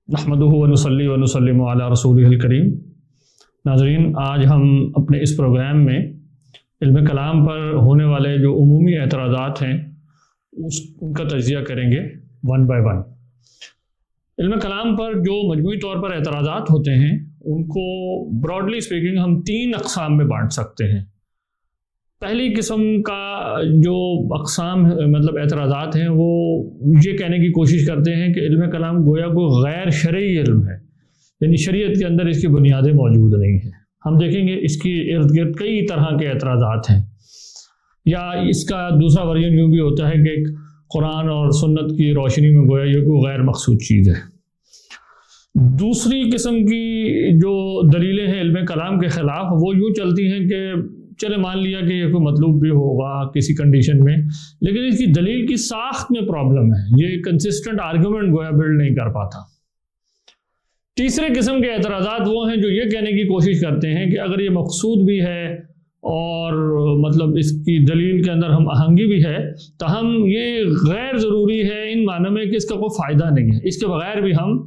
نحمدہ ونصلی ونسلم علی رسولہ الکریم۔ ناظرین، آج ہم اپنے اس پروگرام میں علم کلام پر ہونے والے جو عمومی اعتراضات ہیں ان کا تجزیہ کریں گے ون بائی ون۔ علم کلام پر جو مجموعی طور پر اعتراضات ہوتے ہیں ان کو براڈلی اسپیکنگ ہم 3 اقسام میں بانٹ سکتے ہیں۔ پہلی قسم کا جو اقسام اعتراضات ہیں وہ یہ کہنے کی کوشش کرتے ہیں کہ علم کلام گویا کوئی غیر شرعی علم ہے، یعنی شریعت کے اندر اس کی بنیادیں موجود نہیں ہیں۔ ہم دیکھیں گے اس کی ارد گرد کئی طرح کے اعتراضات ہیں، یا اس کا دوسرا ورژن یوں بھی ہوتا ہے کہ قرآن اور سنت کی روشنی میں گویا یہ کوئی غیر مقصود چیز ہے۔ دوسری قسم کی جو دلیلیں ہیں علم کلام کے خلاف وہ یوں چلتی ہیں کہ چلے مان لیا کہ یہ کوئی مطلوب بھی ہوگا کسی کنڈیشن میں، لیکن اس کی دلیل کی ساخت میں پرابلم ہے، یہ کنسسٹنٹ آرگومنٹ گویا بلڈ نہیں کر پاتا۔ تیسرے قسم کے اعتراضات وہ ہیں جو یہ کہنے کی کوشش کرتے ہیں کہ اگر یہ مقصود بھی ہے اور اس کی دلیل کے اندر ہم آہنگی بھی ہے تاہم یہ غیر ضروری ہے ان معنی میں کہ اس کا کوئی فائدہ نہیں ہے، اس کے بغیر بھی ہم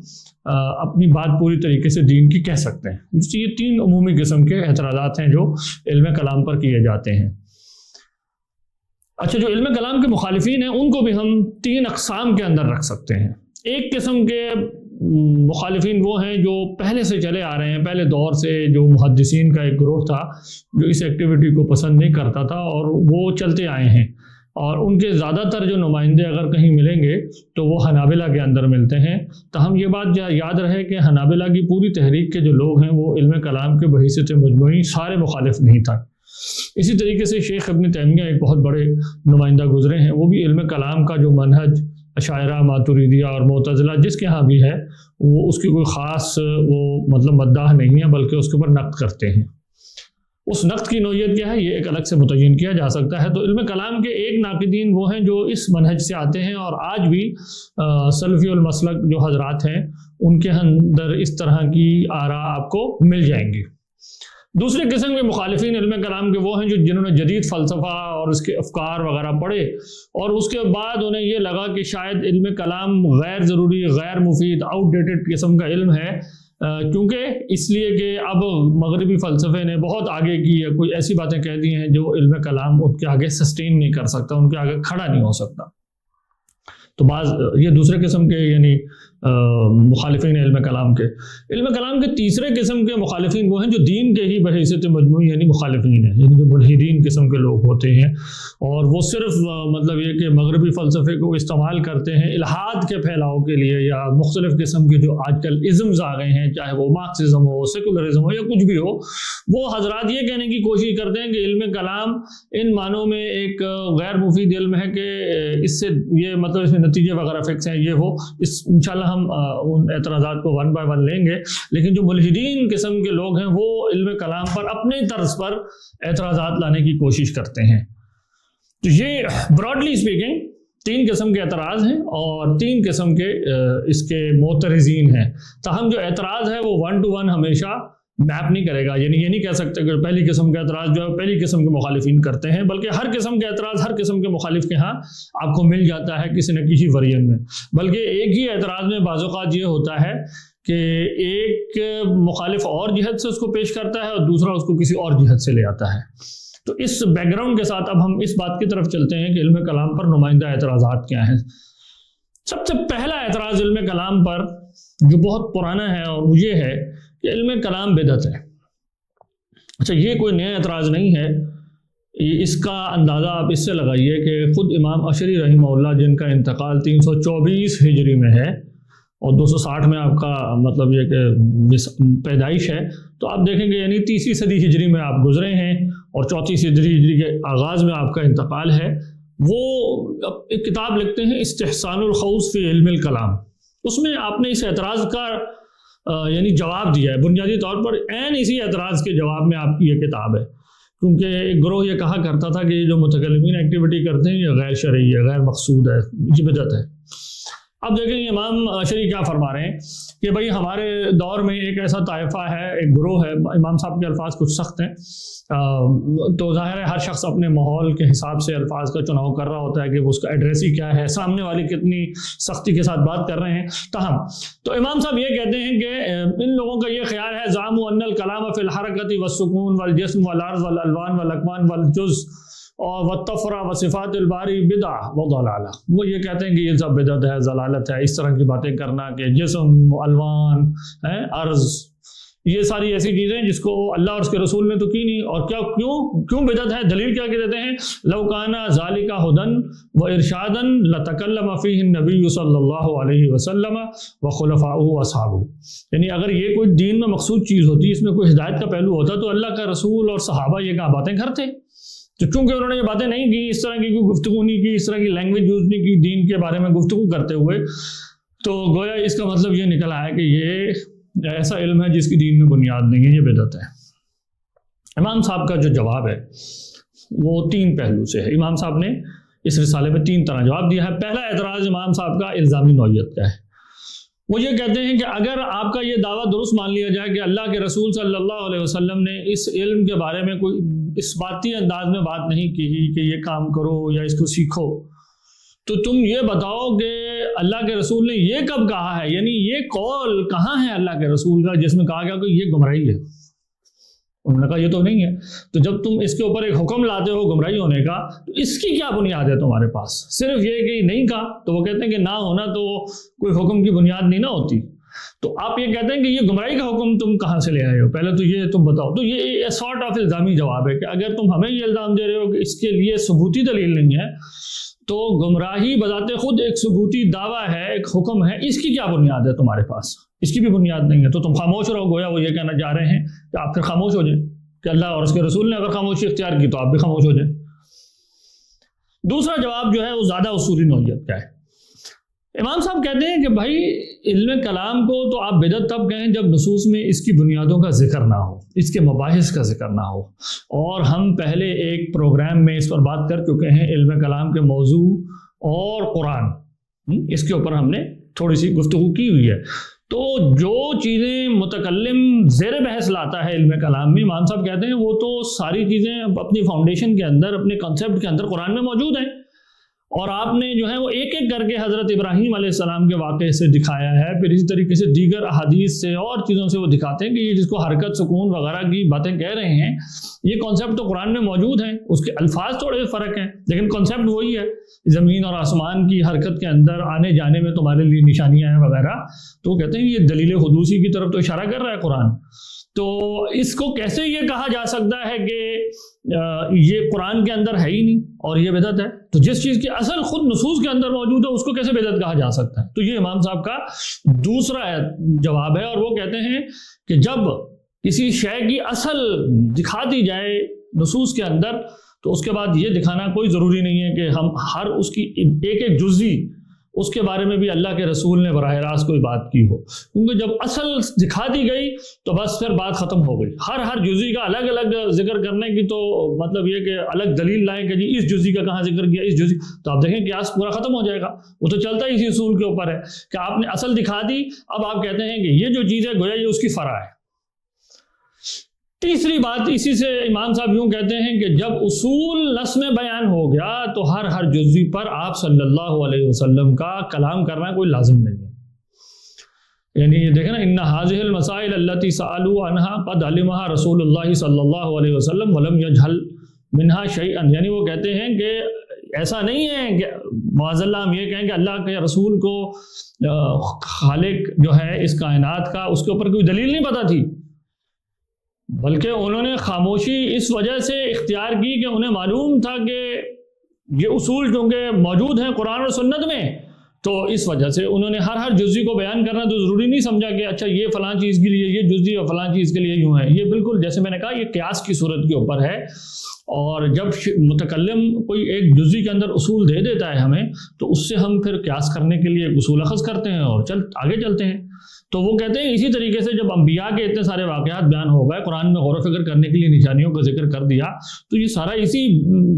اپنی بات پوری طریقے سے دین کی کہہ سکتے ہیں۔ یہ 3 عمومی قسم کے اعتراضات ہیں جو علم کلام پر کیے جاتے ہیں۔ اچھا، جو علم کلام کے مخالفین ہیں ان کو بھی ہم 3 اقسام کے اندر رکھ سکتے ہیں۔ ایک قسم کے مخالفین وہ ہیں جو پہلے سے چلے آ رہے ہیں، پہلے دور سے جو محدثین کا ایک گروہ تھا جو اس ایکٹیویٹی کو پسند نہیں کرتا تھا اور وہ چلتے آئے ہیں، اور ان کے زیادہ تر جو نمائندے اگر کہیں ملیں گے تو وہ حنابلہ کے اندر ملتے ہیں۔ تاہم یہ بات یاد رہے کہ حنابلہ کی پوری تحریک کے جو لوگ ہیں وہ علم کلام کے بحیثیت مجموعی سارے مخالف نہیں تھا۔ اسی طریقے سے شیخ ابن تیمیہ ایک بہت بڑے نمائندہ گزرے ہیں، وہ بھی علم کلام کا جو منہج اشاعرہ، ماتریدیہ اور معتزلہ جس کے ہاں بھی ہے وہ اس کی کوئی خاص مداح نہیں ہے، بلکہ اس کے اوپر نقد کرتے ہیں۔ اس نقد کی نوعیت کیا ہے یہ ایک الگ سے متعین کیا جا سکتا ہے۔ تو علم کلام کے ایک ناقدین وہ ہیں جو اس منہج سے آتے ہیں، اور آج بھی سلفی المسلک جو حضرات ہیں ان کے اندر اس طرح کی آراء آپ کو مل جائیں گی۔ دوسرے قسم کے مخالفین علم کلام کے وہ ہیں جو جنہوں نے جدید فلسفہ اور اس کے افکار وغیرہ پڑھے اور اس کے بعد انہیں یہ لگا کہ شاید علم کلام غیر ضروری، غیر مفید، آؤٹ ڈیٹڈ قسم کا علم ہے، کیونکہ اس لیے کہ اب مغربی فلسفے نے بہت آگے کی ہے، کوئی ایسی باتیں کہہ دی ہیں جو علم کلام ان کے آگے سسٹین نہیں کر سکتا، ان کے آگے کھڑا نہیں ہو سکتا۔ تو بعض یہ دوسرے قسم کے یعنی مخالفین علم کلام کے تیسرے قسم کے مخالفین وہ ہیں جو دین کے ہی بحیثیت مجموعی یعنی مخالفین ہیں، یعنی جو ملحدین قسم کے لوگ ہوتے ہیں، اور وہ صرف یہ کہ مغربی فلسفے کو استعمال کرتے ہیں الحاد کے پھیلاؤ کے لیے، یا مختلف قسم کے جو آج کل ازمز آ گئے ہیں، چاہے وہ مارکسزم ہو، سیکولرزم ہو، یا کچھ بھی ہو، وہ حضرات یہ کہنے کی کوشش کرتے ہیں کہ علم کلام ان معنوں میں ایک غیر مفید علم ہے کہ اس سے یہ اس میں نتیجے وغیرہ فکس ہیں، یہ ہو۔ انشاءاللہ ہم ان اعتراضات کو 1 بائی 1 لیں گے، لیکن جو ملحدین قسم کے لوگ ہیں وہ علم کلام پر اپنے طرز پر اعتراضات لانے کی کوشش کرتے ہیں۔ تو یہ براڈلی اسپیکنگ 3 قسم کے اعتراض ہیں اور 3 قسم کے اس کے معترضین ہیں۔ تاہم جو اعتراض ہے وہ 1 to 1 ہمیشہ میپ نہیں کرے گا، یعنی یہ نہیں کہہ سکتے کہ پہلی قسم کا اعتراض جو ہے پہلی قسم کے مخالفین کرتے ہیں، بلکہ ہر قسم کے اعتراض ہر قسم کے مخالف کے ہاں آپ کو مل جاتا ہے کسی نہ کسی ورژن میں۔ بلکہ ایک ہی اعتراض میں بعض اوقات یہ ہوتا ہے کہ ایک مخالف اور جہت سے اس کو پیش کرتا ہے اور دوسرا اس کو کسی اور جہت سے لے آتا ہے۔ تو اس بیک گراؤنڈ کے ساتھ اب ہم اس بات کی طرف چلتے ہیں کہ علم کلام پر نمائندہ اعتراضات کیا ہیں۔ سب سے پہلا اعتراض علم کلام پر جو بہت پرانا ہے اور وہ یہ ہے کہ علم کلام بدعت ہے۔ اچھا، یہ کوئی نیا اعتراض نہیں ہے، اس کا اندازہ آپ اس سے لگائیے کہ خود امام اشعری رحمہ اللہ جن کا انتقال 324 ہجری میں ہے اور 260 میں آپ کا یہ کہ پیدائش ہے، تو آپ دیکھیں گے یعنی 30 صدی ہجری میں آپ گزرے ہیں اور 34 صدی ہجری کے آغاز میں آپ کا انتقال ہے۔ وہ ایک کتاب لکھتے ہیں استحسان الخوض فی علم الکلام، اس میں آپ نے اس اعتراض کا یعنی جواب دیا ہے، بنیادی طور پر عین اسی اعتراض کے جواب میں آپ کی یہ کتاب ہے، کیونکہ ایک گروہ یہ کہا کرتا تھا کہ یہ جو متکلمین ایکٹیویٹی کرتے ہیں یہ غیر شرعی ہے، غیر مقصود ہے، یہ بدعت ہے۔ اب دیکھیں امام اشعری کیا فرما رہے ہیں کہ بھئی ہمارے دور میں ایک ایسا طائفہ ہے، ایک گروہ ہے، امام صاحب کے الفاظ کچھ سخت ہیں، تو ظاہر ہے ہر شخص اپنے ماحول کے حساب سے الفاظ کا چناؤ کر رہا ہوتا ہے کہ وہ اس کا ایڈریس ہی کیا ہے، سامنے والے کتنی سختی کے ساتھ بات کر رہے ہیں۔ تاہم تو امام صاحب یہ کہتے ہیں کہ ان لوگوں کا یہ خیال ہے، زعموا ان الکلام فی الحرکۃ والسکون والجسم والعرض والالوان والاکوان والجز اور والطفرہ وصفات الباری بدعہ وضلالہ، وہ یہ کہتے ہیں کہ یہ سب بدعت ہے، ضلالت ہے، اس طرح کی باتیں کرنا کہ جسم، الوان، عرض، یہ ساری ایسی چیزیں جس کو اللہ اور اس کے رسول نے تو کی نہیں، اور کیوں بدعت ہے؟ دلیل کیا کہ دیتے ہیں، لو کان ذالک ھدی و ارشادا لتکلم فیہ النبی صلی اللہ علیہ وسلم وخلفاؤہ واصحابہ، یعنی اگر یہ کوئی دین میں مقصود چیز ہوتی، اس میں کوئی ہدایت کا پہلو ہوتا، تو اللہ کا رسول اور صحابہ یہ کہاں باتیں کرتے؟ تو چونکہ انہوں نے یہ باتیں نہیں کی، اس طرح کی کوئی گفتگو نہیں کی، اس طرح کی لینگویج یوز نہیں کی دین کے بارے میں گفتگو کرتے ہوئے، تو گویا اس کا مطلب یہ نکلا ہے کہ یہ ایسا علم ہے جس کی دین میں بنیاد نہیں ہے، یہ بدعت ہے۔ امام صاحب کا جو جواب ہے وہ 3 پہلو سے ہے۔ امام صاحب نے اس رسالے میں 3 طرح جواب دیا ہے۔ پہلا اعتراض امام صاحب کا الزامی نوعیت کا ہے۔ وہ یہ کہتے ہیں کہ اگر آپ کا یہ دعویٰ درست مان لیا جائے کہ اللہ کے رسول صلی اللہ علیہ وسلم نے اس علم کے بارے میں کوئی اس باتی انداز میں بات نہیں کی کہ یہ کام کرو یا اس کو سیکھو، تو تم یہ بتاؤ کہ اللہ کے رسول نے یہ کب کہا ہے، یعنی یہ قول کہاں ہے اللہ کے رسول کا جس میں کہا گیا کہ یہ گمراہی ہے؟ انہوں نے کہا یہ تو نہیں ہے۔ تو جب تم اس کے اوپر ایک حکم لاتے ہو گمراہی ہونے کا، تو اس کی کیا بنیاد ہے تمہارے پاس؟ صرف یہ کہ نہیں کہا، تو وہ کہتے ہیں کہ نہ ہونا تو کوئی حکم کی بنیاد نہیں نہ ہوتی۔ تو آپ یہ کہتے ہیں کہ یہ گمراہی کا حکم تم کہاں سے لے آئے ہو؟ پہلے تو یہ تم بتاؤ۔ تو یہ سارٹ آف الزامی جواب ہے کہ اگر تم ہمیں یہ الزام دے رہے ہو کہ اس کے لیے ثبوتی دلیل نہیں ہے، تو گمراہی بذات خود ایک ثبوتی دعویٰ ہے، ایک حکم ہے، اس کی کیا بنیاد ہے تمہارے پاس؟ اس کی بھی بنیاد نہیں ہے، تو تم خاموش رہو۔ گویا وہ یہ کہنا چاہ رہے ہیں کہ آپ پھر خاموش ہو جائیں، کہ اللہ اور اس کے رسول نے اگر خاموشی اختیار کی تو آپ بھی خاموش ہو جائیں۔ دوسرا جواب جو ہے وہ زیادہ اصولی نوعیت کا ہے۔ امام صاحب کہتے ہیں کہ بھائی علم کلام کو تو آپ بدعت تب کہیں جب نصوص میں اس کی بنیادوں کا ذکر نہ ہو، اس کے مباحث کا ذکر نہ ہو، اور ہم پہلے ایک پروگرام میں اس پر بات کر چکے ہیں، علم کلام کے موضوع اور قرآن، اس کے اوپر ہم نے تھوڑی سی گفتگو کی ہوئی ہے۔ تو جو چیزیں متکلم زیر بحث لاتا ہے علم کلام میں، امام صاحب کہتے ہیں وہ تو ساری چیزیں اپنی فاؤنڈیشن کے اندر، اپنے کنسیپٹ کے اندر قرآن میں موجود ہیں، اور آپ نے جو ہے وہ ایک ایک کر کے حضرت ابراہیم علیہ السلام کے واقعے سے دکھایا ہے، پھر اسی طریقے سے دیگر احادیث سے اور چیزوں سے وہ دکھاتے ہیں کہ یہ جس کو حرکت، سکون وغیرہ کی باتیں کہہ رہے ہیں، یہ کانسیپٹ تو قرآن میں موجود ہیں، اس کے الفاظ تھوڑے فرق ہیں لیکن کانسیپٹ وہی ہے۔ زمین اور آسمان کی حرکت کے اندر آنے جانے میں تمہارے لیے نشانیاں ہیں وغیرہ، تو وہ کہتے ہیں یہ دلیل حدوثی کی طرف تو اشارہ کر رہا ہے قرآن۔ تو اس کو کیسے یہ کہا جا سکتا ہے کہ یہ قرآن کے اندر ہے ہی نہیں اور یہ بدعت ہے؟ تو جس چیز کی اصل خود نصوص کے اندر موجود ہے اس کو کیسے بدعت کہا جا سکتا ہے؟ تو یہ امام صاحب کا دوسرا جواب ہے، اور وہ کہتے ہیں کہ جب کسی شے کی اصل دکھا دی جائے نصوص کے اندر، تو اس کے بعد یہ دکھانا کوئی ضروری نہیں ہے کہ ہم ہر اس کی ایک ایک جزئی اس کے بارے میں بھی اللہ کے رسول نے براہ راست کوئی بات کی ہو، کیونکہ جب اصل دکھا دی گئی تو بس پھر بات ختم ہو گئی۔ ہر جزئی کا الگ الگ ذکر کرنے کی تو مطلب یہ کہ الگ دلیل لائیں کہ جی اس جزئی کا کہاں ذکر کیا، اس جزئی، تو آپ دیکھیں قیاس پورا ختم ہو جائے گا۔ وہ تو چلتا ہی اسی اصول کے اوپر ہے کہ آپ نے اصل دکھا دی، اب آپ کہتے ہیں کہ یہ جو چیز ہے گویا یہ اس کی فرع ہے۔ تیسری بات اسی سے امام صاحب یوں کہتے ہیں کہ جب اصول نص میں بیان ہو گیا تو ہر جزوی پر آپ صلی اللہ علیہ وسلم کا کلام کرنا کوئی لازم نہیں ہے۔ یعنی یہ دیکھیں نا، ان هذه المسائل التي سألوا عنها قد علمها رسول اللہ صلی اللہ علیہ وسلم ولم يجهل منها شيئا، یعنی وہ کہتے ہیں کہ ایسا نہیں ہے کہ معاذ اللہ ہم یہ کہیں کہ اللہ کے رسول کو خالق جو ہے اس کائنات کا، اس کے اوپر کوئی دلیل نہیں پتہ تھی، بلکہ انہوں نے خاموشی اس وجہ سے اختیار کی کہ انہیں معلوم تھا کہ یہ اصول چونکہ موجود ہیں قرآن اور سنت میں، تو اس وجہ سے انہوں نے ہر جزئی کو بیان کرنا تو ضروری نہیں سمجھا کہ اچھا یہ فلاں چیز کے لیے یہ جزئی اور فلاں چیز کے لیے یوں ہے۔ یہ بالکل جیسے میں نے کہا یہ قیاس کی صورت کے اوپر ہے، اور جب متکلم کوئی ایک جزئی کے اندر اصول دے دیتا ہے ہمیں، تو اس سے ہم پھر قیاس کرنے کے لیے اصول اخذ کرتے ہیں اور آگے چلتے ہیں۔ تو وہ کہتے ہیں اسی طریقے سے جب انبیاء کے اتنے سارے واقعات بیان ہو گئے، قرآن میں غور و فکر کرنے کے لیے نشانیوں کا ذکر کر دیا، تو یہ سارا اسی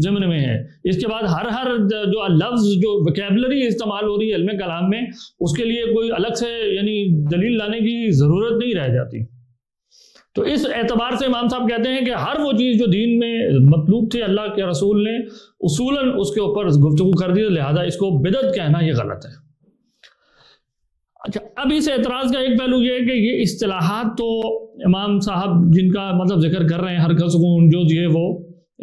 ضمن میں ہے۔ اس کے بعد ہر جو لفظ، جو ویکیبلری استعمال ہو رہی ہے علم کلام میں، اس کے لیے کوئی الگ سے یعنی دلیل لانے کی ضرورت نہیں رہ جاتی۔ تو اس اعتبار سے امام صاحب کہتے ہیں کہ ہر وہ چیز جو دین میں مطلوب تھی، اللہ کے رسول نے اصولاً اس کے اوپر گفتگو کر دی، لہذا اس کو بدعت کہنا یہ غلط ہے۔ اچھا، اب اس اعتراض کا ایک پہلو یہ ہے کہ یہ اصطلاحات تو امام صاحب جن کا مطلب ذکر کر رہے ہیں، ہر سکون جو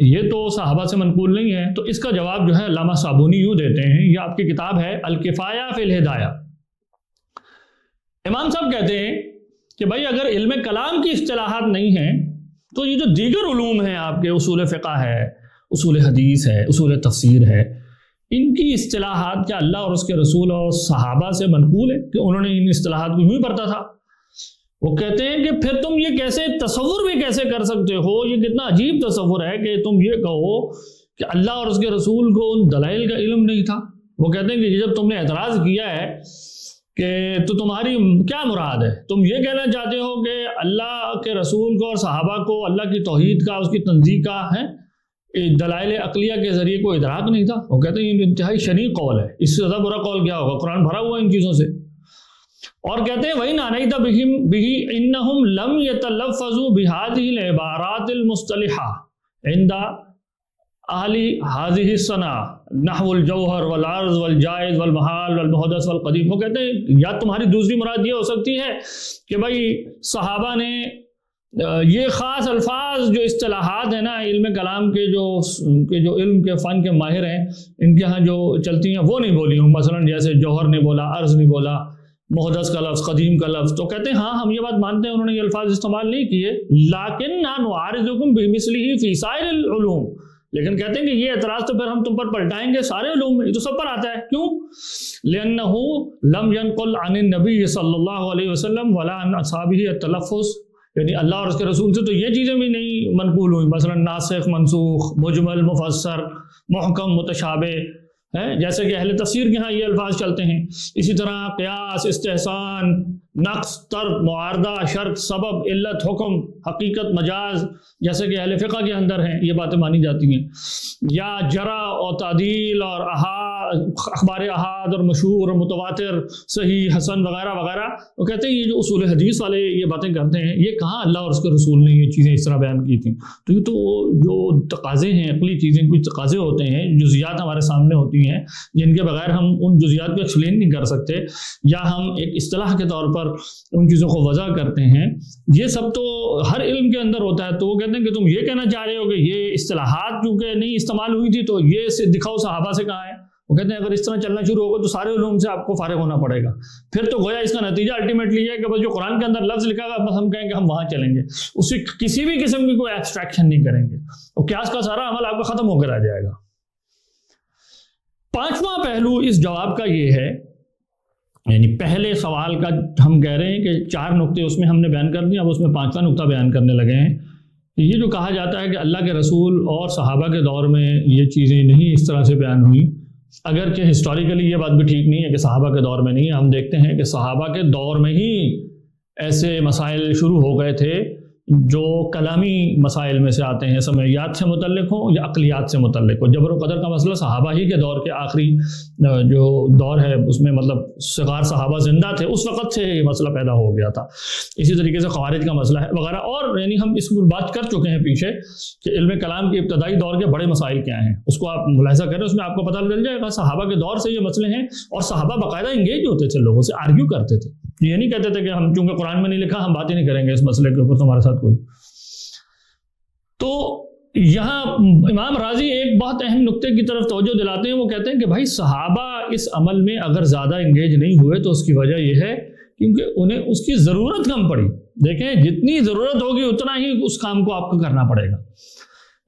یہ تو صحابہ سے منقول نہیں ہے۔ تو اس کا جواب جو ہے علامہ صابونی یوں دیتے ہیں، یہ آپ کی کتاب ہے الکفایہ فی الہدایہ۔ امام صاحب کہتے ہیں کہ بھائی اگر علم کلام کی اصطلاحات نہیں ہیں تو یہ جو دیگر علوم ہیں، آپ کے اصول فقہ ہے، اصول حدیث ہے، اصول تفسیر ہے، ان کی اصطلاحات کیا اللہ اور اس کے رسول اور صحابہ سے منقول ہے کہ انہوں نے ان اصطلاحات کو یوں ہی پڑھتا تھا؟ وہ کہتے ہیں کہ پھر تم یہ کیسے تصور بھی کیسے کر سکتے ہو؟ یہ کتنا عجیب تصور ہے کہ تم یہ کہو کہ اللہ اور اس کے رسول کو ان دلائل کا علم نہیں تھا۔ وہ کہتے ہیں کہ جب تم نے اعتراض کیا ہے کہ تو تمہاری کیا مراد ہے؟ تم یہ کہنا چاہتے ہو کہ اللہ کے رسول کو اور صحابہ کو اللہ کی توحید کا، اس کی تنزیہ کا ہے دلائل عقلیہ کے ذریعے کوئی ادراک نہیں تھا؟ وہ کہتے ہیں یہ انتہائی شنیع قول ہے، اس سے زیادہ برا قول کیا ہوگا؟ قرآن بھرا ہوا ان چیزوں سے۔ اور کہتے ہیں وَإِنْ عَنَيْتَ بِهِ إِنَّهُمْ لَمْ يَتَلَفَّظُوا بِهَذِهِ الْعِبَارَاتِ الْمُصْطَلِحَةِ عِنْدَ أَهْلِ هَذِهِ الصَّنَعَةِ نَحْوُ الْجَوْهَرِ وَالْعَرْضِ وَالْجَائِزِ وَالْمَحَالِ وَالْمُحْدَثِ وَالْقَدِيمِ۔ وہ کہتے ہیں یا تمہاری دوسری مراد یہ ہو سکتی ہے کہ بھائی صحابہ نے یہ خاص الفاظ جو اصطلاحات ہیں نا علم کلام کے جو علم کے فن کے ماہر ہیں ان کے ہاں جو چلتی ہیں وہ نہیں بولی ہوں، مثلا جیسے جوہر نہیں بولا، عرض نہیں بولا، محدث کا لفظ، قدیم کا لفظ۔ تو کہتے ہیں ہاں ہم یہ بات مانتے ہیں انہوں نے یہ الفاظ استعمال نہیں کیے، لَكِنَّا نُعَارِضُكُمْ بِمِثْلِهِ فِي سَائِرِ الْعُلُومِ، لیکن کہتے ہیں کہ یہ اعتراض تو پھر ہم تم پر پلٹائیں گے سارے علوم میں، یہ تو سب پر آتا ہے۔ کیوں؟ لِأَنَّهُ لَمْ يَنْقُلْ عَنِ النَّبِيِّ صلی اللہ علیہ وسلم وَلَا عَنْ أَصْحَابِهِ التَّلَفُّظ، یعنی اللہ اور اس کے رسول سے تو یہ چیزیں بھی نہیں منقول ہوئی، مثلا ناسخ، منسوخ، مجمل، مفسر، محکم، متشابہ، جیسے کہ اہل تفسیر کے ہاں یہ الفاظ چلتے ہیں۔ اسی طرح قیاس، استحسان، نقص، ترک، معارضہ، شرط، سبب، علت، حکم، حقیقت، مجاز، جیسے کہ اہل فقہ کے اندر ہیں یہ باتیں مانی جاتی ہیں، یا جرح اور تعدیل اور اخبار احاد اور مشہور اور متواتر، صحیح، حسن وغیرہ وغیرہ۔ وہ کہتے ہیں یہ جو اصول حدیث والے یہ باتیں کرتے ہیں، یہ کہاں اللہ اور اس کے رسول نے یہ چیزیں اس طرح بیان کی تھیں؟ تو یہ تو جو تقاضے ہیں، عقلی چیزیں، کچھ تقاضے ہوتے ہیں، جزیات ہمارے سامنے ہوتی ہیں جن کے بغیر ہم ان جزیات کو ایکسپلین نہیں کر سکتے، یا ہم ایک اصطلاح کے طور پر ان چیزوں کو وضع کرتے ہیں، یہ سب تو ہر علم کے اندر ہوتا ہے۔ تو وہ کہتے ہیں کہ تم یہ کہنا چاہ رہے ہو کہ یہ اصطلاحات کیونکہ نہیں استعمال ہوئی تھی تو یہ دکھاؤ صحابہ سے کہاں ہے؟ وہ کہتے ہیں اگر اس طرح چلنا شروع ہوگا تو سارے علوم سے آپ کو فارغ ہونا پڑے گا، پھر تو گویا اس کا نتیجہ الٹیمیٹلی یہ ہے کہ بس جو قرآن کے اندر لفظ لکھا گا بس ہم کہیں کہ ہم وہاں چلیں گے، اس سے کسی بھی قسم کی کوئی ایبسٹریکشن نہیں کریں گے، اور قیاس کا سارا عمل آپ کا ختم ہو کر آ جائے گا۔ پانچواں پہلو اس جواب کا یہ ہے، یعنی پہلے سوال کا ہم کہہ رہے ہیں کہ 4 نقطے اس میں ہم نے بیان کر دیا، اب اس میں 5واں نقطہ بیان کرنے لگے ہیں۔ یہ جو کہا جاتا ہے کہ اللہ کے رسول اور صحابہ کے دور میں یہ چیزیں نہیں اس طرح سے بیان ہوئیں، اگرچہ ہسٹوریکلی یہ بات بھی ٹھیک نہیں ہے کہ صحابہ کے دور میں نہیں، ہم دیکھتے ہیں کہ صحابہ کے دور میں ہی ایسے مسائل شروع ہو گئے تھے جو کلامی مسائل میں سے آتے ہیں، سمعیات سے متعلق ہوں یا عقلیات سے متعلق ہو۔ جبر و قدر کا مسئلہ صحابہ ہی کے دور کے آخری جو دور ہے اس میں مطلب صغار صحابہ زندہ تھے، اس وقت سے یہ مسئلہ پیدا ہو گیا تھا۔ اسی طریقے سے خوارج کا مسئلہ ہے وغیرہ، اور یعنی ہم اس پر بات کر چکے ہیں پیچھے کہ علم کلام کے ابتدائی دور کے بڑے مسائل کیا ہیں، اس کو آپ ملاحظہ کریں، اس میں آپ کو پتہ چل جائے گا صحابہ کے دور سے یہ مسئلے ہیں، اور صحابہ باقاعدہ انگیج ہوتے تھے، لوگوں سے آرگیو کرتے تھے، یہ نہیں کہتے تھے کہ ہم چونکہ قرآن میں نہیں لکھا ہم بات ہی نہیں کریں گے اس مسئلے کے اوپر تمہارے ساتھ کوئی۔ تو یہاں امام راضی ایک بہت اہم نقطے کی طرف توجہ دلاتے ہیں، وہ کہتے ہیں کہ بھائی صحابہ اس عمل میں اگر زیادہ انگیج نہیں ہوئے تو اس کی وجہ یہ ہے کیونکہ انہیں اس کی ضرورت کم پڑی۔ دیکھیں جتنی ضرورت ہوگی اتنا ہی اس کام کو آپ کو کرنا پڑے گا،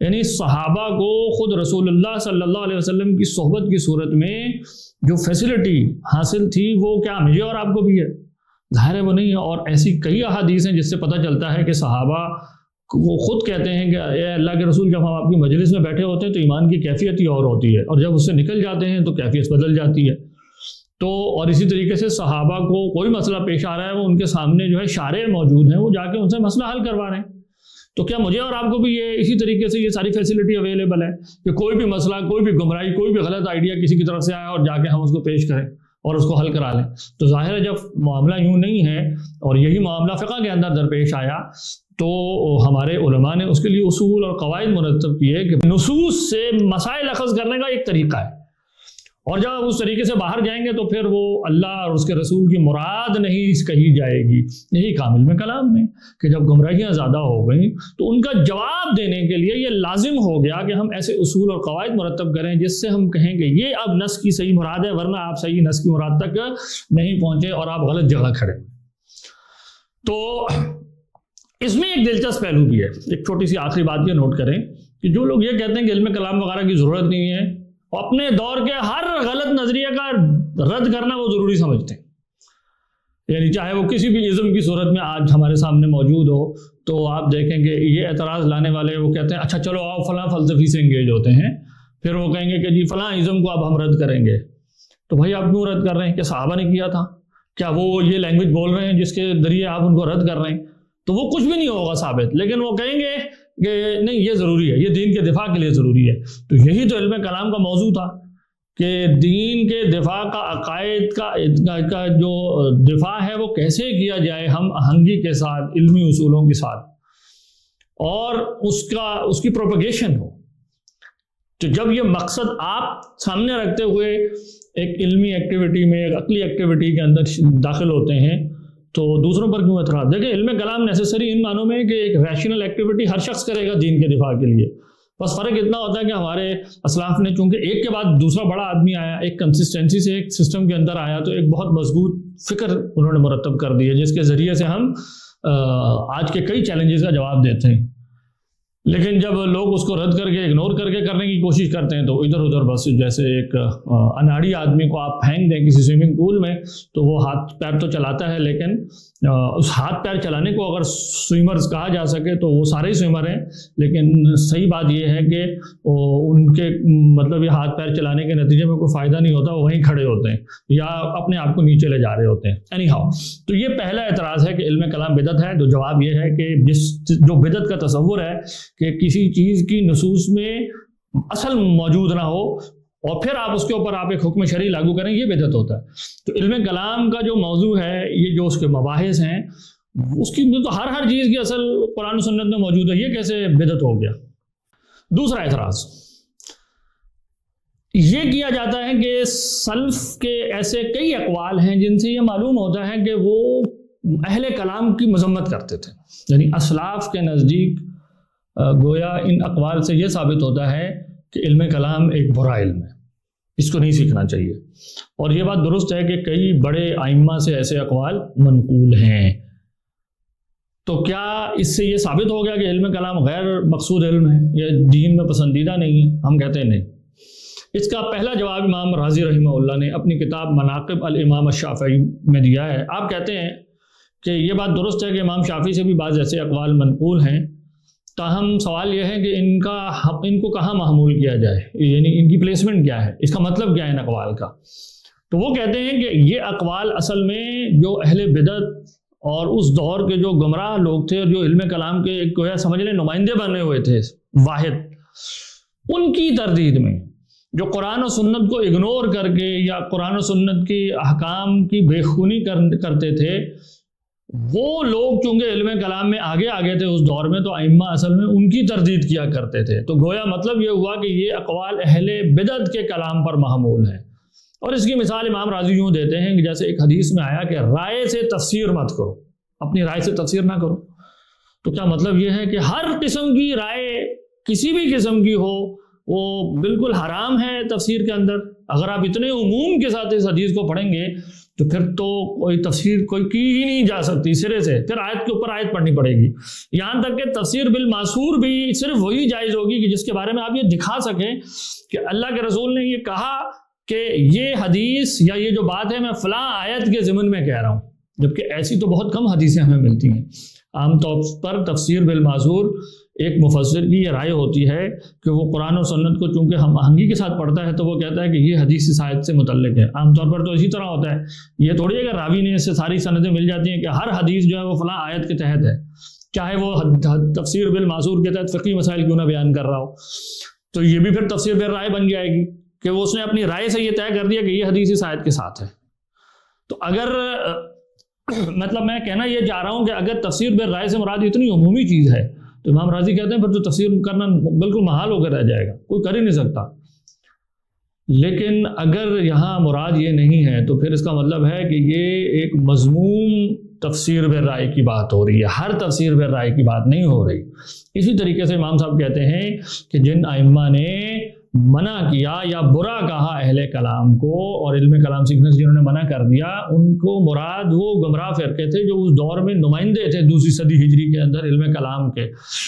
یعنی صحابہ کو خود رسول اللہ صلی اللہ علیہ وسلم کی صحبت کی صورت میں جو فیسلٹی حاصل تھی وہ کیا مجھے اور آپ کو بھی ہے؟ ظاہر ہے وہ نہیں ہے، اور ایسی کئی احادیث ہیں جس سے پتہ چلتا ہے کہ صحابہ وہ خود کہتے ہیں کہ اے اللہ کے رسول جب ہم آپ کی مجلس میں بیٹھے ہوتے ہیں تو ایمان کی کیفیت ہی اور ہوتی ہے، اور جب اس سے نکل جاتے ہیں تو کیفیت بدل جاتی ہے۔ تو اور اسی طریقے سے صحابہ کو کوئی مسئلہ پیش آ رہا ہے، وہ ان کے سامنے جو ہے شارع موجود ہیں، وہ جا کے ان سے مسئلہ حل کروا رہے ہیں۔ تو کیا مجھے اور آپ کو بھی یہ اسی طریقے سے یہ ساری فیسلٹی اویلیبل ہے کہ کوئی بھی مسئلہ، کوئی بھی گمراہی، کوئی بھی غلط آئیڈیا کسی کی طرف سے آیا اور جا کے ہم اس کو پیش کریں اور اس کو حل کرا لیں؟ تو ظاہر ہے جب معاملہ یوں نہیں ہے اور یہی معاملہ فقہ کے اندر درپیش آیا تو ہمارے علماء نے اس کے لیے اصول اور قواعد مرتب کیے کہ نصوص سے مسائل اخذ کرنے کا ایک طریقہ ہے، اور جب آپ اس طریقے سے باہر جائیں گے تو پھر وہ اللہ اور اس کے رسول کی مراد نہیں کہی جائے گی۔ یہی کام علم کلام میں کہ جب گمراہیاں زیادہ ہو گئیں تو ان کا جواب دینے کے لیے یہ لازم ہو گیا کہ ہم ایسے اصول اور قواعد مرتب کریں جس سے ہم کہیں کہ یہ اب نص کی صحیح مراد ہے، ورنہ آپ صحیح نص کی مراد تک نہیں پہنچے اور آپ غلط جگہ کھڑے۔ تو اس میں ایک دلچسپ پہلو بھی ہے، ایک چھوٹی سی آخری بات یہ نوٹ کریں کہ جو لوگ یہ کہتے ہیں کہ علم کلام وغیرہ کی ضرورت نہیں ہے، اپنے دور کے ہر غلط نظریے کا رد کرنا وہ ضروری سمجھتے ہیں، یعنی چاہے وہ کسی بھی ازم کی صورت میں آج ہمارے سامنے موجود ہو تو آپ دیکھیں کہ یہ اعتراض لانے والے وہ کہتے ہیں اچھا چلو آؤ فلاں فلسفی سے انگیج ہوتے ہیں، پھر وہ کہیں گے کہ جی فلاں ازم کو اب ہم رد کریں گے۔ تو بھائی آپ کیوں رد کر رہے ہیں؟ کہ صحابہ نے کیا تھا، کیا وہ یہ لینگویج بول رہے ہیں جس کے ذریعے آپ ان کو رد کر رہے ہیں؟ تو وہ کچھ بھی نہیں ہوگا ثابت، لیکن وہ کہیں گے کہ نہیں یہ ضروری ہے، یہ دین کے دفاع کے لیے ضروری ہے۔ تو یہی تو علم کلام کا موضوع تھا کہ دین کے دفاع کا، عقائد کا جو دفاع ہے وہ کیسے کیا جائے ہم آہنگی کے ساتھ، علمی اصولوں کے ساتھ، اور اس کی پروپیگیشن ہو۔ تو جب یہ مقصد آپ سامنے رکھتے ہوئے ایک علمی ایکٹیویٹی میں، ایک عقلی ایکٹیویٹی کے اندر داخل ہوتے ہیں تو دوسروں پر کیوں اعتراض؟ دیکھیں علم کلام نیسیسری ان معنوں میں کہ ایک ریشنل ایکٹیویٹی ہر شخص کرے گا دین کے دفاع کے لیے، بس فرق اتنا ہوتا ہے کہ ہمارے اسلاف نے چونکہ ایک کے بعد دوسرا بڑا آدمی آیا، ایک کنسسٹنسی سے ایک سسٹم کے اندر آیا، تو ایک بہت مضبوط فکر انہوں نے مرتب کر دی ہے جس کے ذریعے سے ہم آج کے کئی چیلنجز کا جواب دیتے ہیں۔ لیکن جب لوگ اس کو رد کر کے، اگنور کر کے کرنے کی کوشش کرتے ہیں تو ادھر ادھر بس جیسے ایک اناڑی آدمی کو آپ پھینک دیں کسی سوئمنگ پول میں تو وہ ہاتھ پیر تو چلاتا ہے، لیکن اس ہاتھ پیر چلانے کو اگر سوئمرز کہا جا سکے تو وہ سارے ہی سوئمر ہیں، لیکن صحیح بات یہ ہے کہ ان کے مطلب یہ ہاتھ پیر چلانے کے نتیجے میں کوئی فائدہ نہیں ہوتا، وہ وہیں کھڑے ہوتے ہیں یا اپنے آپ کو نیچے لے جا رہے ہوتے ہیں۔ اینی ہاؤ، تو یہ پہلا اعتراض ہے کہ علم کلام بدعت ہے۔ تو جواب یہ ہے کہ جو بدعت کا تصور ہے کہ کسی چیز کی نصوص میں اصل موجود نہ ہو اور پھر آپ اس کے اوپر آپ ایک حکم شرعی لاگو کریں، یہ بدعت ہوتا ہے۔ تو علم کلام کا جو موضوع ہے، یہ جو اس کے مباحث ہیں، اس کی تو ہر چیز کی اصل قرآن و سنت میں موجود ہے، یہ کیسے بدعت ہو گیا؟ دوسرا اعتراض یہ کیا جاتا ہے کہ سلف کے ایسے کئی اقوال ہیں جن سے یہ معلوم ہوتا ہے کہ وہ اہل کلام کی مذمت کرتے تھے، یعنی اسلاف کے نزدیک گویا ان اقوال سے یہ ثابت ہوتا ہے کہ علم کلام ایک برا علم ہے، اس کو نہیں سیکھنا چاہیے۔ اور یہ بات درست ہے کہ کئی بڑے ائمہ سے ایسے اقوال منقول ہیں۔ تو کیا اس سے یہ ثابت ہو گیا کہ علم کلام غیر مقصود علم ہے یا دین میں پسندیدہ نہیں ہے؟ ہم کہتے ہیں نہیں۔ اس کا پہلا جواب امام رازی رحمہ اللہ نے اپنی کتاب مناقب الامام الشافعی میں دیا ہے۔ آپ کہتے ہیں کہ یہ بات درست ہے کہ امام شافعی سے بھی بعض ایسے اقوال منقول ہیں، تاہم سوال یہ ہے کہ ان کو کہاں محمول کیا جائے، یعنی ان کی پلیسمنٹ کیا ہے، اس کا مطلب کیا ہے ان اقوال کا؟ تو وہ کہتے ہیں کہ یہ اقوال اصل میں جو اہل بدعت اور اس دور کے جو گمراہ لوگ تھے اور جو علم کلام کے گویا سمجھ لیں نمائندے بنے ہوئے تھے واحد، ان کی تردید میں جو قرآن و سنت کو اگنور کر کے یا قرآن و سنت کی احکام کی بے خونی کرتے تھے، وہ لوگ چونکہ علم کلام میں آگے تھے اس دور میں، تو ائمہ اصل میں ان کی تردید کیا کرتے تھے۔ تو گویا مطلب یہ ہوا کہ یہ اقوال اہل بدعت کے کلام پر محمول ہیں۔ اور اس کی مثال امام راضی یوں دیتے ہیں کہ جیسے ایک حدیث میں آیا کہ رائے سے تفسیر مت کرو، اپنی رائے سے تفسیر نہ کرو۔ تو کیا مطلب یہ ہے کہ ہر قسم کی رائے کسی بھی قسم کی ہو وہ بالکل حرام ہے تفسیر کے اندر؟ اگر آپ اتنے عموم کے ساتھ اس حدیث کو پڑھیں گے تو پھر تو کوئی تفسیر کوئی کی ہی نہیں جا سکتی سرے سے، پھر آیت کے اوپر آیت پڑھنی پڑے گی، یہاں تک کہ تفسیر بالمعصور بھی صرف وہی جائز ہوگی کہ جس کے بارے میں آپ یہ دکھا سکیں کہ اللہ کے رسول نے یہ کہا کہ یہ حدیث یا یہ جو بات ہے میں فلاں آیت کے ضمن میں کہہ رہا ہوں، جبکہ ایسی تو بہت کم حدیثیں ہمیں ملتی ہیں۔ عام طور پر تفسیر بالمعصور ایک مفسر کی یہ رائے ہوتی ہے کہ وہ قرآن اور سنت کو چونکہ ہم آہنگی کے ساتھ پڑھتا ہے تو وہ کہتا ہے کہ یہ حدیث اس آیت سے متعلق ہے. عام طور پر تو اسی طرح ہوتا ہے، یہ تھوڑی ہے کہ راوی نے اس سے ساری سندیں مل جاتی ہیں کہ ہر حدیث جو ہے وہ فلاں آیت کے تحت ہے، چاہے وہ تفسیر بالمعذور کے تحت فقہی مسائل کیوں نہ بیان کر رہا ہو. تو یہ بھی پھر تفسیر بالرائے بن جائے گی کہ وہ اس نے اپنی رائے سے یہ طے کر دیا کہ یہ حدیث اس آیت کے ساتھ ہے. تو اگر مطلب میں کہنا یہ چاہ رہا ہوں کہ اگر تفسیر بالرائے سے مراد اتنی عمومی چیز ہے تو امام راضی کہتے ہیں پھر تو تفسیر کرنا بالکل محال ہو کر رہ جائے گا، کوئی کر ہی نہیں سکتا. لیکن اگر یہاں مراد یہ نہیں ہے تو پھر اس کا مطلب ہے کہ یہ ایک مضموم تفسیر بالرائے کی بات ہو رہی ہے، ہر تفسیر بالرائے کی بات نہیں ہو رہی. اسی طریقے سے امام صاحب کہتے ہیں کہ جن ائمہ نے منع کیا یا برا کہا اہل کلام کو اور علم کلام سیکھنے سے جنہوں نے منع کر دیا، ان کو مراد وہ گمراہ فرقے تھے جو اس دور میں نمائندے تھے دوسری صدی ہجری کے اندر علم کلام کے،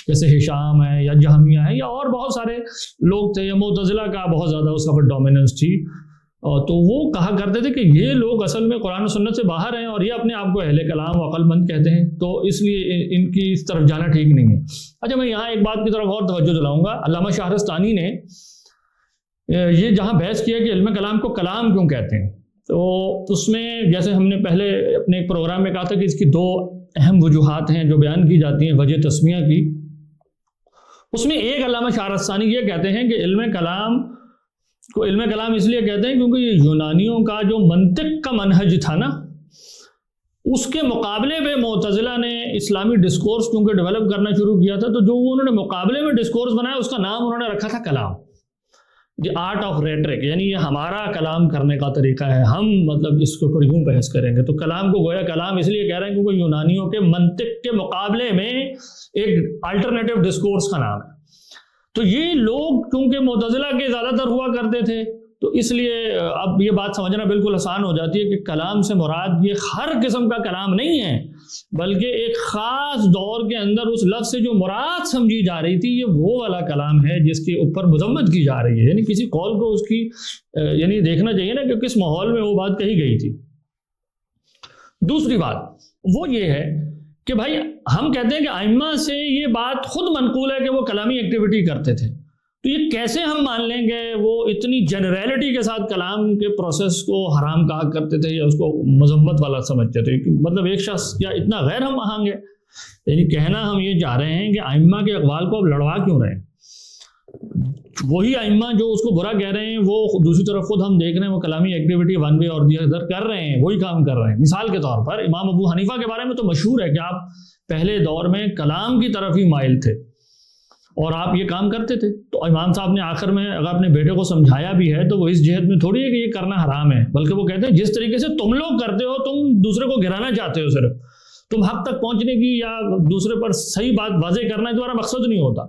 جیسے ہشام ہے یا جہمیہ ہے یا اور بہت سارے لوگ تھے، یا معتزلہ کا بہت زیادہ اس کا ڈومیننس تھی. تو وہ کہا کرتے تھے کہ یہ لوگ اصل میں قرآن و سنت سے باہر ہیں اور یہ اپنے آپ کو اہل کلام و عقل مند کہتے ہیں، تو اس لیے ان کی اس طرف جانا ٹھیک نہیں ہے. اچھا، میں یہاں ایک بات کی طرف اور توجہ دلاؤں گا. علامہ شہرستانی نے یہ جہاں بحث کیا کہ علم کلام کو کلام کیوں کہتے ہیں، تو اس میں جیسے ہم نے پہلے اپنے ایک پروگرام میں کہا تھا کہ اس کی دو اہم وجوہات ہیں جو بیان کی جاتی ہیں وجہ تسمیہ کی. اس میں ایک علامہ شہرستانی یہ کہتے ہیں کہ علم کلام کو علم کلام اس لیے کہتے ہیں کیونکہ یہ یونانیوں کا جو منطق کا منہج تھا نا، اس کے مقابلے پہ معتزلہ نے اسلامی ڈسکورس کیونکہ ڈیولپ کرنا شروع کیا تھا، تو جو انہوں نے مقابلے میں ڈسکورس بنایا اس کا نام انہوں نے رکھا تھا کلام، دی آرٹ آف ریٹرک، یعنی یہ ہمارا کلام کرنے کا طریقہ ہے، ہم مطلب اس کے اوپر یوں بحث کریں گے. تو کلام کو گویا کلام اس لیے کہہ رہے ہیں کیونکہ یونانیوں کے منطق کے مقابلے میں ایک الٹرنیٹو ڈسکورس کا نام ہے. تو یہ لوگ چونکہ معتزلہ کے زیادہ تر ہوا کرتے تھے تو اس لیے اب یہ بات سمجھنا بالکل آسان ہو جاتی ہے کہ کلام سے مراد یہ ہر قسم کا کلام نہیں ہے، بلکہ ایک خاص دور کے اندر اس لفظ سے جو مراد سمجھی جا رہی تھی یہ وہ والا کلام ہے جس کے اوپر مذمت کی جا رہی ہے. یعنی کسی قول کو اس کی یعنی دیکھنا چاہیے نا کہ کس ماحول میں وہ بات کہی گئی تھی. دوسری بات وہ یہ ہے کہ بھائی ہم کہتے ہیں کہ ائمہ سے یہ بات خود منقول ہے کہ وہ کلامی ایکٹیویٹی کرتے تھے، تو یہ کیسے ہم مان لیں گے وہ اتنی جنریلٹی کے ساتھ کلام کے پروسیس کو حرام کہا کرتے تھے یا اس کو مذمت والا سمجھتے تھے؟ مطلب ایک شخص کیا اتنا غیر ہم آہنگ ہے؟ یعنی کہنا ہم یہ چاہ رہے ہیں کہ ائمہ کے اقوال کو اب لڑوا کیوں رہے ہیں؟ وہی ائمہ جو اس کو برا کہہ رہے ہیں وہ دوسری طرف خود ہم دیکھ رہے ہیں وہ کلامی ایکٹیویٹی ون وے اور دی ادر کر رہے ہیں، وہی کام کر رہے ہیں. مثال کے طور پر امام ابو حنیفہ کے بارے میں تو مشہور ہے کہ آپ پہلے دور میں کلام کی طرف ہی مائل تھے اور آپ یہ کام کرتے تھے. تو امام صاحب نے آخر میں اگر اپنے بیٹے کو سمجھایا بھی ہے تو وہ اس جہت میں تھوڑی ہے کہ یہ کرنا حرام ہے، بلکہ وہ کہتے ہیں جس طریقے سے تم لوگ کرتے ہو تم دوسرے کو گرانا چاہتے ہو، صرف تم حق تک پہنچنے کی یا دوسرے پر صحیح بات واضح کرنا تمہارا مقصد نہیں ہوتا،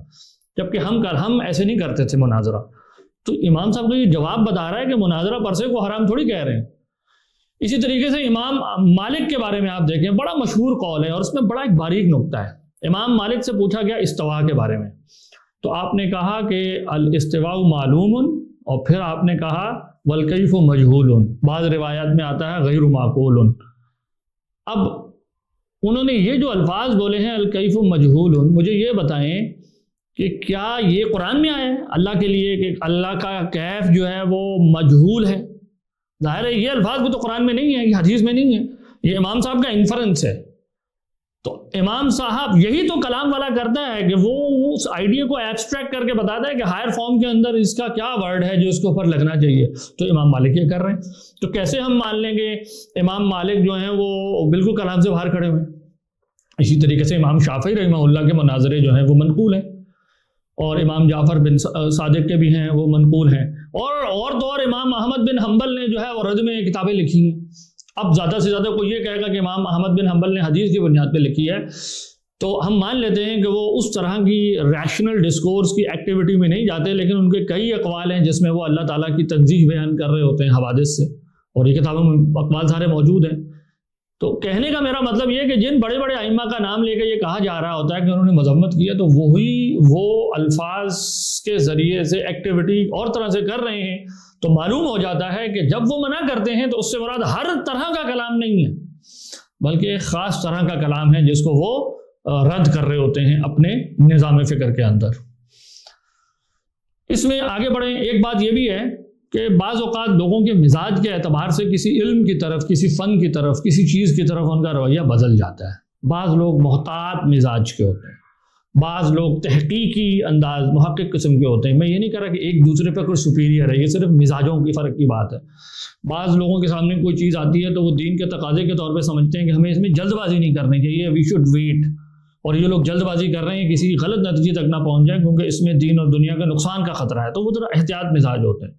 جبکہ ہم ایسے نہیں کرتے تھے مناظرہ. تو امام صاحب کا یہ جواب بتا رہا ہے کہ مناظرہ پرسے کو حرام تھوڑی کہہ رہے ہیں. اسی طریقے سے امام مالک کے بارے میں آپ دیکھیں بڑا مشہور قول ہے اور اس میں بڑا ایک باریک نقطہ ہے. امام مالک سے پوچھا گیا استوا کے بارے میں تو آپ نے کہا کہ الاستواء معلوم، اور پھر آپ نے کہا والکیف مجہول، بعض روایات میں آتا ہے غیر معقول. اب انہوں نے یہ جو الفاظ بولے ہیں الکیف مجہول، مجھے یہ بتائیں کہ کیا یہ قرآن میں آیا ہے اللہ کے لیے کہ اللہ کا کیف جو ہے وہ مجہول ہے؟ ظاہر ہے یہ الفاظ بھی تو قرآن میں نہیں ہے، یہ حدیث میں نہیں ہے، یہ امام صاحب کا انفرنس ہے. تو امام صاحب یہی تو کلام والا کرتا ہے کہ وہ اس آئیڈیا کو ایبسٹریکٹ کر کے بتاتا ہے کہ ہائر فارم کے اندر اس کا کیا ورڈ ہے جو اس کے اوپر لگنا چاہیے. تو امام مالک یہ کر رہے ہیں، تو کیسے ہم مان لیں گے امام مالک جو ہیں وہ بالکل کلام سے باہر کھڑے ہوئے؟ اسی طریقے سے امام شافعی رحمہ اللہ کے مناظرے جو ہیں وہ منقول ہیں، اور امام جعفر بن صادق کے بھی ہیں وہ منقول ہیں، اور دور امام احمد بن حنبل نے جو ہے وہ رد میں کتابیں لکھی ہیں. اب زیادہ سے زیادہ کوئی یہ کہے گا کہ امام احمد بن حنبل نے حدیث کی بنیاد پہ لکھی ہے، تو ہم مان لیتے ہیں کہ وہ اس طرح کی ریشنل ڈسکورس کی ایکٹیویٹی میں نہیں جاتے، لیکن ان کے کئی اقوال ہیں جس میں وہ اللہ تعالیٰ کی تنزیہ بیان کر رہے ہوتے ہیں حوادث سے، اور یہ کتابوں میں اقوال سارے موجود ہیں. تو کہنے کا میرا مطلب یہ کہ جن بڑے بڑے ائمہ کا نام لے کے یہ کہا جا رہا ہوتا ہے کہ انہوں نے مذمت کی ہے، تو وہ الفاظ کے ذریعے سے ایکٹیویٹی اور طرح سے کر رہے ہیں، تو معلوم ہو جاتا ہے کہ جب وہ منع کرتے ہیں تو اس سے مراد ہر طرح کا کلام نہیں ہے، بلکہ ایک خاص طرح کا کلام ہے جس کو وہ رد کر رہے ہوتے ہیں اپنے نظام فکر کے اندر۔ اس میں آگے بڑھیں، ایک بات یہ بھی ہے کہ بعض اوقات لوگوں کے مزاج کے اعتبار سے کسی علم کی طرف، کسی فن کی طرف، کسی چیز کی طرف ان کا رویہ بدل جاتا ہے۔ بعض لوگ محتاط مزاج کے ہوتے ہیں، بعض لوگ تحقیقی انداز، محقق قسم کے ہوتے ہیں۔ میں یہ نہیں کہہ رہا کہ ایک دوسرے پہ کوئی سپیریئر ہے، یہ صرف مزاجوں کی فرق کی بات ہے۔ بعض لوگوں کے سامنے کوئی چیز آتی ہے تو وہ دین کے تقاضے کے طور پہ سمجھتے ہیں کہ ہمیں اس میں جلد بازی نہیں کرنی چاہیے، وی شوڈ ویٹ، اور یہ لوگ جلد بازی کر رہے ہیں کسی غلط نتیجے تک نہ پہنچ جائیں کیونکہ اس میں دین اور دنیا کا نقصان کا خطرہ ہے، تو وہ ذرا احتیاط مزاج ہوتے ہیں۔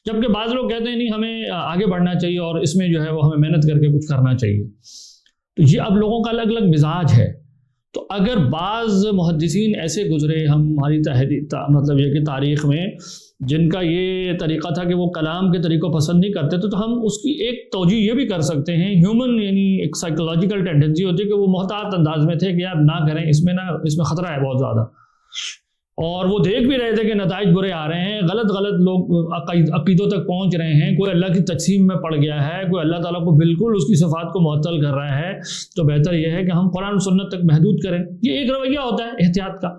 جبکہ بعض لوگ کہتے ہیں نہیں، ہمیں آگے بڑھنا چاہیے اور اس میں جو ہے وہ ہمیں محنت کر کے کچھ کرنا چاہیے۔ تو یہ اب لوگوں کا الگ الگ مزاج ہے۔ تو اگر بعض محدثین ایسے گزرے ہماری مطلب یہ کہ تاریخ میں، جن کا یہ طریقہ تھا کہ وہ کلام کے طریقوں پسند نہیں کرتے تھے، تو ہم اس کی ایک توجہ یہ بھی کر سکتے ہیں، ہیومن یعنی ایک سائیکولوجیکل ٹینڈنسی ہوتی ہے کہ وہ محتاط انداز میں تھے کہ یار نہ کریں، اس میں خطرہ ہے بہت زیادہ، اور وہ دیکھ بھی رہے تھے کہ نتائج برے آ رہے ہیں، غلط لوگ عقیدوں تک پہنچ رہے ہیں، کوئی اللہ کی تقسیم میں پڑ گیا ہے، کوئی اللہ تعالیٰ کو بالکل اس کی صفات کو معطل کر رہا ہے، تو بہتر یہ ہے کہ ہم قرآن و سنت تک محدود کریں۔ یہ ایک رویہ ہوتا ہے احتیاط کا۔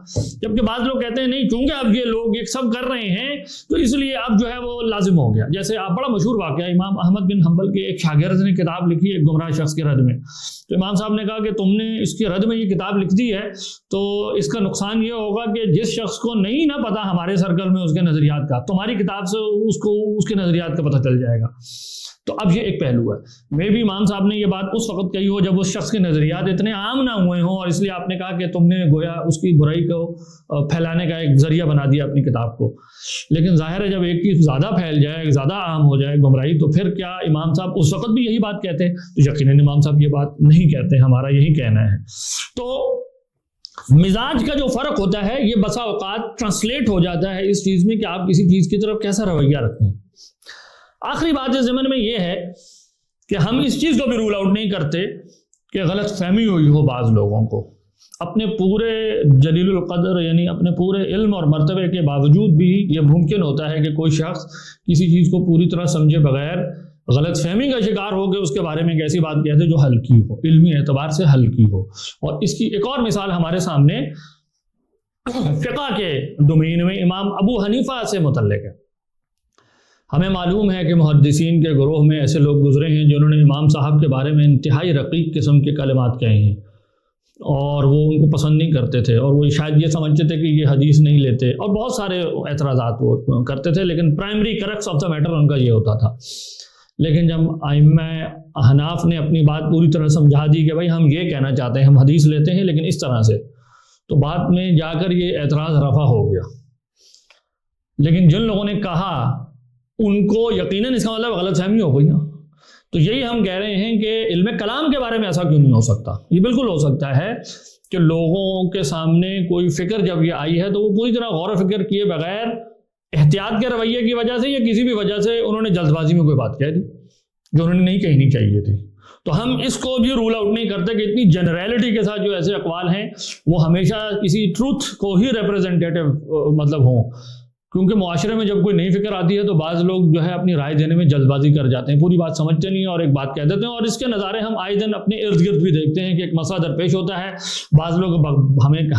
جبکہ بعض لوگ کہتے ہیں نہیں، چونکہ اب یہ لوگ یہ سب کر رہے ہیں تو اس لیے اب جو ہے وہ لازم ہو گیا۔ جیسے آپ بڑا مشہور واقعہ، امام احمد بن حنبل کے ایک شاگرد نے کتاب لکھی ایک گمراہ شخص کے رد میں، تو امام صاحب نے کہا کہ تم نے اس کے رد میں یہ کتاب لکھ دی ہے تو اس کا نقصان یہ ہوگا کہ جس شخص کو نہیں نہ پتا ہمارے سرکل میں اس کے نظریات کا، تمہاری کتاب سے اس کے نظریات کا پتہ چل جائے گا۔ تو اب یہ ایک پہلو ہے۔ میں بھی امام صاحب نے یہ بات اس وقت کہی ہو جب اس شخص کے نظریات اتنے عام نہ ہوئے ہوں، اور اس لیے آپ نے کہا کہ تم نے گویا اس کی برائی کو پھیلانے کا ایک ذریعہ بنا دیا اپنی کتاب کو۔ لیکن ظاہر ہے جب ایک چیز زیادہ پھیل جائے، زیادہ عام ہو جائے گمراہی، تو پھر کیا امام صاحب اس وقت بھی یہی بات کہتے ہیں؟ تو یقیناً امام صاحب یہ بات نہیں کہتے، ہمارا یہی کہنا ہے۔ تو مزاج کا جو فرق ہوتا ہے یہ بسا اوقات ٹرانسلیٹ ہو جاتا ہے اس چیز میں کہ آپ کسی چیز کی طرف کیسا رویہ رکھتے ہیں۔ آخری بات اس ضمن میں یہ ہے کہ ہم اس چیز کو بھی رول آؤٹ نہیں کرتے کہ غلط فہمی ہوئی ہو بعض لوگوں کو، اپنے پورے جلیل القدر یعنی اپنے پورے علم اور مرتبے کے باوجود بھی یہ ممکن ہوتا ہے کہ کوئی شخص کسی چیز کو پوری طرح سمجھے بغیر غلط فہمی کا شکار ہو کے اس کے بارے میں ایک ایسی بات کہتے جو ہلکی ہو، علمی اعتبار سے ہلکی ہو۔ اور اس کی ایک اور مثال ہمارے سامنے فقہ کے ڈومین میں امام ابو حنیفہ سے متعلق ہے۔ ہمیں معلوم ہے کہ محدثین کے گروہ میں ایسے لوگ گزرے ہیں جنہوں نے امام صاحب کے بارے میں انتہائی رقیق قسم کے کلمات کہے ہیں، اور وہ ان کو پسند نہیں کرتے تھے، اور وہ شاید یہ سمجھتے تھے کہ یہ حدیث نہیں لیتے، اور بہت سارے اعتراضات وہ کرتے تھے، لیکن primary crux of the matter ان کا یہ ہوتا تھا۔ لیکن جب ائمہ احناف نے اپنی بات پوری طرح سمجھا دی کہ بھائی ہم یہ کہنا چاہتے ہیں، ہم حدیث لیتے ہیں لیکن اس طرح سے، تو بعد میں جا کر یہ اعتراض رفع ہو گیا۔ لیکن جن لوگوں نے کہا ان کو یقیناً اس کا مطلب غلط فہمی ہو گئی نا۔ تو یہی ہم کہہ رہے ہیں کہ علم کلام کے بارے میں ایسا کیوں نہیں ہو سکتا؟ یہ بالکل ہو سکتا ہے کہ لوگوں کے سامنے کوئی فکر جب یہ آئی ہے تو وہ پوری طرح غور و فکر کیے بغیر احتیاط کے رویے کی وجہ سے یا کسی بھی وجہ سے انہوں نے جلد بازی میں کوئی بات کہہ دی جو انہوں نے نہیں کہنی چاہیے تھی۔ تو ہم اس کو بھی رول آؤٹ نہیں کرتے کہ اتنی جنرلٹی کے ساتھ جو ایسے اقوال ہیں وہ ہمیشہ کسی ٹروتھ کو ہی ریپرزنٹیٹیو مطلب ہوں، کیونکہ معاشرے میں جب کوئی نئی فکر آتی ہے تو بعض لوگ جو ہے اپنی رائے دینے میں جلد بازی کر جاتے ہیں، پوری بات سمجھتے نہیں ہیں اور ایک بات کہہ دیتے ہیں، اور اس کے نظارے ہم آئے دن اپنے ارد گرد بھی دیکھتے ہیں کہ ایک مسئلہ درپیش ہوتا ہے، بعض لوگ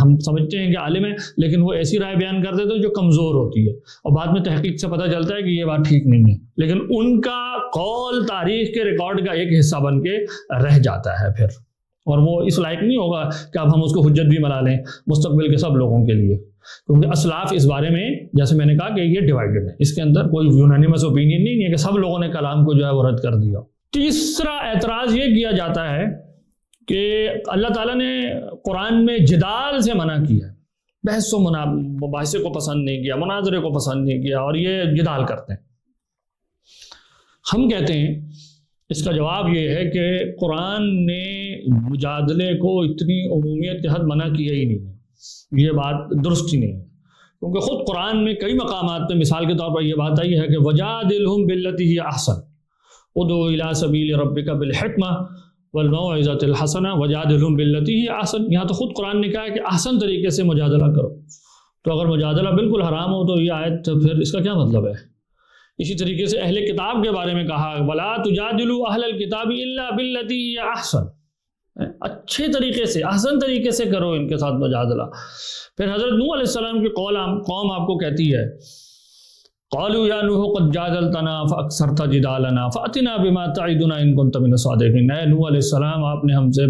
ہم سمجھتے ہیں کہ عالم ہیں لیکن وہ ایسی رائے بیان کر دیتے ہیں جو کمزور ہوتی ہے، اور بعد میں تحقیق سے پتہ چلتا ہے کہ یہ بات ٹھیک نہیں ہے، لیکن ان کا قول تاریخ کے ریکارڈ کا ایک حصہ بن کے رہ جاتا ہے پھر، اور وہ اس لائق نہیں ہوگا کہ اب ہم اس کو حجت بھی بنا لیں مستقبل کے سب لوگوں کے لیے، کیونکہ اسلاف اس بارے میں جیسے میں نے کہا کہ یہ ڈیوائیڈڈ ہے، اس کے اندر کوئی یونانیمس اوپینین نہیں ہے کہ سب لوگوں نے کلام کو جو ہے وہ رد کر دیا۔ تیسرا اعتراض یہ کیا جاتا ہے کہ اللہ تعالیٰ نے قرآن میں جدال سے منع کیا ہے، بحث و مباحثے کو پسند نہیں کیا، مناظرے کو پسند نہیں کیا، اور یہ جدال کرتے ہیں۔ ہم کہتے ہیں اس کا جواب یہ ہے کہ قرآن نے مجادلے کو اتنی عمومیت کے حد منع کیا ہی نہیں ہے، یہ بات درست ہی نہیں ہے، کیونکہ خود قرآن میں کئی مقامات پہ مثال کے طور پر یہ بات آئی ہے کہ وَجَادِلْهُمْ بِالَّتِي هِيَ أَحْسَنُ ادعُ إِلَىٰ سَبِيلِ رَبِّكَ بِالْحِكْمَةِ وَالْمَوْعِظَةِ الْحَسَنَةِ وَجَادِلْهُمْ بِالَّتِي هِيَ أَحْسَنُ۔ یہاں تو خود قرآن نے کہا ہے کہ احسن طریقے سے مجادلہ کرو، تو اگر مجادلہ بالکل حرام ہو تو یہ آیت پھر اس کا کیا مطلب ہے؟ اسی طریقے سے اہل کتاب کے بارے میں کہا وَلَا تُجَادِلُوا أَهْلَ الْكِتَابِ إِلَّا بِالَّتِي هِيَ أَحْسَنُ، اچھے طریقے سے احسن طریقے سے کرو ان کے ساتھ مجادلہ۔ پھر حضرت نوح علیہ السلام کی قوم آپ کو کہتی ہے قالوا یا نوح قد جادلتنا فاکثرت جدالنا فاتنا بما تعدنا ان كنت من الصادقین۔ اے نوح علیہ السلام آپ نے ہم سے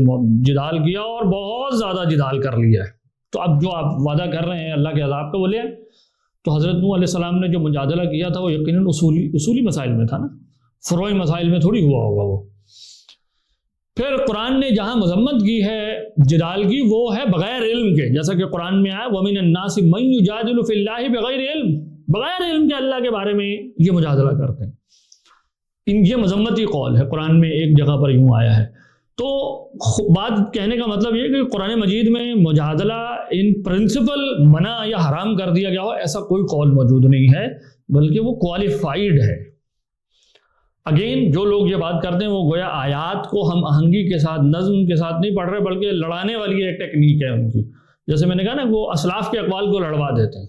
جدال کیا اور بہت زیادہ جدال کر لیا ہے، تو اب جو آپ وعدہ کر رہے ہیں اللہ کے عذاب کا وہ لے۔ تو حضرت نوح علیہ السلام نے جو مجادلہ کیا تھا وہ یقیناً اصولی مسائل میں تھا نا، فروعی مسائل میں تھوڑی ہوا ہوگا وہ۔ پھر قرآن نے جہاں مذمت کی ہے جدال کی وہ ہے بغیر علم کے، جیسا کہ قرآن میں آیا وَمِنَ النَّاسِ مَن يُجَادِلُ فِي اللَّهِ بِغَيْرِ علم، بغیر علم کے اللہ کے بارے میں یہ مجادلہ کرتے ہیں۔ یہ مذمتی قول ہے، قرآن میں ایک جگہ پر یوں آیا ہے۔ تو بات کہنے کا مطلب یہ کہ قرآن مجید میں مجادلہ ان پرنسپل منع یا حرام کر دیا گیا ہو ایسا کوئی قول موجود نہیں ہے، بلکہ وہ کوالیفائڈ ہے۔ اگین جو لوگ یہ بات کرتے ہیں وہ گویا آیات کو ہم آہنگی کے ساتھ نظم کے ساتھ نہیں پڑھ رہے بلکہ لڑانے والی ایک ٹیکنیک ہے ان کی، جیسے میں نے کہا نا وہ اسلاف کے اقوال کو لڑوا دیتے ہیں۔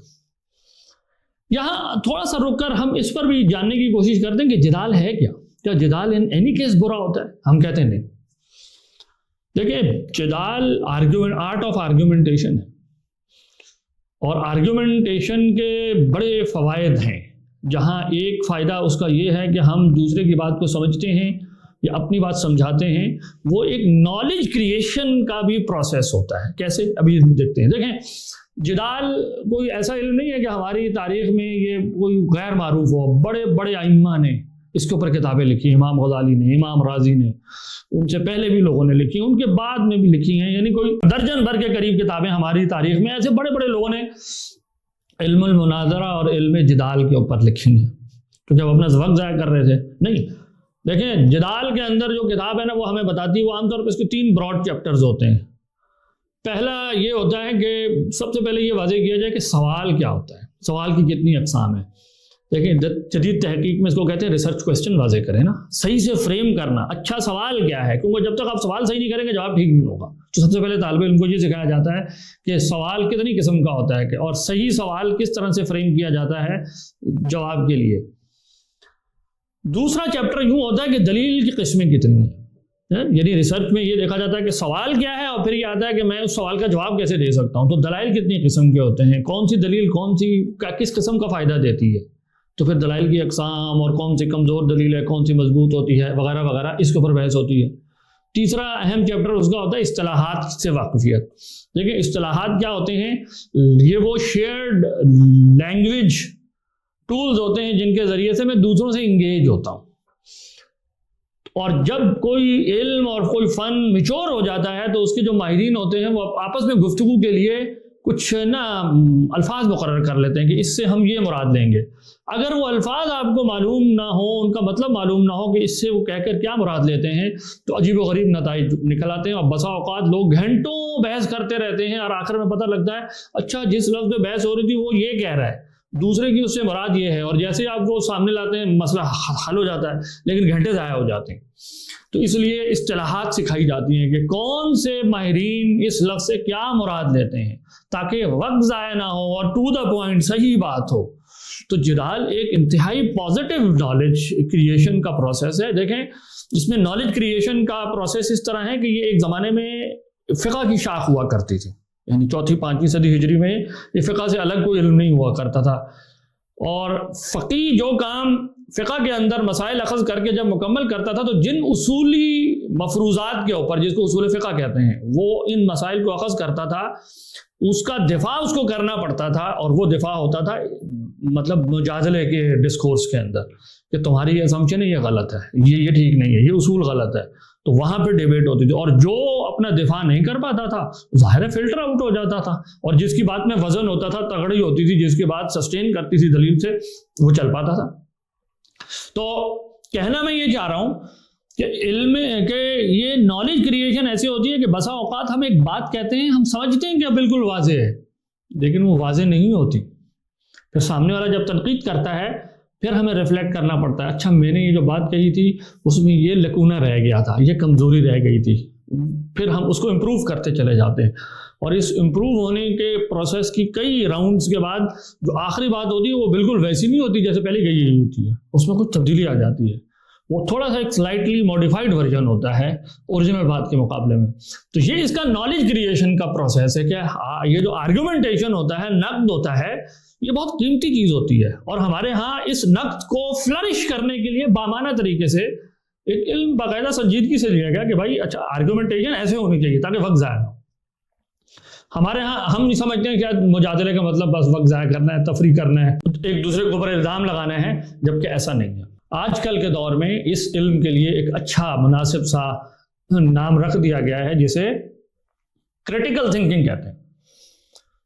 یہاں تھوڑا سا رک کر ہم اس پر بھی جاننے کی کوشش کرتے ہیں کہ جدال ہے کیا جدال ان اینی کیس برا ہوتا ہے؟ ہم کہتے ہیں نہیں۔ دیکھیں جدال آرٹ آف آرگیومنٹیشن ہے، اور آرگیومنٹیشن کے بڑے فوائد ہیں، جہاں ایک فائدہ اس کا یہ ہے کہ ہم دوسرے کی بات کو سمجھتے ہیں یا اپنی بات سمجھاتے ہیں، وہ ایک نالج کریشن کا بھی پروسیس ہوتا ہے۔ کیسے؟ ابھی دیکھتے ہیں۔ دیکھیں جدال کوئی ایسا علم نہیں ہے کہ ہماری تاریخ میں یہ کوئی غیر معروف ہو، بڑے بڑے ائمہ نے اس کے اوپر کتابیں لکھی، امام غزالی نے، امام رازی نے، ان سے پہلے بھی لوگوں نے لکھی، ان کے بعد میں بھی لکھی ہیں، یعنی کوئی درجن بھر کے قریب کتابیں ہماری تاریخ میں ایسے بڑے بڑے لوگوں نے علم المناظرہ اور علم جدال کے اوپر لکھی ہیں، کیونکہ وہ اپنا وقت ضائع کر رہے تھے۔ نہیں، دیکھیں جدال کے اندر جو کتاب ہے نا وہ ہمیں بتاتی ہے، وہ عام طور پر اس کے 3 براڈ چیپٹرز ہوتے ہیں۔ پہلا یہ ہوتا ہے کہ سب سے پہلے یہ واضح کیا جائے کہ سوال کیا ہوتا ہے، سوال کی کتنی اقسام ہیں۔ دیکھیں جدید تحقیق میں اس کو کہتے ہیں ریسرچ کویسچن واضح کریں نا، صحیح سے فریم کرنا، اچھا سوال کیا ہے، کیونکہ جب تک آپ سوال صحیح نہیں کریں گے جواب ٹھیک نہیں ہوگا۔ تو سب سے پہلے طالب علم کو یہ سکھایا جاتا ہے کہ سوال کتنی قسم کا ہوتا ہے اور صحیح سوال کس طرح سے فریم کیا جاتا ہے جواب کے لیے۔ دوسرا چیپٹر یوں ہوتا ہے کہ دلیل کی قسمیں کتنی ہیں، یعنی ریسرچ میں یہ دیکھا جاتا ہے کہ سوال کیا ہے اور پھر یہ آتا ہے کہ میں اس سوال کا جواب کیسے دے سکتا ہوں، تو دلائل کتنی قسم کے ہوتے ہیں، کون سی دلیل کون سی کس قسم کا فائدہ دیتی ہے، تو پھر دلائل کی اقسام اور کون سی کمزور دلیل ہے، کون سی مضبوط ہوتی ہے وغیرہ وغیرہ، اس کے اوپر بحث ہوتی ہے۔ تیسرا اہم چیپٹر اس کا ہوتا ہے اصطلاحات سے واقفیت۔ دیکھیں اصطلاحات کیا ہوتے ہیں، یہ وہ شیئرڈ لینگویج ٹولز ہوتے ہیں جن کے ذریعے سے میں دوسروں سے انگیج ہوتا ہوں، اور جب کوئی علم اور کوئی فن میچور ہو جاتا ہے تو اس کے جو ماہرین ہوتے ہیں وہ آپس میں گفتگو کے لیے کچھ الفاظ مقرر کر لیتے ہیں کہ اس سے ہم یہ مراد لیں گے۔ اگر وہ الفاظ آپ کو معلوم نہ ہو، ان کا مطلب معلوم نہ ہو کہ اس سے وہ کہہ کر کیا مراد لیتے ہیں، تو عجیب و غریب نتائج نکل آتے ہیں، اور بسا اوقات لوگ گھنٹوں بحث کرتے رہتے ہیں اور آخر میں پتہ لگتا ہے اچھا جس لفظ پہ بحث ہو رہی تھی وہ یہ کہہ رہا ہے، دوسرے کی اس سے مراد یہ ہے، اور جیسے آپ کو سامنے لاتے ہیں مسئلہ حل ہو جاتا ہے، لیکن گھنٹے ضائع ہو جاتے ہیں۔ تو اس لیے اصطلاحات سکھائی جاتی ہیں کہ کون سے ماہرین اس لفظ سے کیا مراد لیتے ہیں تاکہ وقت ضائع نہ ہو اور ٹو دا پوائنٹ صحیح بات ہو۔ تو جدال ایک انتہائی پازیٹیو نالج کریشن کا پروسیس ہے۔ دیکھیں جس میں نالج کریشن کا پروسیس اس طرح ہے کہ یہ ایک زمانے میں فقہ کی شاخ ہوا کرتی تھی، یعنی 4ویں 5ویں صدی ہجری میں یہ فقہ سے الگ کوئی علم نہیں ہوا کرتا تھا، اور فقی جو کام فقہ کے اندر مسائل اخذ کر کے جب مکمل کرتا تھا تو جن اصولی مفروضات کے اوپر، جس کو اصول فقہ کہتے ہیں، وہ ان مسائل کو اخذ کرتا تھا، اس کا دفاع اس کو کرنا پڑتا تھا، اور وہ دفاع ہوتا تھا مطلب مجادلے کے ڈسکورس کے اندر کہ تمہاری یہ اسمپشن ہے، یہ غلط ہے، یہ ٹھیک نہیں ہے، یہ اصول غلط ہے، تو وہاں پہ ڈیبیٹ ہوتی تھی، اور جو اپنا دفاع نہیں کر پاتا تھا ظاہر فلٹر آؤٹ ہو جاتا تھا، اور جس کی بات میں وزن ہوتا تھا، تگڑی ہوتی تھی، جس کی بات سسٹین کرتی تھی دلیل سے، وہ چل پاتا تھا۔ تو کہنا میں یہ چاہ رہا ہوں کہ علم کہ یہ نالج کریشن ایسی ہوتی ہے کہ بسا اوقات ہم ایک بات کہتے ہیں، ہم سمجھتے ہیں کہ بالکل واضح ہے، لیکن وہ واضح نہیں ہوتی، پھر سامنے والا جب تنقید کرتا ہے پھر ہمیں ریفلیکٹ کرنا پڑتا ہے، اچھا میں نے یہ جو بات کہی تھی اس میں یہ لکونہ رہ گیا تھا، یہ کمزوری رہ گئی تھی، پھر ہم اس کو امپروو کرتے چلے جاتے ہیں، اور اس امپروو ہونے کے پروسیس کی کئی راؤنڈز کے بعد جو آخری بات ہوتی ہے وہ بالکل ویسی نہیں ہوتی جیسے پہلے کہی گئی ہوتی ہے، اس میں کچھ تبدیلی آ جاتی ہے، وہ تھوڑا سا ایک سلائٹلی ماڈیفائڈ ورژن ہوتا ہے اوریجنل بات کے مقابلے میں. تو یہ اس کا نالج کریشن کا پروسیس ہے کہ یہ جو آرگومنٹیشن ہوتا ہے، نقد ہوتا ہے، یہ بہت قیمتی چیز ہوتی ہے. اور ہمارے ہاں اس نقد کو فلرش کرنے کے لیے بامانہ طریقے سے ایک علم باقاعدہ سنجیدگی سے لیا گیا کہ بھائی اچھا آرگومنٹیشن ایسے ہونی چاہیے تاکہ وقت ضائع نہ ہو. ہمارے ہاں ہم نہیں سمجھتے ہیں کہ مجادلے کا مطلب بس وقت ضائع کرنا ہے، تفریح کرنا ہے، ایک دوسرے کے اوپر الزام لگانا ہے، جبکہ ایسا نہیں ہے. آج کل کے دور میں اس علم کے لیے ایک اچھا مناسب سا نام رکھ دیا گیا ہے جسے کریٹیکل تھنکنگ کہتے ہیں.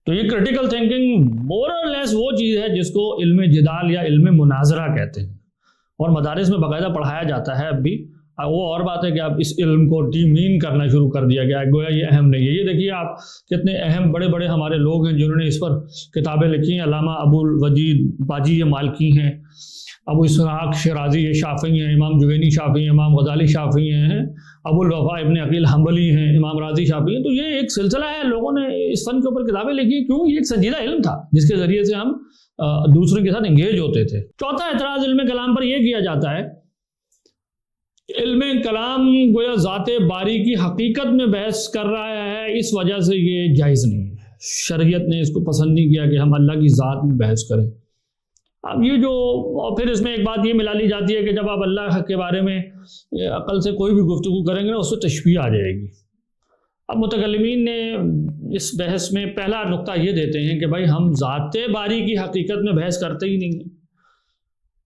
تو یہ کریٹیکل تھنکنگ مور اور لیس وہ چیز ہے جس کو علم جدال یا علم مناظرہ کہتے ہیں، اور مدارس میں باقاعدہ پڑھایا جاتا ہے اب بھی. وہ اور بات ہے کہ اب اس علم کو ڈیمین کرنا شروع کر دیا گیا ہے، گویا یہ اہم نہیں ہے. یہ دیکھیے آپ کتنے اہم بڑے بڑے ہمارے لوگ ہیں جنہوں نے اس پر کتابیں لکھی ہیں. علامہ ابو الوجید باجی یہ مالکی ہیں، ابو اسحاق شیرازی یہ شافعی ہیں، امام جوینی شافعی ہیں، امام غزالی شافعی ہیں، ابو الوفا ابن عقیل حنبلی ہیں، امام راضی شافعی ہیں. تو یہ ایک سلسلہ ہے، لوگوں نے اس فن کے اوپر کتابیں لکھی. کیوں؟ یہ ایک سنجیدہ علم تھا جس کے ذریعے سے ہم دوسروں کے ساتھ انگیج ہوتے تھے. چوتھا اعتراض علم کلام پر یہ کیا جاتا ہے، علم کلام گویا ذات باری کی حقیقت میں بحث کر رہا ہے، اس وجہ سے یہ جائز نہیں ہے. شریعت نے اس کو پسند نہیں کیا کہ ہم اللہ کی ذات میں بحث کریں. اب یہ جو اور پھر اس میں ایک بات یہ ملا لی جاتی ہے کہ جب آپ اللہ کے بارے میں عقل سے کوئی بھی گفتگو کریں گے نا، اس سے تشبیہ آ جائے گی. اب متکلمین نے اس بحث میں پہلا نقطہ یہ دیتے ہیں کہ بھائی ہم ذات باری کی حقیقت میں بحث کرتے ہی نہیں ہیں،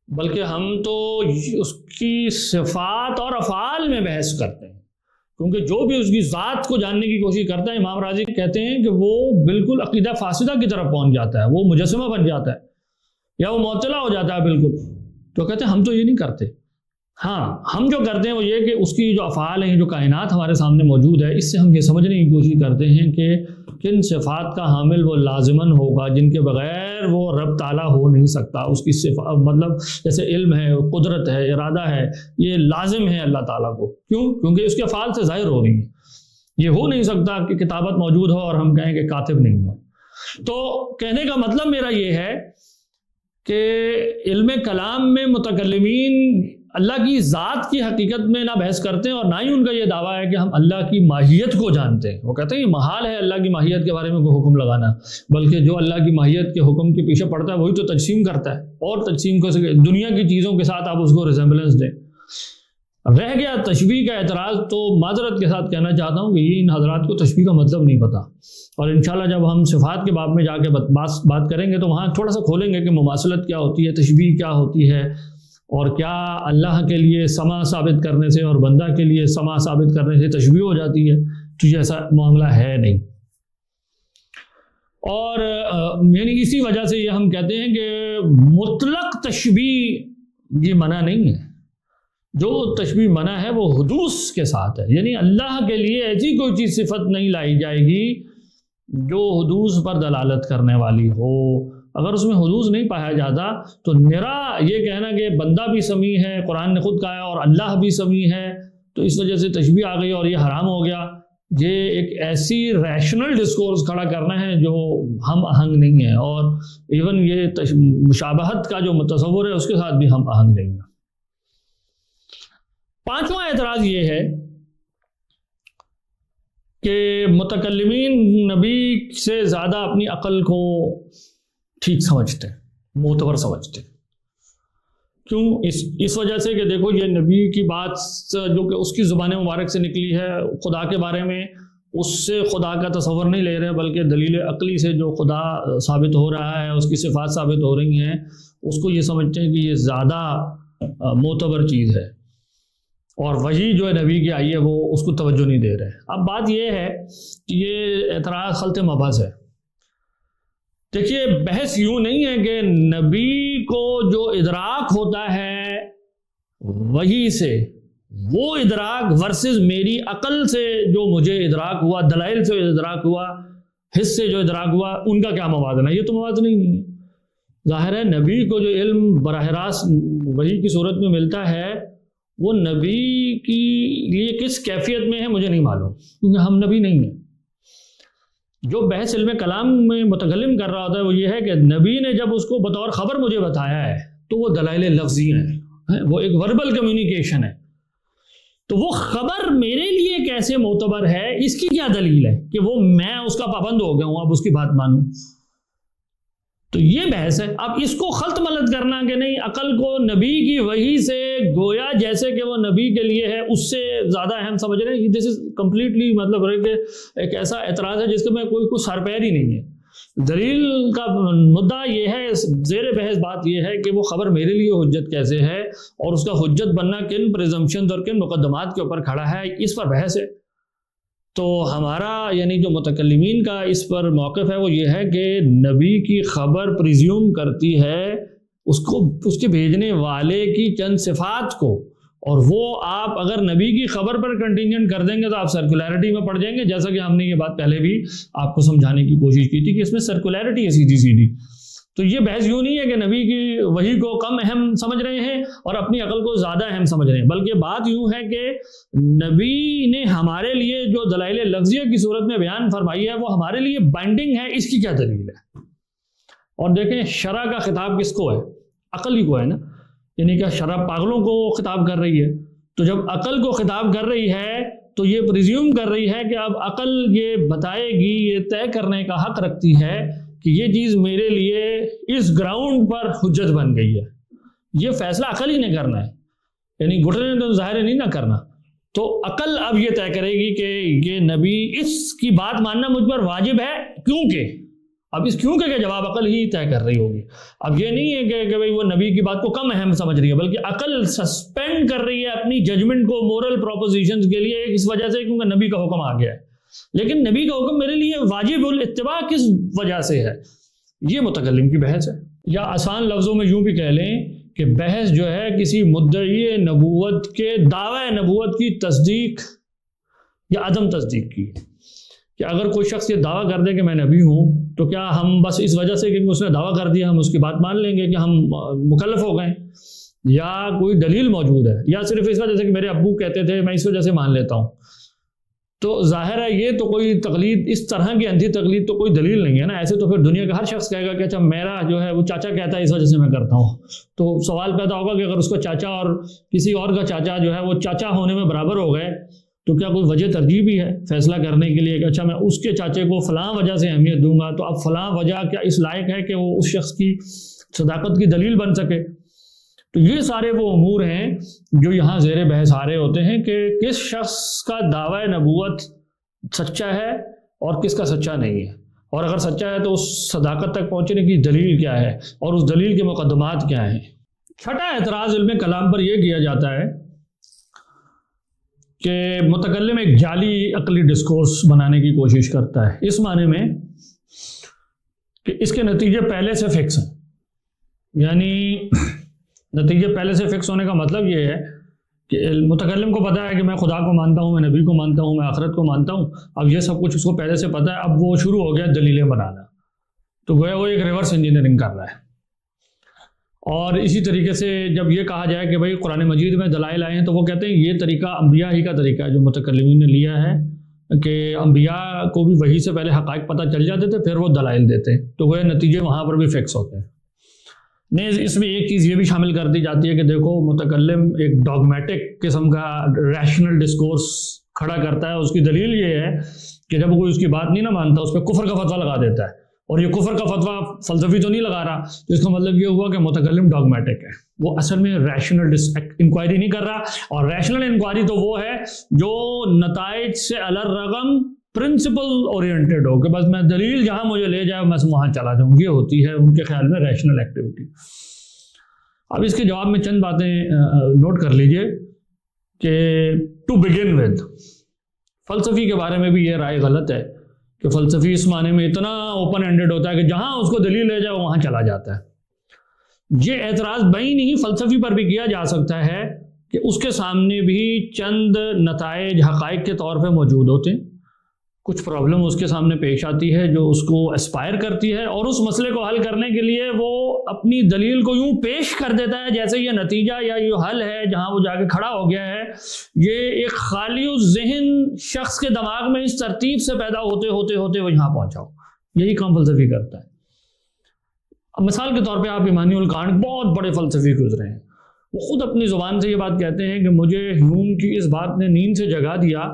بلکہ ہم تو اس کی صفات اور افعال میں بحث کرتے ہیں. کیونکہ جو بھی اس کی ذات کو جاننے کی کوشش کرتا ہے، امام راضی کہتے ہیں کہ وہ بالکل عقیدہ فاسدہ کی طرف پہنچ جاتا ہے، وہ مجسمہ بن جاتا ہے یا وہ معطلہ ہو جاتا ہے بالکل. تو کہتے ہیں ہم تو یہ نہیں کرتے. ہاں ہم جو کرتے ہیں وہ یہ کہ اس کی جو افعال ہیں، جو کائنات ہمارے سامنے موجود ہے، اس سے ہم یہ سمجھنے کی کوشش کرتے ہیں کہ کن صفات کا حامل وہ لازماً ہوگا جن کے بغیر وہ رب تعالیٰ ہو نہیں سکتا. اس کی صفات مطلب جیسے علم ہے، قدرت ہے، ارادہ ہے، یہ لازم ہے اللہ تعالیٰ کو. کیوں؟ کیونکہ اس کے افعال سے ظاہر ہو رہی ہیں. یہ ہو نہیں سکتا کہ کتابت موجود ہو اور ہم کہیں کہ کاتب نہیں ہو. تو کہنے کا مطلب میرا یہ ہے کہ علم کلام میں متکلمین اللہ کی ذات کی حقیقت میں نہ بحث کرتے ہیں، اور نہ ہی ان کا یہ دعویٰ ہے کہ ہم اللہ کی ماہیت کو جانتے ہیں. وہ کہتے ہیں یہ محال ہے اللہ کی ماہیت کے بارے میں کوئی حکم لگانا، بلکہ جو اللہ کی ماہیت کے حکم کے پیچھے پڑتا ہے وہی تو تجسیم کرتا ہے، اور تجسیم کو دنیا کی چیزوں کے ساتھ آپ اس کو ریزمبلنس دیں. رہ گیا تشبیہ کا اعتراض، تو معذرت کے ساتھ کہنا چاہتا ہوں کہ یہ ان حضرات کو تشبیہ کا مطلب نہیں پتہ. اور انشاءاللہ جب ہم صفات کے باب میں جا کے بات کریں گے تو وہاں تھوڑا سا کھولیں گے کہ مماثلت کیا ہوتی ہے، تشبیہ کیا ہوتی ہے، اور کیا اللہ کے لیے سما ثابت کرنے سے اور بندہ کے لیے سما ثابت کرنے سے تشبیہ ہو جاتی ہے. تو یہ ایسا معاملہ ہے نہیں. اور یعنی اسی وجہ سے یہ ہم کہتے ہیں کہ مطلق تشبیہ یہ منع نہیں ہے. جو تشبیہ منع ہے وہ حدوث کے ساتھ ہے، یعنی اللہ کے لیے ایسی کوئی چیز صفت نہیں لائی جائے گی جو حدوث پر دلالت کرنے والی ہو. اگر اس میں حدوث نہیں پایا جاتا تو میرا یہ کہنا کہ بندہ بھی سمیع ہے، قرآن نے خود کہا ہے، اور اللہ بھی سمیع ہے، تو اس وجہ سے تشبیہ آ گئی اور یہ حرام ہو گیا، یہ ایک ایسی ریشنل ڈسکورس کھڑا کرنا ہے جو ہم آہنگ نہیں ہے. اور ایون یہ مشابہت کا جو تصور ہے اس کے ساتھ بھی ہم آہنگ نہیں ہے. پانچواں اعتراض یہ ہے کہ متکلمین نبی سے زیادہ اپنی عقل کو ٹھیک سمجھتے ہیں، معتبر سمجھتے ہیں. کیوں؟ اس وجہ سے کہ دیکھو یہ نبی کی بات جو کہ اس کی زبان مبارک سے نکلی ہے، خدا کے بارے میں اس سے خدا کا تصور نہیں لے رہے، بلکہ دلیل عقلی سے جو خدا ثابت ہو رہا ہے، اس کی صفات ثابت ہو رہی ہیں، اس کو یہ سمجھتے ہیں کہ یہ زیادہ معتبر چیز ہے. اور وہی جو ہے نبی کی آئی ہے وہ اس کو توجہ نہیں دے رہے. اب بات یہ ہے کہ یہ اعتراض خلط مبحث ہے. دیکھیے بحث یوں نہیں ہے کہ نبی کو جو ادراک ہوتا ہے وہی سے، وہ ادراک ورسز میری عقل سے جو مجھے ادراک ہوا، دلائل سے ادراک ہوا، حس سے جو ادراک ہوا، ان کا کیا موازنہ ہے؟ یہ تو موازنہ ہی نہیں ہے. ظاہر ہے نبی کو جو علم براہ راست وحی کی صورت میں ملتا ہے وہ نبی کی لیے کس کیفیت میں ہے مجھے نہیں معلوم، کیونکہ ہم نبی نہیں ہیں. جو بحث علم کلام میں متکلم کر رہا ہوتا ہے وہ یہ ہے کہ نبی نے جب اس کو بطور خبر مجھے بتایا ہے تو وہ دلائل لفظی ہیں، وہ ایک وربل کمیونیکیشن ہے. تو وہ خبر میرے لیے کیسے معتبر ہے، اس کی کیا دلیل ہے کہ وہ میں اس کا پابند ہو گیا ہوں اب اس کی بات مانوں؟ تو یہ بحث ہے. اب اس کو خلط ملط کرنا کہ نہیں عقل کو نبی کی وحی سے گویا جیسے کہ وہ نبی کے لیے ہے اس سے زیادہ اہم سمجھ رہے ہیں، دس از کمپلیٹلی مطلب ایک ایسا اعتراض ہے جس کے میں کوئی سر پیر ہی نہیں ہے. دلیل کا مدعا یہ ہے، زیر بحث بات یہ ہے کہ وہ خبر میرے لیے حجت کیسے ہے اور اس کا حجت بننا کن پریزمپشنز اور کن مقدمات کے اوپر کھڑا ہے، اس پر بحث ہے. تو ہمارا یعنی جو متکلمین کا اس پر موقف ہے وہ یہ ہے کہ نبی کی خبر پریزیوم کرتی ہے اس کے بھیجنے والے کی چند صفات کو، اور وہ آپ اگر نبی کی خبر پر کنٹینجنٹ کر دیں گے تو آپ سرکولیرٹی میں پڑ جائیں گے، جیسا کہ ہم نے یہ بات پہلے بھی آپ کو سمجھانے کی کوشش کی تھی کہ اس میں سرکولیرٹی ہے سیدھی سیدھی. تو یہ بحث یوں نہیں ہے کہ نبی کی وحی کو کم اہم سمجھ رہے ہیں اور اپنی عقل کو زیادہ اہم سمجھ رہے ہیں، بلکہ بات یوں ہے کہ نبی نے ہمارے لیے جو دلائل لفظیہ کی صورت میں بیان فرمائی ہے وہ ہمارے لیے بائنڈنگ ہے، اس کی کیا دلیل ہے؟ اور دیکھیں شرع کا خطاب کس کو ہے؟ عقل ہی کو ہے نا، یعنی کہ شرع پاگلوں کو خطاب کر رہی ہے. تو جب عقل کو خطاب کر رہی ہے تو یہ پریزیوم کر رہی ہے کہ اب عقل یہ بتائے گی، یہ طے کرنے کا حق رکھتی ہے کہ یہ چیز میرے لیے اس گراؤنڈ پر حجت بن گئی ہے. یہ فیصلہ عقل ہی نے کرنا ہے، یعنی گھٹنے نے تو ظاہر نہیں نہ کرنا. تو عقل اب یہ طے کرے گی کہ یہ نبی اس کی بات ماننا مجھ پر واجب ہے کیونکہ، اب اس کیوں کہ جواب عقل ہی طے کر رہی ہوگی. اب یہ نہیں ہے کہ بھئی وہ نبی کی بات کو کم اہم سمجھ رہی ہے، بلکہ عقل سسپینڈ کر رہی ہے اپنی ججمنٹ کو مورل پروپوزیشنز کے لیے اس وجہ سے کیونکہ نبی کا حکم آ گیا ہے. لیکن نبی کا حکم میرے لیے واجب الاتباع کس وجہ سے ہے؟ یہ متکلم کی بحث ہے. یا آسان لفظوں میں یوں بھی کہہ لیں کہ بحث جو ہے کسی مدعی نبوت کے دعوی نبوت کی تصدیق یا عدم تصدیق کی. کہ اگر کوئی شخص یہ دعویٰ کر دے کہ میں نبی ہوں تو کیا ہم بس اس وجہ سے کہ اس نے دعویٰ کر دیا ہم اس کی بات مان لیں گے کہ ہم مکلف ہو گئے، یا کوئی دلیل موجود ہے، یا صرف اس وجہ سے کہ میرے ابو کہتے تھے میں اس وجہ سے مان لیتا ہوں؟ تو ظاہر ہے یہ تو کوئی تقلید، اس طرح کی اندھی تقلید تو کوئی دلیل نہیں ہے نا. ایسے تو پھر دنیا کا ہر شخص کہے گا کہ اچھا میرا جو ہے وہ چاچا کہتا ہے اس وجہ سے میں کرتا ہوں. تو سوال پیدا ہوگا کہ اگر اس کا چاچا اور کسی اور کا چاچا جو ہے وہ چاچا ہونے میں برابر ہو گئے تو کیا کوئی وجہ ترجیح بھی ہے فیصلہ کرنے کے لیے کہ اچھا میں اس کے چاچے کو فلاں وجہ سے اہمیت دوں گا، تو اب فلاں وجہ کیا اس لائق ہے کہ وہ اس شخص کی صداقت کی دلیل بن سکے؟ تو یہ سارے وہ امور ہیں جو یہاں زیر بحث آ رہے ہوتے ہیں کہ کس شخص کا دعوی نبوت سچا ہے اور کس کا سچا نہیں ہے، اور اگر سچا ہے تو اس صداقت تک پہنچنے کی دلیل کیا ہے اور اس دلیل کے مقدمات کیا ہیں. چھٹا اعتراض علم کلام پر یہ کیا جاتا ہے کہ متکلم ایک جعلی عقلی ڈسکورس بنانے کی کوشش کرتا ہے، اس معنی میں کہ اس کے نتیجے پہلے سے فکس ہیں. یعنی نتیجے پہلے سے فکس ہونے کا مطلب یہ ہے کہ متکلم کو پتہ ہے کہ میں خدا کو مانتا ہوں، میں نبی کو مانتا ہوں، میں آخرت کو مانتا ہوں. اب یہ سب کچھ اس کو پہلے سے پتہ ہے، اب وہ شروع ہو گیا دلیلیں بنانا. تو گویا وہ ایک ریورس انجینئرنگ کر رہا ہے. اور اسی طریقے سے جب یہ کہا جائے کہ بھائی قرآن مجید میں دلائل آئے ہیں تو وہ کہتے ہیں یہ طریقہ انبیاء ہی کا طریقہ ہے جو متکلمین نے لیا ہے کہ انبیاء کو بھی وحی سے پہلے حقائق پتہ چل جاتے تھے پھر وہ دلائل دیتے ہیں. تو وہ نتیجے وہاں پر بھی فکس ہوتے ہیں. نہیں، اس میں ایک چیز یہ بھی شامل کر دی جاتی ہے کہ دیکھو متکلم ایک ڈاگمیٹک قسم کا ریشنل ڈسکورس کھڑا کرتا ہے. اس کی دلیل یہ ہے کہ جب کوئی اس کی بات نہیں نہ مانتا اس پہ کفر کا فتویٰ لگا دیتا ہے، اور یہ کفر کا فتویٰ فلسفی تو نہیں لگا رہا، تو اس کا مطلب یہ ہوا کہ متکلم ڈاگمیٹک ہے. وہ اصل میں ریشنل انکوائری نہیں کر رہا، اور ریشنل انکوائری تو وہ ہے جو نتائج سے الرغم پرنسپل اورینٹڈ ہو کہ بس میں دلیل جہاں مجھے لے جائے میں وہاں چلا جاؤں. یہ ہوتی ہے ان کے خیال میں ریشنل ایکٹیویٹی. اب اس کے جواب میں چند باتیں نوٹ کر لیجئے کہ ٹو بگن ود فلسفی کے بارے میں بھی یہ رائے غلط ہے کہ فلسفی اس معنی میں اتنا اوپن اینڈڈ ہوتا ہے کہ جہاں اس کو دلیل لے جائے وہاں چلا جاتا ہے. یہ اعتراض بین ہی فلسفی پر بھی کیا جا سکتا ہے کہ اس کے سامنے بھی چند نتائج حقائق کے طور پہ موجود ہوتے ہیں، کچھ پرابلم اس کے سامنے پیش آتی ہے جو اس کو اسپائر کرتی ہے، اور اس مسئلے کو حل کرنے کے لیے وہ اپنی دلیل کو یوں پیش کر دیتا ہے جیسے یہ نتیجہ یا یہ حل ہے جہاں وہ جا کے کھڑا ہو گیا ہے. یہ ایک خالی ذہن شخص کے دماغ میں اس ترتیب سے پیدا ہوتے ہوتے ہوتے وہ یہاں پہنچا ہو. یہی کام فلسفی کرتا ہے. اب مثال کے طور پہ آپ ایمانوئل کانٹ بہت بڑے فلسفی گزرے ہیں، وہ خود اپنی زبان سے یہ بات کہتے ہیں کہ مجھے ہیوم کی اس بات نے نیند سے جگا دیا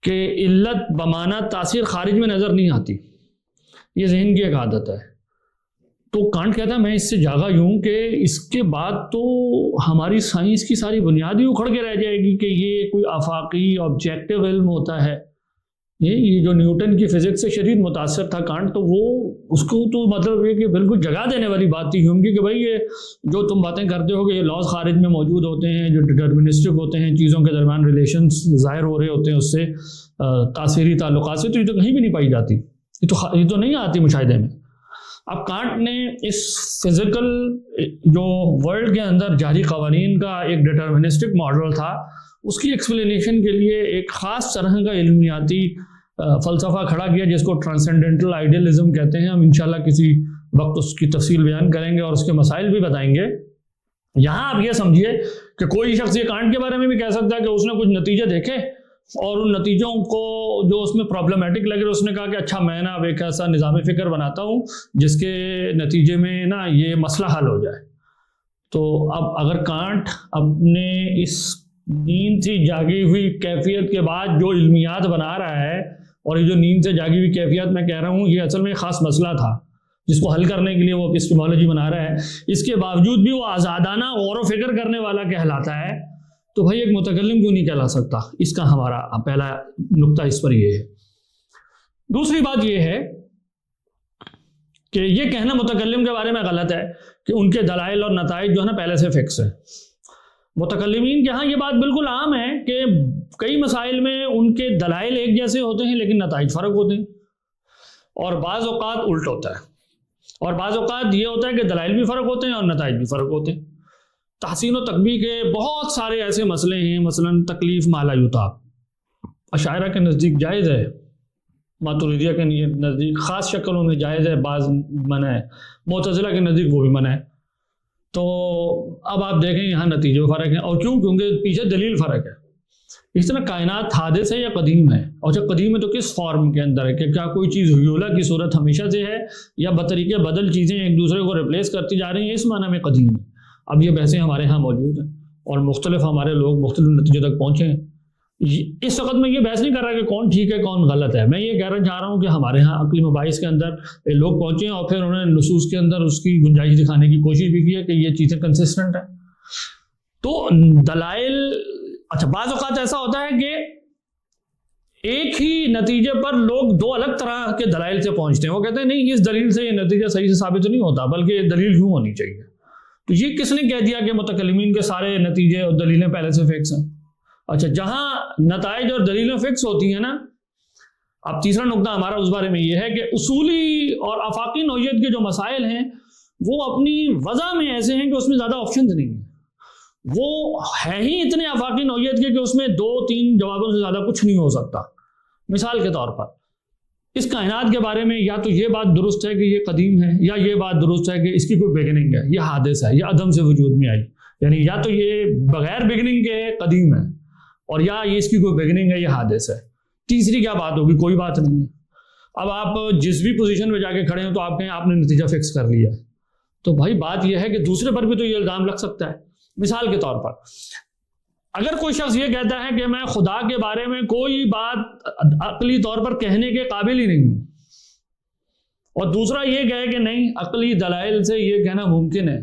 کہ علت بمانہ تاثیر خارج میں نظر نہیں آتی، یہ ذہن کی ایک عادت ہے۔ تو کانٹ کہتا ہے میں اس سے جاگا یوں کہ اس کے بعد تو ہماری سائنس کی ساری بنیادی اکھڑ کے رہ جائے گی کہ یہ کوئی آفاقی آبجیکٹیو علم ہوتا ہے۔ یہ جو نیوٹن کی فزکس سے شدید متاثر تھا کانٹ، تو وہ اس کو تو مطلب یہ کہ بالکل جگا دینے والی بات تھی ہیوم کی کہ بھائی یہ جو تم باتیں کرتے ہو کہ یہ لاز خارج میں موجود ہوتے ہیں جو ڈٹرمنسٹک ہوتے ہیں، چیزوں کے درمیان ریلیشنز ظاہر ہو رہے ہوتے ہیں اس سے تاثیری تعلقات سے، تو یہ تو کہیں بھی نہیں پائی جاتی، یہ تو نہیں آتی مشاہدے میں۔ اب کانٹ نے اس فزیکل جو ورلڈ کے اندر جاری قوانین کا ایک ڈٹرمنسٹک ماڈل تھا، اس کی ایکسپلینیشن کے لیے ایک خاص طرح کا علمیاتی فلسفہ کھڑا کیا جس کو ٹرانسینڈنٹل آئیڈیلزم کہتے ہیں۔ ہم انشاءاللہ کسی وقت اس کی تفصیل بیان کریں گے اور اس کے مسائل بھی بتائیں گے۔ یہاں آپ یہ سمجھیے کہ کوئی شخص یہ کانٹ کے بارے میں بھی کہہ سکتا ہے کہ اس نے کچھ نتیجے دیکھے اور ان نتیجوں کو جو اس میں پرابلمٹک لگے اس نے کہا کہ اچھا میں نا اب ایک ایسا نظام فکر بناتا ہوں جس کے نتیجے میں نا یہ مسئلہ حل ہو جائے۔ تو اب اگر کانٹ اپنے اس نیند سے جاگی ہوئی کیفیت کے بعد جو علمیات بنا رہا ہے، اور یہ جو نیند سے جاگی ہوئی کیفیت میں کہہ رہا ہوں یہ اصل میں خاص مسئلہ تھا جس کو حل کرنے کے لیے وہ اپسٹیمولوجی بنا رہا ہے، اس کے باوجود بھی وہ آزادانہ غور و فکر کرنے والا کہلاتا ہے، تو بھائی ایک متکلم کیوں نہیں کہلا سکتا؟ اس کا ہمارا پہلا نقطہ اس پر یہ ہے۔ دوسری بات یہ ہے کہ یہ کہنا متکلم کے بارے میں غلط ہے کہ ان کے دلائل اور نتائج جو ہے نا پہلے سے فکس ہیں۔ متکلمین کے ہاں یہ بات بالکل عام ہے کہ کئی مسائل میں ان کے دلائل ایک جیسے ہوتے ہیں لیکن نتائج فرق ہوتے ہیں، اور بعض اوقات الٹ ہوتا ہے، اور بعض اوقات یہ ہوتا ہے کہ دلائل بھی فرق ہوتے ہیں اور نتائج بھی فرق ہوتے ہیں۔ تحسین و تقبیح کے بہت سارے ایسے مسئلے ہیں، مثلا تکلیف مالا یطاق اشاعرہ کے نزدیک جائز ہے، ماتریدیہ کے نزدیک خاص شکلوں میں جائز ہے، بعض منع ہے، معتزلہ کے نزدیک وہ بھی منع ہے۔ تو اب آپ دیکھیں یہاں نتیجے فرق ہیں، اور کیونکہ پیچھے دلیل فرق ہے۔ اس طرح کائنات حادث ہے یا قدیم ہے، اور جب قدیم ہے تو کس فارم کے اندر ہے، کہ کیا کوئی چیز حیولہ کی صورت ہمیشہ سے ہے یا بطریقے بدل چیزیں ایک دوسرے کو ریپلیس کرتی جا رہی ہیں، اس معنی میں قدیم ہے۔ اب یہ بحثیں ہمارے ہاں موجود ہیں اور مختلف ہمارے لوگ مختلف نتیجے تک پہنچے ہیں۔ اس وقت میں یہ بحث نہیں کر رہا کہ کون ٹھیک ہے کون غلط ہے، میں یہ کہنا چاہ رہا ہوں کہ ہمارے ہاں عقلی مباحث کے اندر لوگ پہنچے ہیں اور پھر انہوں نے نصوص کے اندر اس کی گنجائش دکھانے کی کوشش بھی کی ہے کہ یہ چیزیں کنسسٹنٹ ہیں۔ تو دلائل، اچھا بعض اوقات ایسا ہوتا ہے کہ ایک ہی نتیجے پر لوگ دو الگ طرح کے دلائل سے پہنچتے ہیں، وہ کہتے ہیں نہیں اس دلیل سے یہ نتیجہ صحیح سے ثابت نہیں ہوتا بلکہ یہ دلیل یوں ہونی چاہیے۔ تو یہ کس نے کہہ دیا کہ متکلمین کے سارے نتیجے اور دلیلیں پہلے سے فکس ہیں؟ اچھا جہاں نتائج اور دلیلیں فکس ہوتی ہیں نا، اب تیسرا نقطہ ہمارا اس بارے میں یہ ہے کہ اصولی اور آفاقی نوعیت کے جو مسائل ہیں وہ اپنی وضع میں ایسے ہیں کہ اس میں زیادہ آپشنز نہیں ہیں، وہ ہے ہی اتنے آفاقی نوعیت کے کہ اس میں 2-3 جوابوں سے زیادہ کچھ نہیں ہو سکتا۔ مثال کے طور پر اس کائنات کے بارے میں یا تو یہ بات درست ہے کہ یہ قدیم ہے، یا یہ بات درست ہے کہ اس کی کوئی بگننگ ہے، یہ حادث ہے، یہ عدم سے وجود میں آئی، یعنی یا تو یہ بغیر بگننگ کے قدیم ہے اور یا یہ اس کی کوئی بگننگ ہے، یہ حادث ہے۔ تیسری کیا بات ہوگی؟ کوئی بات نہیں ہے۔ اب آپ جس بھی پوزیشن میں جا کے کھڑے ہیں تو آپ کہیں آپ نے نتیجہ فکس کر لیا، تو بھائی بات یہ ہے کہ دوسرے پر بھی تو یہ الزام لگ سکتا ہے۔ مثال کے طور پر اگر کوئی شخص یہ کہتا ہے کہ میں خدا کے بارے میں کوئی بات عقلی طور پر کہنے کے قابل ہی نہیں ہوں، اور دوسرا یہ کہے کہ نہیں عقلی دلائل سے یہ کہنا ممکن ہے،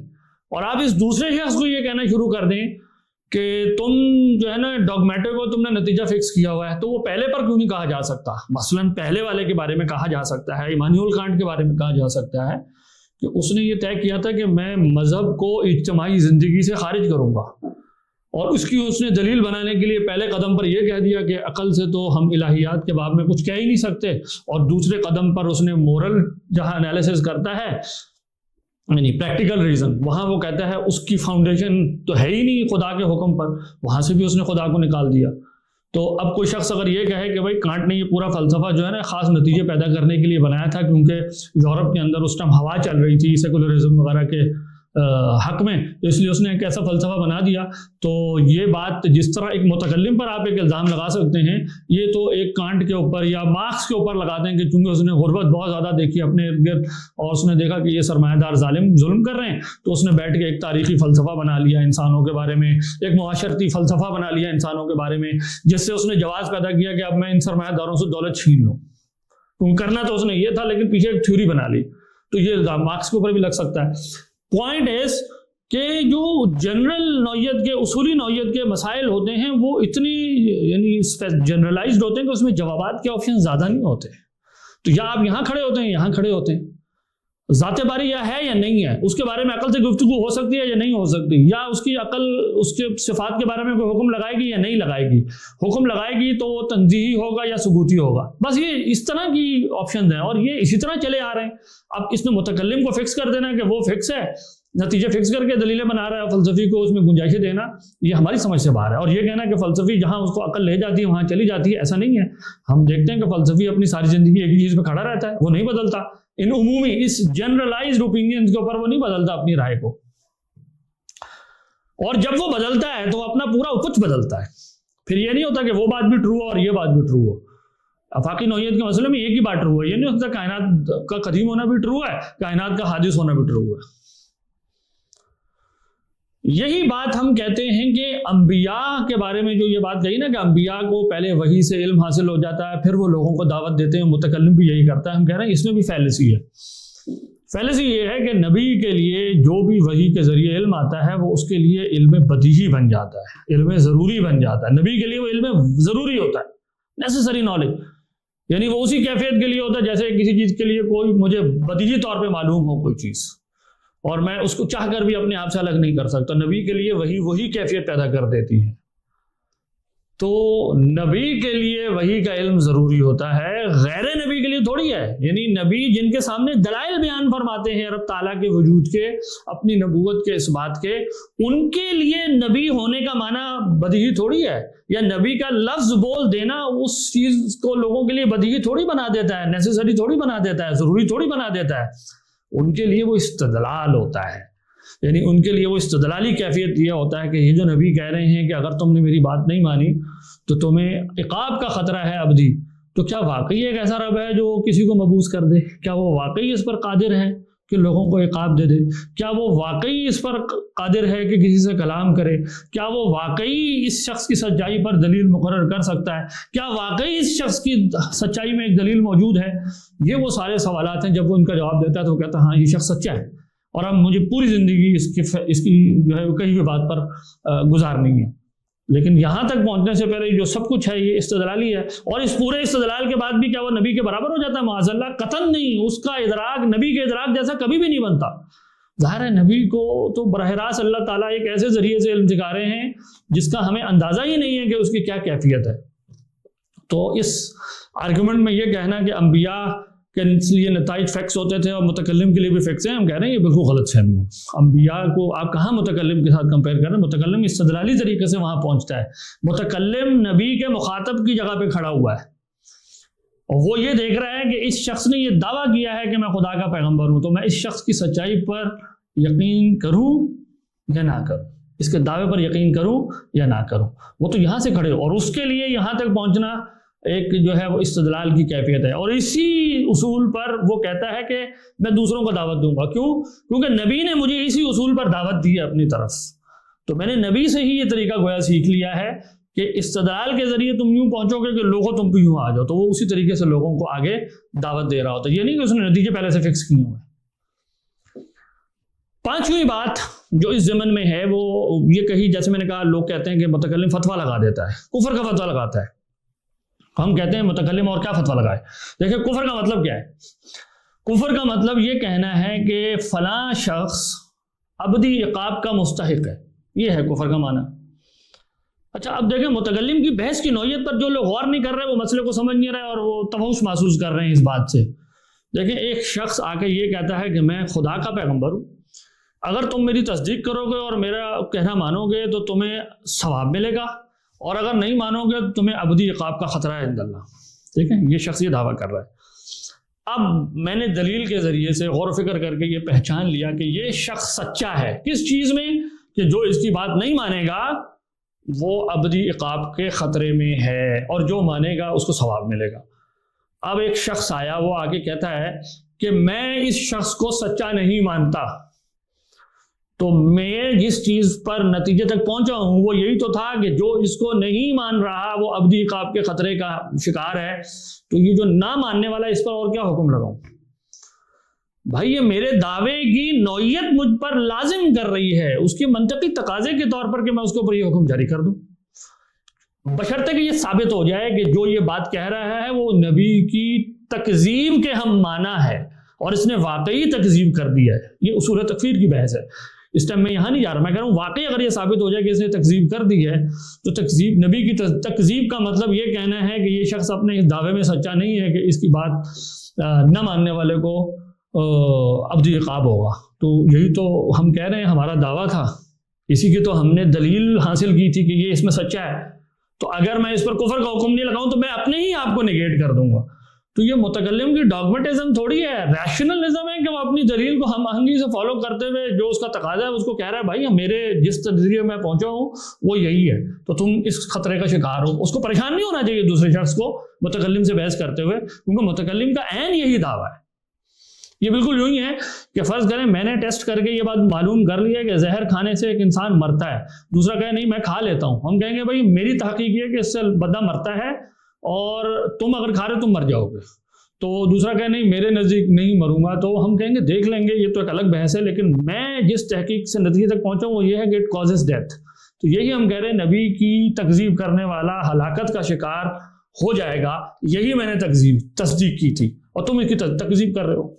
اور آپ اس دوسرے شخص کو یہ کہنا شروع کر دیں کہ تم جو ہے نا ڈاگمیٹک کو تم نے نتیجہ فکس کیا ہوا ہے، تو وہ پہلے پر کیوں نہیں کہا جا سکتا؟ مثلا پہلے والے کے بارے میں کہا جا سکتا ہے، ایمانوئل کانٹ کے بارے میں کہا جا سکتا ہے کہ اس نے یہ طے کیا تھا کہ میں مذہب کو اجتماعی زندگی سے خارج کروں گا، اور اس کی اس نے دلیل بنانے کے لیے پہلے قدم پر یہ کہہ دیا کہ عقل سے تو ہم الہیات کے باب میں کچھ کہہ ہی نہیں سکتے، اور دوسرے قدم پر اس نے مورل جہاں انالیسس کرتا ہے یعنی پریکٹیکل ریزن، وہاں وہ کہتا ہے اس کی فاؤنڈیشن تو ہے ہی نہیں خدا کے حکم پر، وہاں سے بھی اس نے خدا کو نکال دیا۔ تو اب کوئی شخص اگر یہ کہے کہ بھائی کانٹ نے یہ پورا فلسفہ جو ہے نا خاص نتیجے پیدا کرنے کے لیے بنایا تھا، کیونکہ یورپ کے اندر اس ٹائم ہوا چل رہی تھی سیکولرزم وغیرہ کے حق میں، تو اس لیے اس نے ایک ایسا فلسفہ بنا دیا. تو یہ بات جس طرح ایک متکلم پر آپ ایک الزام لگا سکتے ہیں، یہ تو ایک کانٹ کے اوپر یا مارکس کے اوپر لگاتے ہیں کہ چونکہ اس نے غربت بہت زیادہ دیکھی اپنے ارد گرد اور اس نے دیکھا کہ یہ سرمایہ دار ظلم کر رہے ہیں، تو اس نے بیٹھ کے ایک تاریخی فلسفہ بنا لیا انسانوں کے بارے میں، ایک معاشرتی فلسفہ بنا لیا انسانوں کے بارے میں، جس سے اس نے جواز پیدا کیا کہ اب میں ان سرمایہ داروں سے دولت چھین لوں. کرنا تو اس نے یہ تھا لیکن پیچھے ایک تھیوری بنا لی. تو یہ الزام مارکس کے اوپر بھی لگ سکتا ہے. پوائنٹ از کہ جو جنرل نوعیت کے اصولی نوعیت کے مسائل ہوتے ہیں وہ اتنی یعنی جنرلائزڈ ہوتے ہیں کہ اس میں جوابات کے آپشن زیادہ نہیں ہوتے. تو یا آپ یہاں کھڑے ہوتے ہیں یہاں کھڑے ہوتے ہیں، ذات باری یا ہے یا نہیں ہے، اس کے بارے میں عقل سے گفتگو ہو سکتی ہے یا نہیں ہو سکتی، یا اس کی عقل اس کے صفات کے بارے میں کوئی حکم لگائے گی یا نہیں لگائے گی. حکم لگائے گی تو وہ تنزیہی ہوگا یا ثبوتی ہوگا. بس یہ اس طرح کی آپشنز ہیں اور یہ اسی طرح چلے آ رہے ہیں. اب اس میں متکلم کو فکس کر دینا کہ وہ فکس ہے، نتیجے فکس کر کے دلیلیں بنا رہا ہے، فلسفی کو اس میں گنجائشیں دینا، یہ ہماری سمجھ سے باہر ہے. اور یہ کہنا کہ فلسفی جہاں اس کو عقل لے جاتی ہے وہاں چلی جاتی ہے، ایسا نہیں ہے. ہم دیکھتے ہیں کہ فلسفی اپنی ساری زندگی ایک ہی چیز پہ کھڑا رہتا ہے، وہ نہیں بدلتا. ان عمومی اس جنرلائزڈ اوپینینز کے اوپر وہ نہیں بدلتا اپنی رائے کو. اور جب وہ بدلتا ہے تو اپنا پورا کچھ بدلتا ہے. پھر یہ نہیں ہوتا کہ وہ بات بھی ٹرو ہو اور یہ بات بھی ٹرو ہو. افاقی نوعیت کے مسئلے میں ایک ہی بات ٹرو ہے، یہ نہیں ہوتا کائنات کا قدیم ہونا بھی ٹرو ہے، کائنات کا حادث ہونا بھی ٹرو ہے. یہی بات ہم کہتے ہیں کہ انبیاء کے بارے میں جو یہ بات کہی نا کہ انبیاء کو پہلے وحی سے علم حاصل ہو جاتا ہے پھر وہ لوگوں کو دعوت دیتے ہیں، متکلم بھی یہی کرتا ہے. ہم کہہ رہے ہیں اس میں بھی فیلسی ہے. فیلسی یہ ہے کہ نبی کے لیے جو بھی وحی کے ذریعے علم آتا ہے وہ اس کے لیے علم بدیہی بن جاتا ہے، علم ضروری بن جاتا ہے. نبی کے لیے وہ علم ضروری ہوتا ہے، نیسیسری نالج، یعنی وہ اسی کیفیت کے لیے ہوتا ہے جیسے کسی چیز کے لیے کوئی مجھے بدیہی طور پہ معلوم ہو کوئی چیز اور میں اس کو چاہ کر بھی اپنے آپ سے الگ نہیں کر سکتا. نبی کے لیے وہی کیفیت پیدا کر دیتی ہے. تو نبی کے لیے وحی کا علم ضروری ہوتا ہے، غیر نبی کے لیے تھوڑی ہے. یعنی نبی جن کے سامنے دلائل بیان فرماتے ہیں رب تعالیٰ کے وجود کے، اپنی نبوت کے، اس بات کے، ان کے لیے نبی ہونے کا معنی بدیہی تھوڑی ہے، یا نبی کا لفظ بول دینا اس چیز کو لوگوں کے لیے بدیہی تھوڑی بنا دیتا ہے، نیسیسری تھوڑی بنا دیتا ہے، ضروری تھوڑی بنا دیتا ہے. ان کے لیے وہ استدلال ہوتا ہے. یعنی ان کے لیے وہ استدلالی کیفیت یہ ہوتا ہے کہ یہ جو نبی کہہ رہے ہیں کہ اگر تم نے میری بات نہیں مانی تو تمہیں عقاب کا خطرہ ہے ابدی، تو کیا واقعی ایک ایسا رب ہے جو کسی کو مبعوث کر دے؟ کیا وہ واقعی اس پر قادر ہے کہ لوگوں کو عقاب دے دے؟ کیا وہ واقعی اس پر قادر ہے کہ کسی سے کلام کرے؟ کیا وہ واقعی اس شخص کی سچائی پر دلیل مقرر کر سکتا ہے؟ کیا واقعی اس شخص کی سچائی میں ایک دلیل موجود ہے؟ یہ وہ سارے سوالات ہیں. جب وہ ان کا جواب دیتا ہے تو وہ کہتا ہے ہاں یہ شخص سچا ہے اور اب مجھے پوری زندگی اس کی جو ہے کہیں بھی بات پر گزارنی ہے. لیکن یہاں تک پہنچنے سے پہلے جو سب کچھ ہے یہ استدلالی ہے. اور اس پورے استدلال کے بعد بھی کیا وہ نبی کے برابر ہو جاتا ہے؟ معاذ اللہ قطعاً نہیں. اس کا ادراک نبی کے ادراک جیسا کبھی بھی نہیں بنتا. ظاہر ہے نبی کو تو براہ راست اللہ تعالیٰ ایک ایسے ذریعے سے علم سکھا رہے ہیں جس کا ہمیں اندازہ ہی نہیں ہے کہ اس کی کیا کیفیت ہے. تو اس آرگومنٹ میں یہ کہنا کہ انبیاء کے لیے نتائج فیکس ہوتے تھے اور متکلم کے لیے بھی فیکس ہیں، ہم کہہ رہے ہیں یہ بالکل غلط فہمی ہے. انبیاء کو آپ کہاں متکلم کے ساتھ کمپیئر کر رہے ہیں؟ متکلم استدلالی طریقے سے وہاں پہنچتا ہے. متکلم نبی کے مخاطب کی جگہ پہ کھڑا ہوا ہے اور وہ یہ دیکھ رہا ہے کہ اس شخص نے یہ دعویٰ کیا ہے کہ میں خدا کا پیغمبر ہوں، تو میں اس شخص کی سچائی پر یقین کروں یا نہ کروں، اس کے دعوے پر یقین کروں یا نہ کروں. وہ تو یہاں سے کھڑے اور اس کے لیے یہاں تک پہنچنا ایک جو ہے وہ استدلال کی کیفیت ہے. اور اسی اصول پر وہ کہتا ہے کہ میں دوسروں کو دعوت دوں گا. کیوں؟ کیونکہ نبی نے مجھے اسی اصول پر دعوت دی ہے اپنی طرف، تو میں نے نبی سے ہی یہ طریقہ گویا سیکھ لیا ہے کہ استدلال کے ذریعے تم یوں پہنچو گے کہ لوگوں تم بھی یوں آ جاؤ. تو وہ اسی طریقے سے لوگوں کو آگے دعوت دے رہا ہوتا ہے. یہ نہیں کہ اس نے نتیجے پہلے سے فکس کیے ہوئے. پانچویں بات جو اس ضمن میں ہے وہ یہ کہی، جیسے میں نے کہا لوگ کہتے ہیں کہ متکلم فتویٰ لگا دیتا ہے، کفر کا فتویٰ لگاتا ہے. ہم کہتے ہیں متکلم اور کیا فتویٰ لگائے. دیکھیں کفر کا مطلب کیا ہے. کفر کا مطلب یہ کہنا ہے کہ فلاں شخص ابدی عقاب کا مستحق ہے، یہ ہے کفر کا معنی. اچھا اب دیکھیں متکلم کی بحث کی نوعیت پر جو لوگ غور نہیں کر رہے، وہ مسئلے کو سمجھ نہیں رہے اور وہ تفوش محسوس کر رہے ہیں اس بات سے. دیکھیں ایک شخص آ کے یہ کہتا ہے کہ میں خدا کا پیغمبر ہوں، اگر تم میری تصدیق کرو گے اور میرا کہنا مانو گے تو تمہیں ثواب ملے گا، اور اگر نہیں مانو گے تو تمہیں ابدی عقاب کا خطرہ ہے عند اللہ. ٹھیک ہے، یہ شخص یہ دعویٰ کر رہا ہے. اب میں نے دلیل کے ذریعے سے غور و فکر کر کے یہ پہچان لیا کہ یہ شخص سچا ہے کس چیز میں، کہ جو اس کی بات نہیں مانے گا وہ ابدی عقاب کے خطرے میں ہے، اور جو مانے گا اس کو ثواب ملے گا۔ اب ایک شخص آیا، وہ آگے کہتا ہے کہ میں اس شخص کو سچا نہیں مانتا، تو میں جس چیز پر نتیجے تک پہنچا ہوں وہ یہی تو تھا کہ جو اس کو نہیں مان رہا وہ ابدی عقاب کے خطرے کا شکار ہے، تو یہ جو نہ ماننے والا اس پر اور کیا حکم لگاؤں؟ بھائی یہ میرے دعوے کی نوعیت مجھ پر لازم کر رہی ہے، اس کے منطقی تقاضے کے طور پر کہ میں اس کے اوپر یہ حکم جاری کر دوں، بشرطے کہ یہ ثابت ہو جائے کہ جو یہ بات کہہ رہا ہے وہ نبی کی تکذیب کے ہم مانا ہے اور اس نے واقعی تکذیب کر دیا ہے۔ یہ اصول تکفیر کی بحث ہے، اس ٹائم میں یہاں نہیں جا رہا، میں کہہ رہا ہوں واقعی اگر یہ ثابت ہو جائے کہ اس نے تکذیب کر دی ہے تو تکذیب، نبی کی تکذیب کا مطلب یہ کہنا ہے کہ یہ شخص اپنے اس دعوے میں سچا نہیں ہے کہ اس کی بات نہ ماننے والے کو ابدی عقاب ہوگا۔ تو یہی تو ہم کہہ رہے ہیں ہمارا دعویٰ تھا، اسی کی تو ہم نے دلیل حاصل کی تھی کہ یہ اس میں سچا ہے، تو اگر میں اس پر کفر کا حکم نہیں لگاؤں تو میں اپنے ہی آپ کو نگیٹ کر دوں گا۔ تو یہ متکلم کی ڈاگمیٹزم تھوڑی ہے، ریشنلزم ہے کہ وہ اپنی دلیل کو ہم آہنگی سے فالو کرتے ہوئے جو اس کا تقاضا ہے اس کو کہہ رہا ہے بھائی میرے جس نظریے میں پہنچا ہوں وہ یہی ہے، تو تم اس خطرے کا شکار ہو۔ اس کو پریشان نہیں ہونا چاہیے دوسرے شخص کو متکلم سے بحث کرتے ہوئے، کیونکہ متکلم کا عین یہی دعویٰ ہے۔ یہ بالکل یوں ہی ہے کہ فرض کریں میں نے ٹیسٹ کر کے یہ بات معلوم کر لی ہے کہ زہر کھانے سے ایک انسان مرتا ہے، دوسرا کہے نہیں میں کھا لیتا ہوں، ہم کہیں گے بھائی میری تحقیق یہ کہ اس سے بندہ مرتا ہے اور تم اگر کھا رہے تم مر جاؤ گے، تو دوسرا کہے نہیں میرے نزدیک نہیں مروں گا، تو ہم کہیں گے دیکھ لیں گے، یہ تو ایک الگ بحث ہے، لیکن میں جس تحقیق سے نتیجے تک پہنچا ہوں وہ یہ ہے کہ اٹ کازز ڈیتھ۔ تو یہی ہم کہہ رہے ہیں نبی کی تکذیب کرنے والا ہلاکت کا شکار ہو جائے گا، یہی میں نے تصدیق کی تھی اور تم اس کی تکذیب کر رہے ہو۔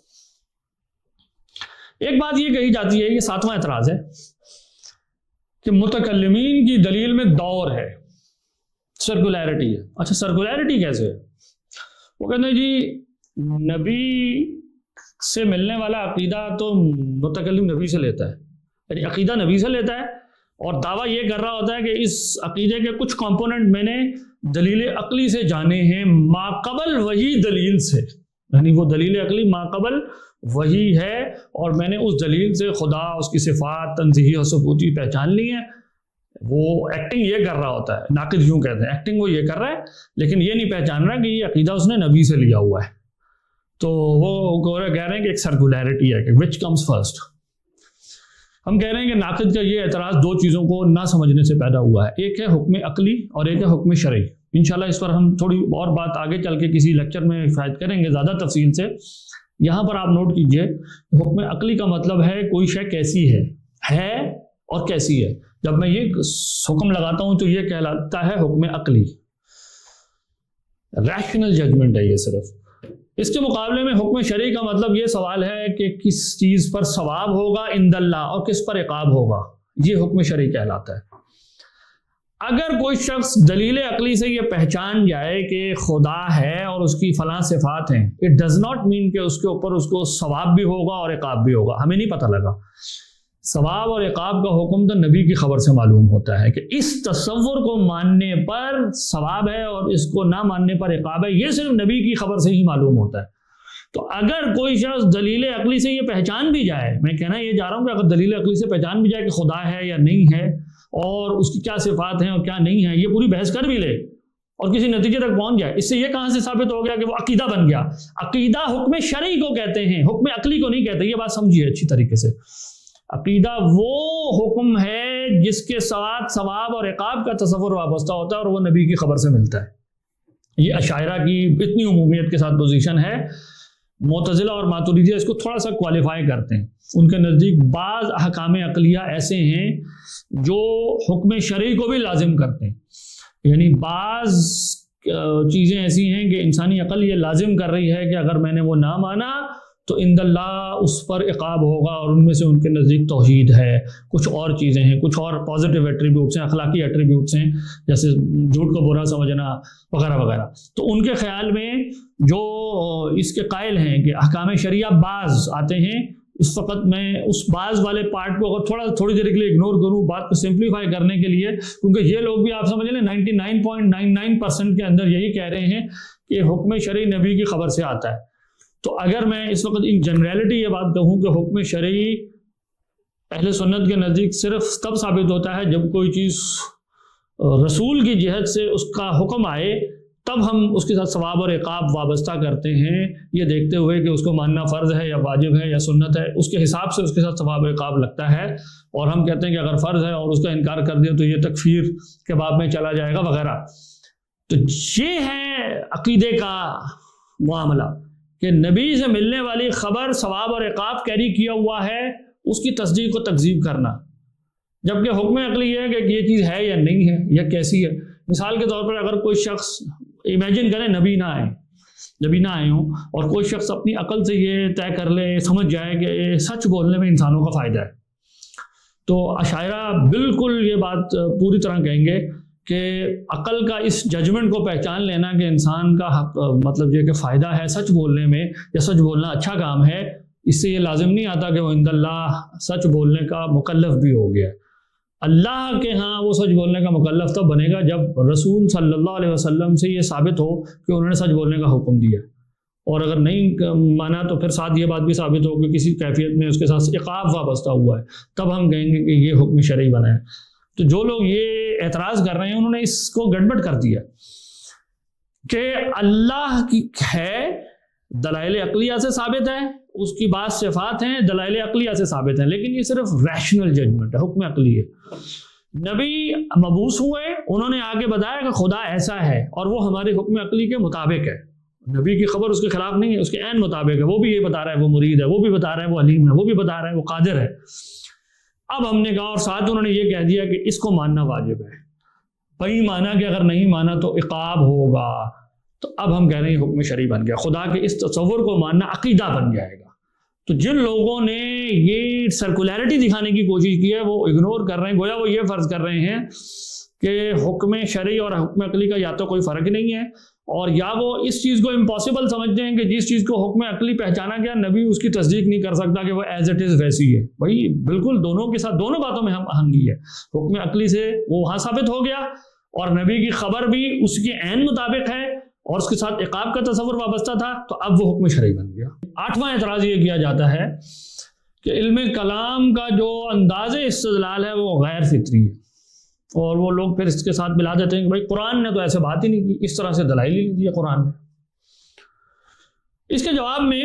ایک بات یہ کہی جاتی ہے، یہ 7واں اعتراض ہے کہ متکلمین کی دلیل میں دور ہے، سرکولیرٹی ہے۔ اچھا سرکولیرٹی کیسے ہے؟ وہ کہتے ہیں جی نبی سے ملنے والا عقیدہ تو متکلم نبی سے لیتا ہے، یعنی عقیدہ نبی سے لیتا ہے اور دعویٰ یہ کر رہا ہوتا ہے کہ اس عقیدے کے کچھ کمپوننٹ میں نے دلیل عقلی سے جانے ہیں، ماقبل وہی دلیل سے، یعنی وہ دلیل عقلی ماقبل وہی ہے اور میں نے اس دلیل سے خدا، اس کی صفات تنزیہی اور ثبوتی پہچان لی ہیں۔ وہ ایکٹنگ یہ کر رہا ہوتا ہے، ناقد یوں کہتے ہیں ایکٹنگ وہ یہ کر رہا ہے، لیکن یہ نہیں پہچان رہا کہ یہ عقیدہ اس نے نبی سے لیا ہوا ہے۔ تو وہ کہہ رہے ہیں کہ ایک سرکولیرٹی ہے کہ وچ کمز فرسٹ۔ ہم کہہ رہے ہیں کہ ناقد کا یہ اعتراض دو چیزوں کو نہ سمجھنے سے پیدا ہوا ہے، ایک ہے حکم عقلی اور ایک ہے حکم شرعی۔ انشاءاللہ اس پر ہم تھوڑی اور بات آگے چل کے کسی لیکچر میں فائد کریں گے زیادہ تفصیل سے۔ یہاں پر آپ نوٹ کیجئے حکم عقلی کا مطلب ہے کوئی شے کیسی ہے اور کیسی ہے۔ جب میں یہ حکم لگاتا ہوں تو یہ کہلاتا ہے حکم عقلی، ریشنل ججمنٹ ہے یہ صرف۔ اس کے مقابلے میں حکم شرعی کا مطلب یہ سوال ہے کہ کس چیز پر ثواب ہوگا عند اللہ اور کس پر عقاب ہوگا، یہ حکم شرعی کہلاتا ہے۔ اگر کوئی شخص دلیل عقلی سے یہ پہچان جائے کہ خدا ہے اور اس کی فلاں صفات ہیں، اٹ ڈز ناٹ مین کہ اس کے اوپر اس کو ثواب بھی ہوگا اور عقاب بھی ہوگا۔ ہمیں نہیں پتہ لگا، ثواب اور عقاب کا حکم تو نبی کی خبر سے معلوم ہوتا ہے کہ اس تصور کو ماننے پر ثواب ہے اور اس کو نہ ماننے پر عقاب ہے، یہ صرف نبی کی خبر سے ہی معلوم ہوتا ہے۔ تو اگر کوئی شخص دلیل عقلی سے یہ پہچان بھی جائے، میں کہنا یہ جا رہا ہوں کہ اگر دلیل عقلی سے پہچان بھی جائے کہ خدا ہے یا نہیں ہے اور اس کی کیا صفات ہیں اور کیا نہیں ہے، یہ پوری بحث کر بھی لے اور کسی نتیجے تک پہنچ جائے، اس سے یہ کہاں سے ثابت ہو گیا کہ وہ عقیدہ بن گیا؟ عقیدہ حکم شرعی کو کہتے ہیں، حکم عقلی کو نہیں کہتے، یہ بات سمجھیے اچھی طریقے سے۔ عقیدہ وہ حکم ہے جس کے ساتھ ثواب اور عقاب کا تصور وابستہ ہوتا ہے اور وہ نبی کی خبر سے ملتا ہے۔ یہ اشاعرہ کی اتنی عمومیت کے ساتھ پوزیشن ہے۔ معتزلہ اور ماتریدیہ اس کو تھوڑا سا کوالیفائی کرتے ہیں، ان کے نزدیک بعض احکام عقلیہ ایسے ہیں جو حکم شرعی کو بھی لازم کرتے ہیں، یعنی بعض چیزیں ایسی ہیں کہ انسانی عقل یہ لازم کر رہی ہے کہ اگر میں نے وہ نہ مانا تو عند اللہ اس پر عقاب ہوگا، اور ان میں سے ان کے نزدیک توحید ہے، کچھ اور چیزیں ہیں، کچھ اور پازیٹیو ایٹریبیوٹس ہیں، اخلاقی ایٹریبیوٹس ہیں، جیسے جھوٹ کو برا سمجھنا وغیرہ وغیرہ۔ تو ان کے خیال میں جو اس کے قائل ہیں کہ احکام شریعہ بعض آتے ہیں، اس وقت میں اس بعض والے پارٹ کو اگر تھوڑی دیر کے لیے اگنور کروں بات کو سمپلیفائی کرنے کے لیے، کیونکہ یہ لوگ بھی آپ سمجھ لیں 99.99% کے اندر یہی کہہ رہے ہیں کہ حکم شرعی نبی کی خبر سے آتا ہے، تو اگر میں اس وقت ایک جنرالٹی یہ بات کہوں کہ حکم شرعی اہل سنت کے نزدیک صرف تب ثابت ہوتا ہے جب کوئی چیز رسول کی جہت سے اس کا حکم آئے، تب ہم اس کے ساتھ ثواب اور عقاب وابستہ کرتے ہیں، یہ دیکھتے ہوئے کہ اس کو ماننا فرض ہے یا واجب ہے یا سنت ہے، اس کے حساب سے اس کے ساتھ ثواب اور عقاب لگتا ہے۔ اور ہم کہتے ہیں کہ اگر فرض ہے اور اس کا انکار کر دیا تو یہ تکفیر کے باب میں چلا جائے گا وغیرہ۔ تو یہ ہے عقیدے کا معاملہ کہ نبی سے ملنے والی خبر ثواب اور عقاب کیری کیا ہوا ہے، اس کی تصدیق و تکذیب کرنا، جبکہ حکم عقلی یہ ہے کہ یہ چیز ہے یا نہیں ہے یا کیسی ہے۔ مثال کے طور پر اگر کوئی شخص امیجن کریں نبی نہ آئے ہوں اور کوئی شخص اپنی عقل سے یہ طے کر لے، سمجھ جائے کہ سچ بولنے میں انسانوں کا فائدہ ہے، تو اشاعرہ بالکل یہ بات پوری طرح کہیں گے کہ عقل کا اس ججمنٹ کو پہچان لینا کہ انسان کا حق مطلب یہ کہ فائدہ ہے سچ بولنے میں یا سچ بولنا اچھا کام ہے، اس سے یہ لازم نہیں آتا کہ وہ عند اللہ سچ بولنے کا مکلف بھی ہو گیا۔ اللہ کے ہاں وہ سچ بولنے کا مکلف تب بنے گا جب رسول صلی اللہ علیہ وسلم سے یہ ثابت ہو کہ انہوں نے سچ بولنے کا حکم دیا، اور اگر نہیں مانا تو پھر ساتھ یہ بات بھی ثابت ہو کہ کسی کیفیت میں اس کے ساتھ عقاب وابستہ ہوا ہے، تب ہم کہیں گے کہ یہ حکم شرعی بنا ہے۔ تو جو لوگ یہ اعتراض کر رہے ہیں انہوں نے اس کو گڑبڑ کر دیا کہ اللہ کی ہے، دلائل عقلیہ سے ثابت ہے، اس کی بعض صفات ہیں دلائل عقلیہ سے ثابت ہیں، لیکن یہ صرف ریشنل ججمنٹ ہے، حکم عقلی ہے۔ نبی مبعوث ہوئے، انہوں نے آگے بتایا کہ خدا ایسا ہے اور وہ ہمارے حکم عقلی کے مطابق ہے، نبی کی خبر اس کے خلاف نہیں ہے، اس کے عین مطابق ہے، وہ بھی یہ بتا رہا ہے وہ مرید ہے، وہ بھی بتا رہا ہے وہ علیم ہے، وہ بھی بتا رہا ہے وہ قادر ہے۔ اب ہم نے کہا، اور ساتھ انہوں نے یہ کہہ دیا کہ اس کو ماننا واجب ہے، بھائی مانا کہ اگر نہیں مانا تو عقاب ہوگا، تو اب ہم کہہ رہے ہیں حکم شرعی بن گیا، خدا کے اس تصور کو ماننا عقیدہ بن جائے گا۔ تو جن لوگوں نے یہ سرکولیرٹی دکھانے کی کوشش کی ہے وہ اگنور کر رہے ہیں، گویا وہ یہ فرض کر رہے ہیں کہ حکم شرعی اور حکم عقلی کا یا تو کوئی فرق نہیں ہے، اور یا وہ اس چیز کو امپاسبل سمجھتے ہیں کہ جس چیز کو حکم عقلی پہچانا گیا نبی اس کی تصدیق نہیں کر سکتا کہ وہ ایز اٹ از ویسی ہے۔ بھائی بالکل دونوں کے ساتھ دونوں باتوں میں ہم آہنگی ہے، حکم عقلی سے وہ وہاں ثابت ہو گیا اور نبی کی خبر بھی اس کے عین مطابق ہے اور اس کے ساتھ عقاب کا تصور وابستہ تھا، تو اب وہ حکم شرعی بن گیا۔ 8واں اعتراض یہ کیا جاتا ہے کہ علم کلام کا جو انداز استدلال ہے وہ غیر فطری ہے، اور وہ لوگ پھر اس کے ساتھ ملا دیتے ہیں کہ بھائی قرآن نے تو ایسے بات ہی نہیں کی، اس طرح سے دلائل ہی نہیں دیا قرآن نے۔ اس کے جواب میں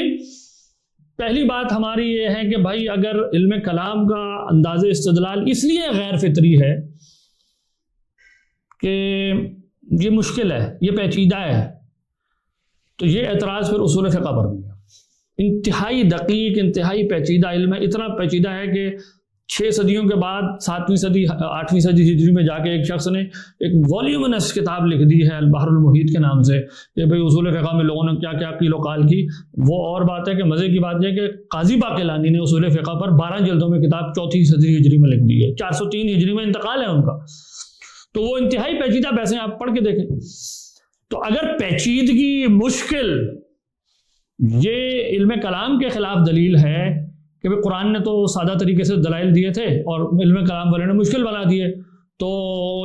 پہلی بات ہماری یہ ہے کہ بھائی اگر علم کلام کا انداز استدلال اس لیے غیر فطری ہے کہ یہ مشکل ہے، یہ پیچیدہ ہے، تو یہ اعتراض پھر اصول فقہ پر بھی ہے۔ انتہائی دقیق، انتہائی پیچیدہ علم ہے، اتنا پیچیدہ ہے کہ 6 صدیوں کے بعد 7ویں صدی 8ویں صدی ہجری میں جا کے ایک شخص نے ایک والیومنس کتاب لکھ دی ہے البحر المحیط کے نام سے کہ بھئی اصول فقہ میں لوگوں نے کیا کیا قیل و قال کی۔ وہ اور بات ہے کہ مزے کی بات یہ ہے کہ قاضی باقلانی نے اصول فقہ پر 12 جلدوں میں کتاب 4ویں صدی ہجری میں لکھ دی ہے، 403 ہجری میں انتقال ہے ان کا، تو وہ انتہائی پیچیدہ بحثیں آپ پڑھ کے دیکھیں۔ تو اگر پیچیدگی، مشکل، یہ علم کلام کے خلاف دلیل ہے کہ قرآن نے تو سادہ طریقے سے دلائل دیے تھے اور علم کلام والے نے مشکل بنا دیے، تو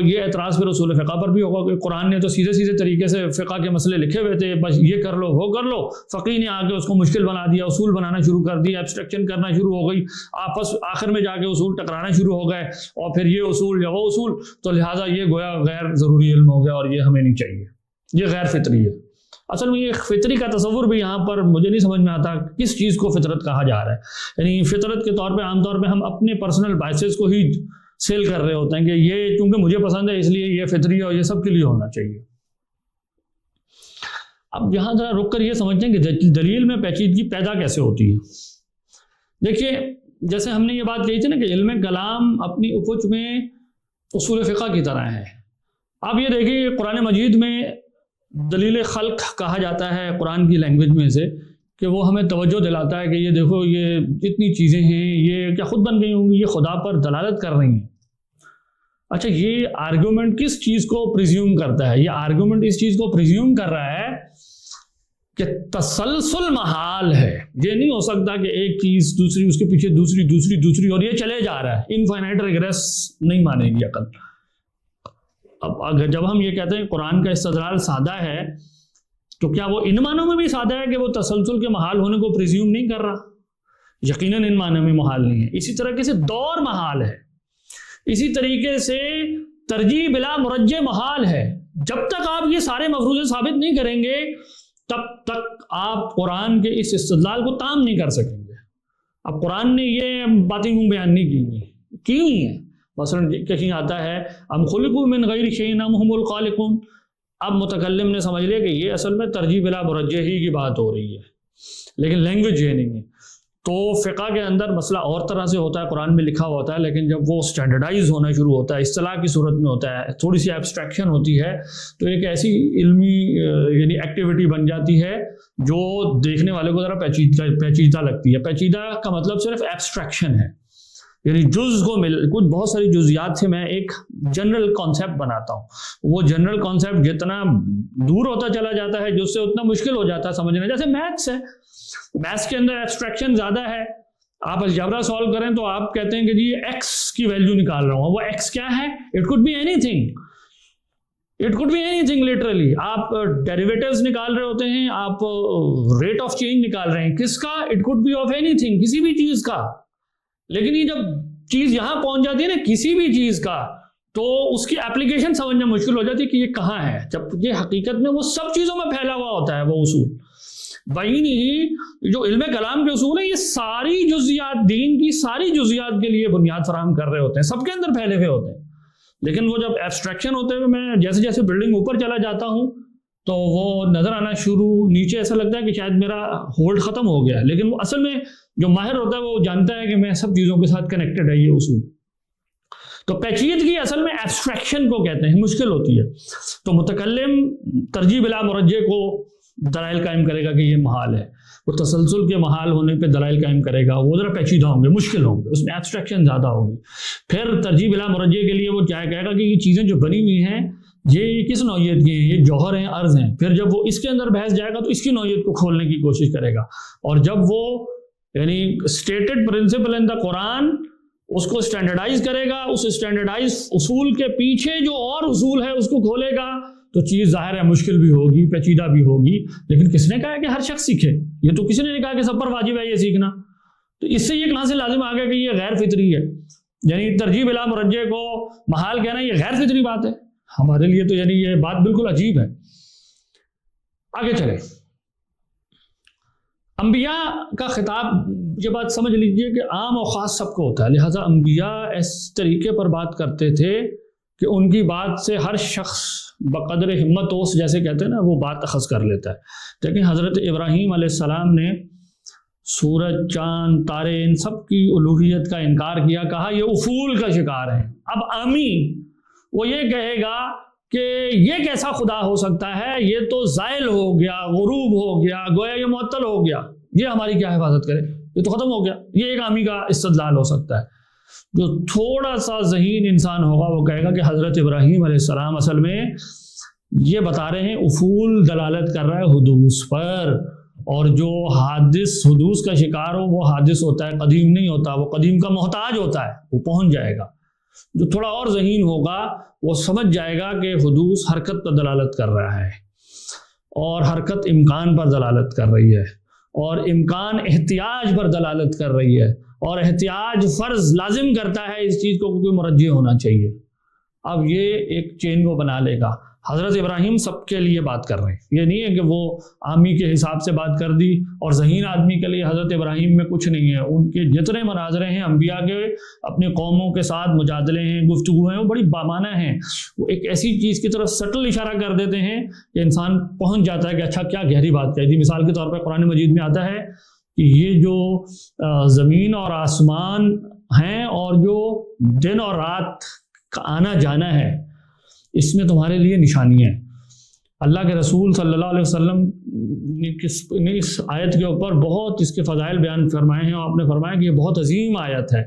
یہ اعتراض پھر اصول فقہ پر بھی ہوگا کہ قرآن نے تو سیدھے طریقے سے فقہ کے مسئلے لکھے ہوئے تھے، بس یہ کر لو وہ کر لو، فقیہ نے آ کے اس کو مشکل بنا دیا، اصول بنانا شروع کر دیا، ایبسٹریکشن کرنا شروع ہو گئی، آپس آخر میں جا کے اصول ٹکرانا شروع ہو گئے، اور پھر یہ اصول یا وہ اصول، تو لہٰذا یہ گویا غیر ضروری علم ہو گیا اور یہ ہمیں نہیں چاہیے، یہ غیر فطری ہے۔ اصل میں یہ فطری کا تصور بھی یہاں پر مجھے نہیں سمجھ میں آتا کس چیز کو فطرت کہا جا رہا ہے۔ یعنی فطرت کے طور پہ عام طور پہ ہم اپنے پرسنل بائسز کو ہی سیل کر رہے ہوتے ہیں کہ یہ چونکہ مجھے پسند ہے اس لیے یہ فطری ہے اور یہ سب کے لیے ہونا چاہیے۔ اب یہاں ذرا رک کر یہ سمجھتے ہیں کہ دلیل میں پیچیدگی پیدا کیسے ہوتی ہے۔ دیکھیے جیسے ہم نے یہ بات کہی تھی نا کہ علم کلام اپنی افق میں اصول فقہ کی طرح ہے۔ آپ یہ دیکھیے قرآن مجید میں دلیل خلق کہا جاتا ہے قرآن کی لینگویج میں سے، کہ وہ ہمیں توجہ دلاتا ہے کہ یہ دیکھو یہ جتنی چیزیں ہیں یہ کیا خود بن گئی ہوں گی، یہ خدا پر دلالت کر رہی ہیں۔ اچھا یہ آرگومنٹ کس چیز کو پریزیوم کرتا ہے؟ یہ آرگومنٹ اس چیز کو پریزیوم کر رہا ہے کہ تسلسل محال ہے، یہ نہیں ہو سکتا کہ ایک چیز دوسری اس کے پیچھے دوسری اور یہ چلے جا رہا ہے، انفائنائٹ ریگریس نہیں مانے گی عقل۔ اب اگر جب ہم یہ کہتے ہیں قرآن کا استدلال سادہ ہے تو کیا وہ ان معنوں میں بھی سادہ ہے کہ وہ تسلسل کے محال ہونے کو پریزیوم نہیں کر رہا؟ یقیناً ان معنوں میں محال نہیں ہے. اسی طرح سے دور محال ہے. اسی طریقے سے ترجیح بلا مرجح محال ہے. جب تک آپ یہ سارے مفروضے ثابت نہیں کریں گے تب تک آپ قرآن کے اس استدلال کو تام نہیں کر سکیں گے. اب قرآن نے یہ باتیں کیوں بیان نہیں کی ہوئی ہیں؟ مثلا کہیں آتا ہے ام خلقوا من غیر شیء ام هم الخالقون. اب متکلم نے سمجھ لیا کہ یہ اصل میں ترجیح بلا مرجح ہی کی بات ہو رہی ہے، لیکن لینگویج یہ نہیں ہے. تو فقہ کے اندر مسئلہ اور طرح سے ہوتا ہے، قرآن میں لکھا ہوتا ہے، لیکن جب وہ اسٹینڈرڈائز ہونا شروع ہوتا ہے، اصطلاح کی صورت میں ہوتا ہے، تھوڑی سی ایبسٹریکشن ہوتی ہے، تو ایک ایسی علمی یعنی ایکٹیویٹی بن جاتی ہے جو دیکھنے والے کو ذرا پیچیدہ لگتی ہے. پیچیدہ کا مطلب صرف ایبسٹریکشن ہے، یعنی جز کو کچھ بہت ساری جزیات سے میں ایک جنرل کانسیپٹ بناتا ہوں. وہ جنرل کانسیپٹ جتنا دور ہوتا چلا جاتا ہے جس سے اتنا مشکل ہو جاتا ہے سمجھنا. جیسے میتھس ہے، میتھس کے اندر ایبسٹریکشن زیادہ ہے. آپ الجبرا سالو کریں تو آپ کہتے ہیں کہ جی ایکس کی ویلیو نکال رہا ہوں. وہ ایکس کیا ہے؟ It could be anything, it could be anything literally. آپ ڈیریویٹیوز نکال رہے ہوتے ہیں، آپ ریٹ آف چینج نکال رہے ہیں، کس کا؟ It could be of anything, کسی بھی چیز کا. لیکن یہ جب چیز یہاں پہنچ جاتی ہے نا کسی بھی چیز کا، تو اس کی اپلیکیشن سمجھنا مشکل ہو جاتی ہے کہ یہ کہاں ہے، جب یہ حقیقت میں وہ سب چیزوں میں پھیلا ہوا ہوتا ہے وہ اصول. وہی نہیں جو علم کلام کے اصول ہیں یہ ساری جزیات، دین کی ساری جزیات کے لیے بنیاد فراہم کر رہے ہوتے ہیں، سب کے اندر پھیلے ہوئے ہوتے ہیں. لیکن وہ جب ایبسٹریکشن ہوتے ہوئے میں جیسے جیسے بلڈنگ اوپر چلا جاتا ہوں تو وہ نظر آنا شروع، نیچے ایسا لگتا ہے کہ شاید میرا ہولڈ ختم ہو گیا، لیکن وہ اصل میں جو ماہر ہوتا ہے وہ جانتا ہے کہ میں سب چیزوں کے ساتھ کنیکٹڈ ہے یہ اصول. تو پیچیدگی اصل میں ایبسٹریکشن کو کہتے ہیں، مشکل ہوتی ہے. تو متکلم ترجیح بلا مرجح کو دلائل قائم کرے گا کہ یہ محال ہے، وہ تسلسل کے محال ہونے پہ دلائل قائم کرے گا، وہ ذرا پیچیدہ ہوں گے، مشکل ہوں گے، اس میں ایبسٹریکشن زیادہ ہوگی. پھر ترجیح بلا مرجح کے لیے وہ کیا کہے گا کہ یہ چیزیں جو بنی ہوئی ہیں یہ کس نوعیت کی ہیں، یہ جوہر ہیں، عرض ہیں. پھر جب وہ اس کے اندر بحث جائے گا تو اس کی نوعیت کو کھولنے کی کوشش کرے گا. اور جب وہ یعنی اسٹیٹڈ پرنسپل ان دا قرآن اس کو اسٹینڈرڈائز کرے گا، اس اسٹینڈرڈائز اصول کے پیچھے جو اور اصول ہے اس کو کھولے گا، تو چیز ظاہر ہے مشکل بھی ہوگی، پیچیدہ بھی ہوگی. لیکن کس نے کہا ہے کہ ہر شخص سیکھے؟ یہ تو کسی نے نہیں کہا کہ سب پر واجب ہے یہ سیکھنا. تو اس سے یہ کہاں سے لازم آ گیا کہ یہ غیر فطری ہے؟ یعنی ترجیح بلا مرجح کو محال کہنا یہ غیر فطری بات ہے ہمارے لیے. تو یعنی یہ بات بالکل عجیب ہے. آگے چلیں. انبیاء کا خطاب، یہ بات سمجھ لیجئے کہ عام و خاص سب کو ہوتا ہے، لہٰذا انبیاء اس طریقے پر بات کرتے تھے کہ ان کی بات سے ہر شخص بقدر ہمت اوس جیسے کہتے ہیں نا وہ بات اخذ کر لیتا ہے. لیکن حضرت ابراہیم علیہ السلام نے سورج، چاند، تارے ان سب کی الوہیت کا انکار کیا، کہا یہ افول کا شکار ہیں. اب عامی وہ یہ کہے گا کہ یہ کیسا خدا ہو سکتا ہے، یہ تو زائل ہو گیا، غروب ہو گیا، گویا یہ معطل ہو گیا، یہ ہماری کیا حفاظت کرے، یہ تو ختم ہو گیا. یہ ایک عامی کا استدلال ہو سکتا ہے. جو تھوڑا سا ذہین انسان ہوگا وہ کہے گا کہ حضرت ابراہیم علیہ السلام اصل میں یہ بتا رہے ہیں افول دلالت کر رہا ہے حدوث پر، اور جو حادث حدوث کا شکار ہو وہ حادث ہوتا ہے، قدیم نہیں ہوتا، وہ قدیم کا محتاج ہوتا ہے، وہ پہنچ جائے گا. جو تھوڑا اور ذہین ہوگا وہ سمجھ جائے گا کہ حدوث حرکت پر دلالت کر رہا ہے، اور حرکت امکان پر دلالت کر رہی ہے، اور امکان احتیاج پر دلالت کر رہی ہے، اور احتیاج فرض لازم کرتا ہے اس چیز کو کوئی مرجع ہونا چاہیے. اب یہ ایک چین کو بنا لے گا. حضرت ابراہیم سب کے لیے بات کر رہے ہیں، یہ نہیں ہے کہ وہ عامی کے حساب سے بات کر دی اور ذہین آدمی کے لیے حضرت ابراہیم میں کچھ نہیں ہے. ان کے جتنے مناظرے ہیں انبیاء کے، اپنے قوموں کے ساتھ مجادلے ہیں، گفتگو ہیں، وہ بڑی بامانہ ہیں. وہ ایک ایسی چیز کی طرف سٹل اشارہ کر دیتے ہیں کہ انسان پہنچ جاتا ہے کہ اچھا کیا گہری بات کہی تھی. مثال کے طور پر قرآن مجید میں آتا ہے کہ یہ جو زمین اور آسمان ہیں اور جو دن اور رات کا آنا جانا ہے اس میں تمہارے لیے نشانیاں ہیں. اللہ کے رسول صلی اللہ علیہ وسلم نے اس آیت کے اوپر بہت اس کے فضائل بیان فرمائے ہیں، اور آپ نے فرمایا کہ یہ بہت عظیم آیت ہے.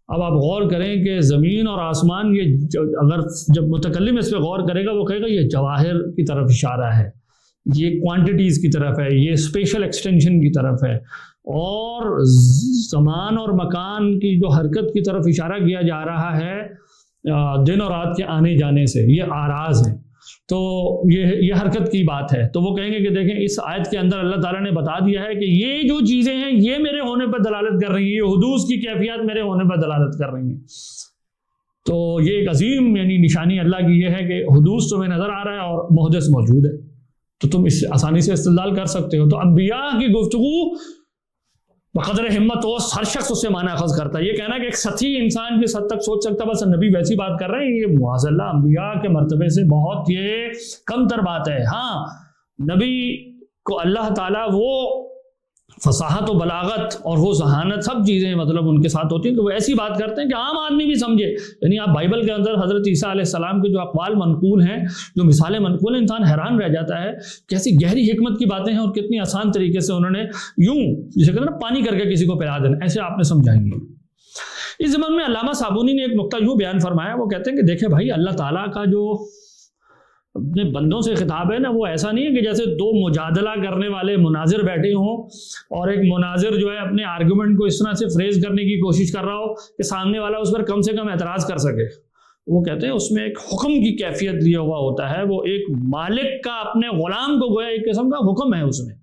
اب آپ غور کریں کہ زمین اور آسمان، یہ اگر جب متکلم اس پہ غور کرے گا وہ کہے گا یہ جواہر کی طرف اشارہ ہے، یہ کوانٹیٹیز کی طرف ہے، یہ اسپیشل ایکسٹینشن کی طرف ہے، اور زمان اور مکان کی جو حرکت کی طرف اشارہ کیا جا رہا ہے دن اور رات کے آنے جانے سے، یہ آراز ہیں. تو یہ حرکت کی بات ہے. تو وہ کہیں گے کہ دیکھیں اس آیت کے اندر اللہ تعالیٰ نے بتا دیا ہے کہ یہ جو چیزیں ہیں یہ میرے ہونے پر دلالت کر رہی ہیں, یہ حدوث کی کیفیات میرے ہونے پر دلالت کر رہی ہیں. تو یہ ایک عظیم یعنی نشانی اللہ کی یہ ہے کہ حدوث تمہیں نظر آ رہا ہے اور محدث موجود ہے, تو تم اس سے آسانی سے استدلال کر سکتے ہو. تو انبیاء کی گفتگو بقدر ہمت ہو ہر شخص اس سے معنی اخذ کرتا ہے. یہ کہنا کہ ایک سطحی انسان جس حد تک سوچ سکتا ہے بس نبی ویسی بات کر رہے ہیں, یہ معاذ اللہ انبیاء کے مرتبے سے بہت یہ کم تر بات ہے. ہاں نبی کو اللہ تعالیٰ وہ فصاحت و بلاغت اور وہ ذہانت سب چیزیں مطلب ان کے ساتھ ہوتی ہیں کہ وہ ایسی بات کرتے ہیں کہ عام آدمی بھی سمجھے. یعنی آپ بائبل کے اندر حضرت عیسیٰ علیہ السلام کے جو اقوال منقول ہیں, جو مثالیں منقول ہیں, انسان حیران رہ جاتا ہے کیسی گہری حکمت کی باتیں ہیں اور کتنی آسان طریقے سے انہوں نے یوں جسے کہتے ہیں نا پانی کر کے کسی کو پلا دینا, ایسے آپ نے سمجھائیں گے. اس زمانے میں علامہ صابونی نے ایک نقطہ یوں بیان فرمایا, وہ کہتے ہیں کہ دیکھیں بھائی اللہ تعالیٰ کا جو اپنے بندوں سے خطاب ہے نا, وہ ایسا نہیں ہے کہ جیسے دو مجادلہ کرنے والے مناظر بیٹھے ہوں اور ایک مناظر جو ہے اپنے آرگومنٹ کو اس طرح سے فریز کرنے کی کوشش کر رہا ہو کہ سامنے والا اس پر کم سے کم اعتراض کر سکے. وہ کہتے ہیں اس میں ایک حکم کی کیفیت لیا ہوا ہوتا ہے, وہ ایک مالک کا اپنے غلام کو گویا ایک قسم کا حکم ہے اس میں,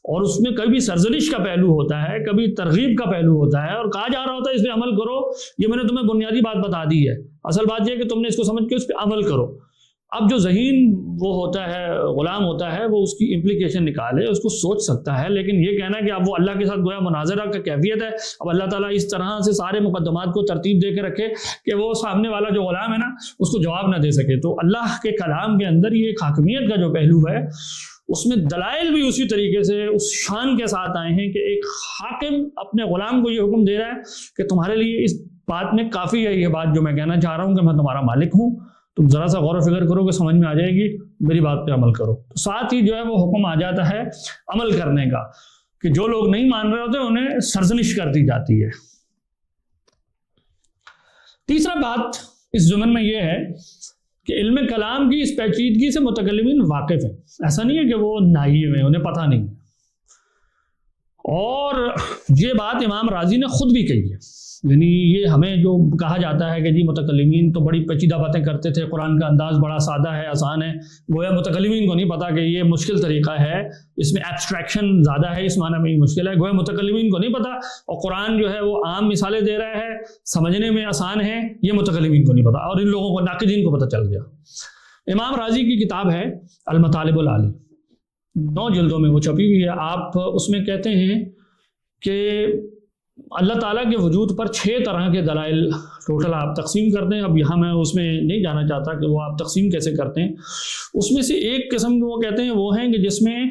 اور اس میں کبھی سرزنش کا پہلو ہوتا ہے, کبھی ترغیب کا پہلو ہوتا ہے, اور کہا جا رہا ہوتا ہے اس پہ عمل کرو. یہ میں نے تمہیں بنیادی بات بتا دی ہے, اصل بات یہ ہے کہ تم نے اس کو سمجھ کے اس پہ عمل کرو. اب جو ذہین وہ ہوتا ہے, غلام ہوتا ہے, وہ اس کی امپلیکیشن نکالے, اس کو سوچ سکتا ہے. لیکن یہ کہنا کہ اب وہ اللہ کے ساتھ گویا مناظرہ کا کیفیت ہے, اب اللہ تعالیٰ اس طرح سے سارے مقدمات کو ترتیب دے کے رکھے کہ وہ سامنے والا جو غلام ہے نا اس کو جواب نہ دے سکے. تو اللہ کے کلام کے اندر یہ ایک حاکمیت کا جو پہلو ہے, اس میں دلائل بھی اسی طریقے سے اس شان کے ساتھ آئے ہیں کہ ایک حاکم اپنے غلام کو یہ حکم دے رہا ہے کہ تمہارے لیے اس بات میں کافی ہے یہ بات جو میں کہنا چاہ رہا ہوں کہ میں تمہارا مالک ہوں, تم ذرا سا غور و فکر کرو کہ سمجھ میں آ جائے گی, میری بات پہ عمل کرو. تو ساتھ ہی جو ہے وہ حکم آ جاتا ہے عمل کرنے کا کہ جو لوگ نہیں مان رہے ہوتے انہیں سرزنش کر دی جاتی ہے. تیسرا بات اس ضمن میں یہ ہے کہ علم کلام کی اس پیچیدگی سے متکلمین واقف ہیں. ایسا نہیں ہے کہ وہ نائب ہیں, انہیں پتہ نہیں. اور یہ بات امام راضی نے خود بھی کہی ہے. یعنی یہ ہمیں جو کہا جاتا ہے کہ جی متکلمین تو بڑی پیچیدہ باتیں کرتے تھے, قرآن کا انداز بڑا سادہ ہے, آسان ہے, گویا متکلمین کو نہیں پتا کہ یہ مشکل طریقہ ہے, اس میں ایبسٹریکشن زیادہ ہے, اس معنی میں یہ مشکل ہے. گویا متکلمین کو نہیں پتا, اور قرآن جو ہے وہ عام مثالیں دے رہا ہے, سمجھنے میں آسان ہے, یہ متکلمین کو نہیں پتا, اور ان لوگوں کو ناقدین کو پتہ چل گیا. امام راضی کی کتاب ہے المطالب العالی, 9 جلدوں میں وہ چھپی ہوئی ہے. آپ اس میں کہتے ہیں کہ اللہ تعالیٰ کے وجود پر 6 طرح کے دلائل ٹوٹل آپ تقسیم کرتے ہیں. اب یہاں میں اس میں نہیں جانا چاہتا کہ وہ آپ تقسیم کیسے کرتے ہیں. اس میں سے ایک قسم وہ کہتے ہیں وہ ہیں کہ جس میں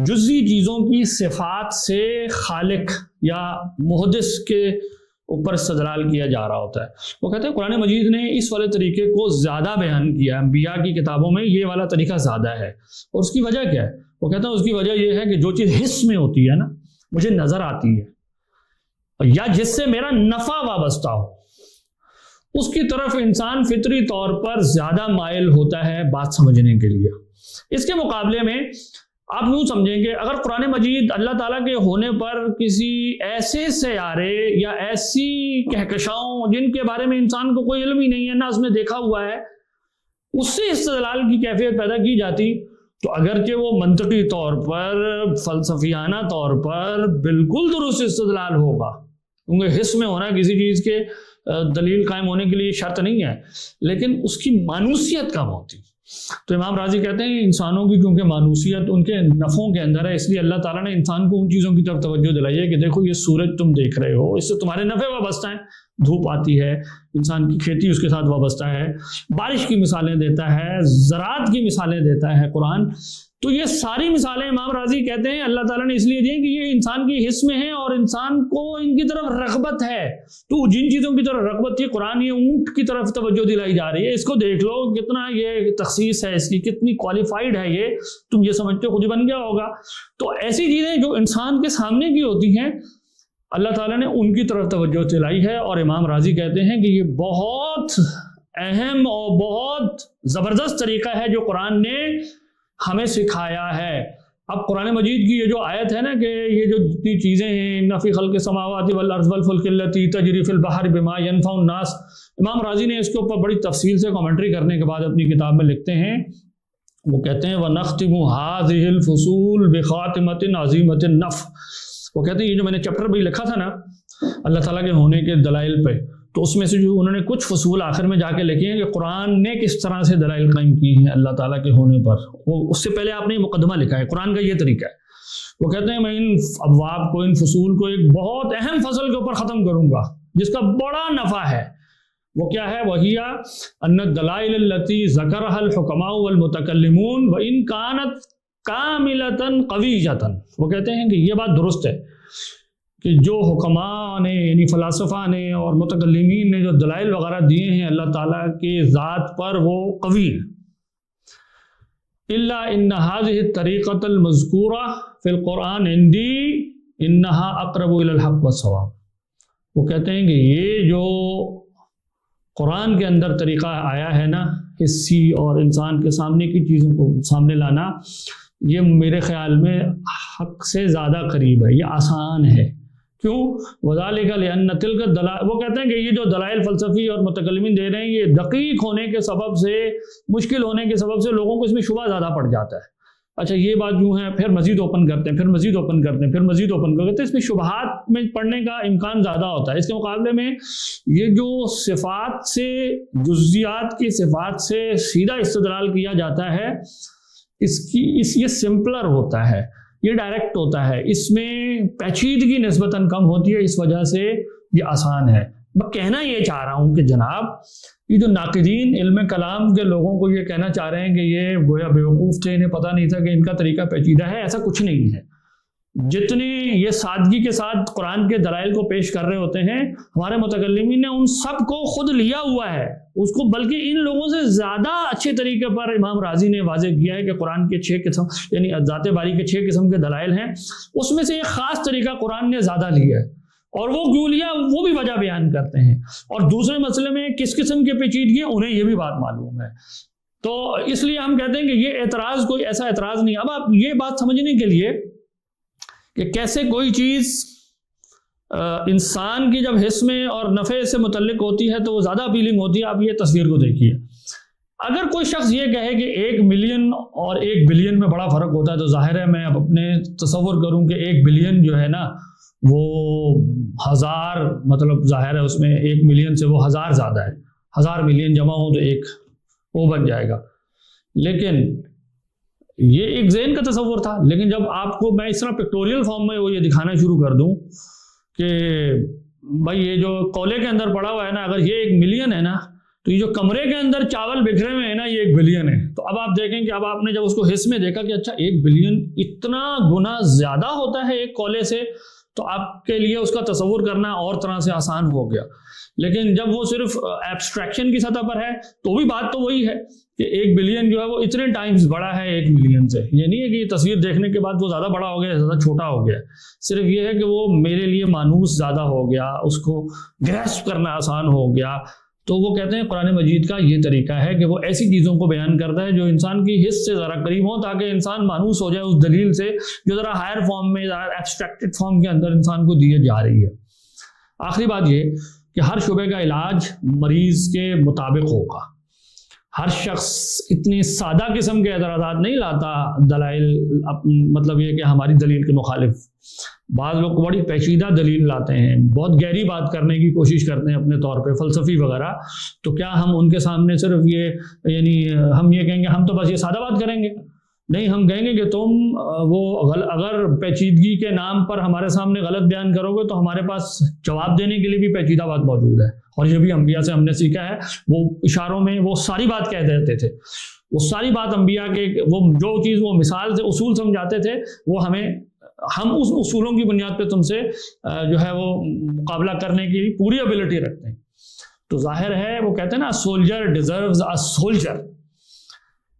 جزئی چیزوں کی صفات سے خالق یا محدث کے اوپر استدلال کیا جا رہا ہوتا ہے. وہ کہتے ہیں قرآن مجید نے اس والے طریقے کو زیادہ بیان کیا, انبیاء کی کتابوں میں یہ والا طریقہ زیادہ ہے. اور اس کی وجہ کیا ہے؟ وہ کہتے ہیں اس کی وجہ یہ ہے کہ جو چیز حس میں ہوتی ہے نا, مجھے نظر آتی ہے, یا جس سے میرا نفع وابستہ ہو, اس کی طرف انسان فطری طور پر زیادہ مائل ہوتا ہے بات سمجھنے کے لیے. اس کے مقابلے میں آپ یوں سمجھیں کہ اگر قرآن مجید اللہ تعالیٰ کے ہونے پر کسی ایسے سیارے یا ایسی کہکشاؤں جن کے بارے میں انسان کو کوئی علم ہی نہیں ہے, نہ اس میں دیکھا ہوا ہے, اس سے استدلال کی کیفیت پیدا کی جاتی, تو اگرچہ وہ منطقی طور پر فلسفیانہ طور پر بالکل درست استدلال ہوگا, کیونکہ حس میں ہونا کسی چیز کے دلیل قائم ہونے کے لیے شرط نہیں ہے, لیکن اس کی مانوسیت کم ہوتی. تو امام راضی کہتے ہیں انسانوں کی چونکہ مانوسیت ان کے نفعوں کے اندر ہے, اس لیے اللہ تعالیٰ نے انسان کو ان چیزوں کی طرف توجہ دلائی ہے کہ دیکھو یہ سورج تم دیکھ رہے ہو, اس سے تمہارے نفع وابستہ ہیں, دھوپ آتی ہے, انسان کی کھیتی اس کے ساتھ وابستہ ہے, بارش کی مثالیں دیتا ہے, زراعت کی مثالیں دیتا ہے قرآن. تو یہ ساری مثالیں امام راضی کہتے ہیں اللہ تعالیٰ نے اس لیے دی کہ یہ انسان کی حس میں ہے اور انسان کو ان کی طرف رغبت ہے. تو جن چیزوں کی طرف رغبت تھی, قرآن یہ اونٹ کی طرف توجہ دلائی جا رہی ہے, اس کو دیکھ لو کتنا یہ تخصیص ہے, اس کی کتنی کوالیفائڈ ہے, یہ تم یہ سمجھتے ہو خود ہی بن گیا ہوگا. تو ایسی چیزیں جو انسان کے سامنے کی ہوتی ہیں اللہ تعالیٰ نے ان کی طرف توجہ دلائی ہے. اور امام راضی کہتے ہیں کہ یہ بہت اہم اور بہت زبردست طریقہ ہے جو قرآن نے ہمیں سکھایا ہے. اب قرآن مجید کی یہ جو آیت ہے نا کہ یہ جو جتنی چیزیں ہیں, ان فی خلق السماوات والارض والفلک التی تجری فی البحر بما ينفع الناس, امام راضی نے اس کے اوپر بڑی تفصیل سے کامنٹری کرنے کے بعد اپنی کتاب میں لکھتے ہیں وہ کہتے ہیں وَنَخْتِمُ هَذِهِ الْفُصُولِ بِخَاتِمَةٍ عَظِيمَةٍ النَّفْعِ، وہ کہتے ہیں یہ جو میں نے چیپٹر بھی لکھا تھا نا اللہ تعالیٰ کے ہونے کے دلائل پہ، تو اس میں سے جو انہوں نے کچھ فصول آخر میں جا کے لکھے ہیں کہ قرآن نے کس طرح سے دلائل قائم کی ہیں اللہ تعالیٰ کے ہونے پر، وہ اس سے پہلے آپ نے مقدمہ لکھا ہے، قرآن کا یہ طریقہ ہے۔ وہ کہتے ہیں میں ان ابواب کو، ان فصول کو ایک بہت اہم فصل کے اوپر ختم کروں گا جس کا بڑا نفع ہے، وہ کیا ہے؟ وَهِيَ أَنَّ الدَّلَائِلَ الَّتِي ذَكَرَهَا الْحُكَمَاءُ وَالْمُتَكَلِّمُونَ وَإِنْ كَانَتْ كَامِلَةً قَوِيَّةً، وہ کہتے ہیں کہ یہ بات درست ہے کہ جو حکماء نے یعنی فلاسفہ نے اور متکلمین نے جو دلائل وغیرہ دیے ہیں اللہ تعالیٰ کے ذات پر وہ قوی ہیں، إِلَّا إِنَّ هَذِهِ الطَّرِيقَةَ الْمَذْكُورَةَ فِي الْقُرْآنِ عِنْدِي إِنَّهَا أَقْرَبُ إِلَى الْحَقِّ وَالصَّوَابِ، وہ کہتے ہیں کہ یہ جو قرآن کے اندر طریقہ آیا ہے نا حسی اور انسان کے سامنے کی چیزوں کو سامنے لانا، یہ میرے خیال میں حق سے زیادہ قریب ہے، یہ آسان ہے۔ کیوں؟ وَذَلِكَ لِأَنَّ تِلْكَ الدَّلَائِلَ، وہ کہتے ہیں کہ یہ جو دلائل فلسفی اور متکلمین دے رہے ہیں یہ دقیق ہونے کے سبب سے، مشکل ہونے کے سبب سے لوگوں کو اس میں شبہ زیادہ پڑ جاتا ہے۔ اچھا یہ بات یوں ہے، پھر مزید اوپن کرتے ہیں، پھر مزید اوپن کرتے ہیں، پھر مزید اوپن کرتے ہیں، اس میں شبہات میں پڑھنے کا امکان زیادہ ہوتا ہے۔ اس کے مقابلے میں یہ جو صفات سے، جزیات کی صفات سے سیدھا استدلال کیا جاتا ہے، یہ سمپلر ہوتا ہے، یہ ڈائریکٹ ہوتا ہے، اس میں پیچیدگی نسبتاً کم ہوتی ہے، اس وجہ سے یہ آسان ہے۔ میں کہنا یہ چاہ رہا ہوں کہ جناب یہ جو ناقدین علم کلام کے لوگوں کو یہ کہنا چاہ رہے ہیں کہ یہ گویا بیوقوف تھے، انہیں پتہ نہیں تھا کہ ان کا طریقہ پیچیدہ ہے، ایسا کچھ نہیں ہے۔ جتنے یہ سادگی کے ساتھ قرآن کے دلائل کو پیش کر رہے ہوتے ہیں ہمارے متکلمین نے ان سب کو خود لیا ہوا ہے، اس کو بلکہ ان لوگوں سے زیادہ اچھے طریقے پر امام رازی نے واضح کیا ہے کہ قرآن کے 6 قسم یعنی ذات باری کے 6 قسم کے دلائل ہیں، اس میں سے ایک خاص طریقہ قرآن نے زیادہ لیا ہے، اور وہ کیوں لیا وہ بھی وجہ بیان کرتے ہیں، اور دوسرے مسئلے میں کس قسم کے پیچیدگی انہیں یہ بھی بات معلوم ہے۔ تو اس لیے ہم کہتے ہیں کہ یہ اعتراض کوئی ایسا اعتراض نہیں۔ اب آپ یہ بات سمجھنے کے لیے کہ کیسے کوئی چیز انسان کی جب حس میں اور نفع سے متعلق ہوتی ہے تو وہ زیادہ اپیلنگ ہوتی ہے، آپ یہ تصویر کو دیکھیے۔ اگر کوئی شخص یہ کہے کہ 1 ملین اور 1 بلین میں بڑا فرق ہوتا ہے، تو ظاہر ہے میں اب اپنے تصور کروں کہ 1 بلین جو ہے نا وہ 1000، مطلب ظاہر ہے اس میں 1 ملین سے وہ 1000 زیادہ ہے، 1000 ملین جمع ہو تو ایک وہ بن جائے گا، لیکن یہ ایک ذہن کا تصور تھا۔ لیکن جب آپ کو میں اس طرح پکٹوریل فارم میں وہ یہ دکھانا شروع کر دوں کہ بھائی یہ جو کولے کے اندر پڑا ہوا ہے نا، اگر یہ 1 ملین ہے نا تو یہ جو کمرے کے اندر چاول بکھرے ہوئے ہیں نا یہ 1 بلین ہے، تو اب آپ دیکھیں کہ اب آپ نے جب اس کو حص میں دیکھا کہ اچھا 1 بلین اتنا گنا زیادہ ہوتا ہے ایک کولے سے، تو آپ کے لیے اس کا تصور کرنا اور طرح سے آسان ہو گیا۔ لیکن جب وہ صرف ایبسٹریکشن کی سطح پر ہے تو بھی بات تو وہی ہے کہ 1 بلین جو ہے وہ اتنے ٹائمز بڑا ہے 1 ملین سے۔ یہ نہیں ہے کہ یہ تصویر دیکھنے کے بعد وہ زیادہ بڑا ہو گیا، زیادہ چھوٹا ہو گیا، صرف یہ ہے کہ وہ میرے لیے مانوس زیادہ ہو گیا، اس کو گریسپ کرنا آسان ہو گیا۔ تو وہ کہتے ہیں قرآن مجید کا یہ طریقہ ہے کہ وہ ایسی چیزوں کو بیان کرتا ہے جو انسان کی حس سے ذرا قریب ہوں، تاکہ انسان مانوس ہو جائے اس دلیل سے جو ذرا ہائر فارم میں، ذرا ایبسٹریکٹڈ فارم کے اندر انسان کو دی جا رہی ہے۔ آخری بات یہ کہ ہر شعبے کا علاج مریض کے مطابق ہوگا، ہر شخص اتنی سادہ قسم کے اعتراضات نہیں لاتا دلائل، مطلب یہ کہ ہماری دلیل کے مخالف، بعض لوگ بڑی پیچیدہ دلیل لاتے ہیں، بہت گہری بات کرنے کی کوشش کرتے ہیں اپنے طور پہ، فلسفی وغیرہ، تو کیا ہم ان کے سامنے صرف یہ یعنی ہم یہ کہیں گے ہم تو بس یہ سادہ بات کریں گے؟ نہیں، ہم کہیں گے کہ تم وہ اگر پیچیدگی کے نام پر ہمارے سامنے غلط بیان کرو گے تو ہمارے پاس جواب دینے کے لیے بھی پیچیدہ بات موجود ہے، اور یہ بھی انبیاء سے ہم نے سیکھا ہے۔ وہ اشاروں میں وہ ساری بات کہہ دیتے تھے، وہ ساری بات انبیاء کے، وہ جو چیز وہ مثال سے اصول سمجھاتے تھے وہ ہم اس اصولوں کی بنیاد پہ تم سے جو ہے وہ مقابلہ کرنے کی پوری ایبلٹی رکھتے ہیں۔ تو ظاہر ہے وہ کہتے ہیں نا سولجر ڈیزروز اے سولجر،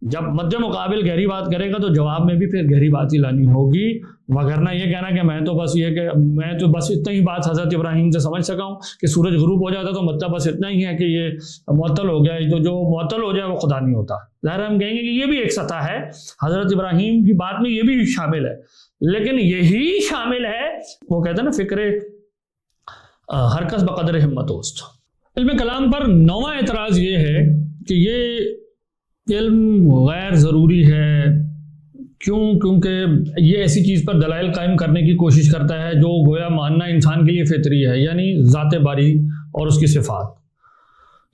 جب مد مقابل گہری بات کرے گا تو جواب میں بھی پھر گہری بات ہی لانی ہوگی، وگرنہ یہ کہنا کہ میں تو بس اتنا ہی بات حضرت ابراہیم سے سمجھ سکا ہوں کہ سورج غروب ہو جاتا تو مطلب بس اتنا ہی ہے کہ یہ معطل ہو گیا، تو جو معطل ہو جائے وہ خدا نہیں ہوتا۔ ظاہر ہم کہیں گے کہ یہ بھی ایک سطح ہے، حضرت ابراہیم کی بات میں یہ بھی شامل ہے، لیکن یہی شامل ہے وہ کہتے ہیں نا فکر ہر کس بقدر ہمت ہوست۔ علم کلام پر 9واں اعتراض یہ ہے کہ علم غیر ضروری ہے، کیونکہ یہ ایسی چیز پر دلائل قائم کرنے کی کوشش کرتا ہے جو گویا ماننا انسان کے لیے فطری ہے، یعنی ذات باری اور اس کی صفات۔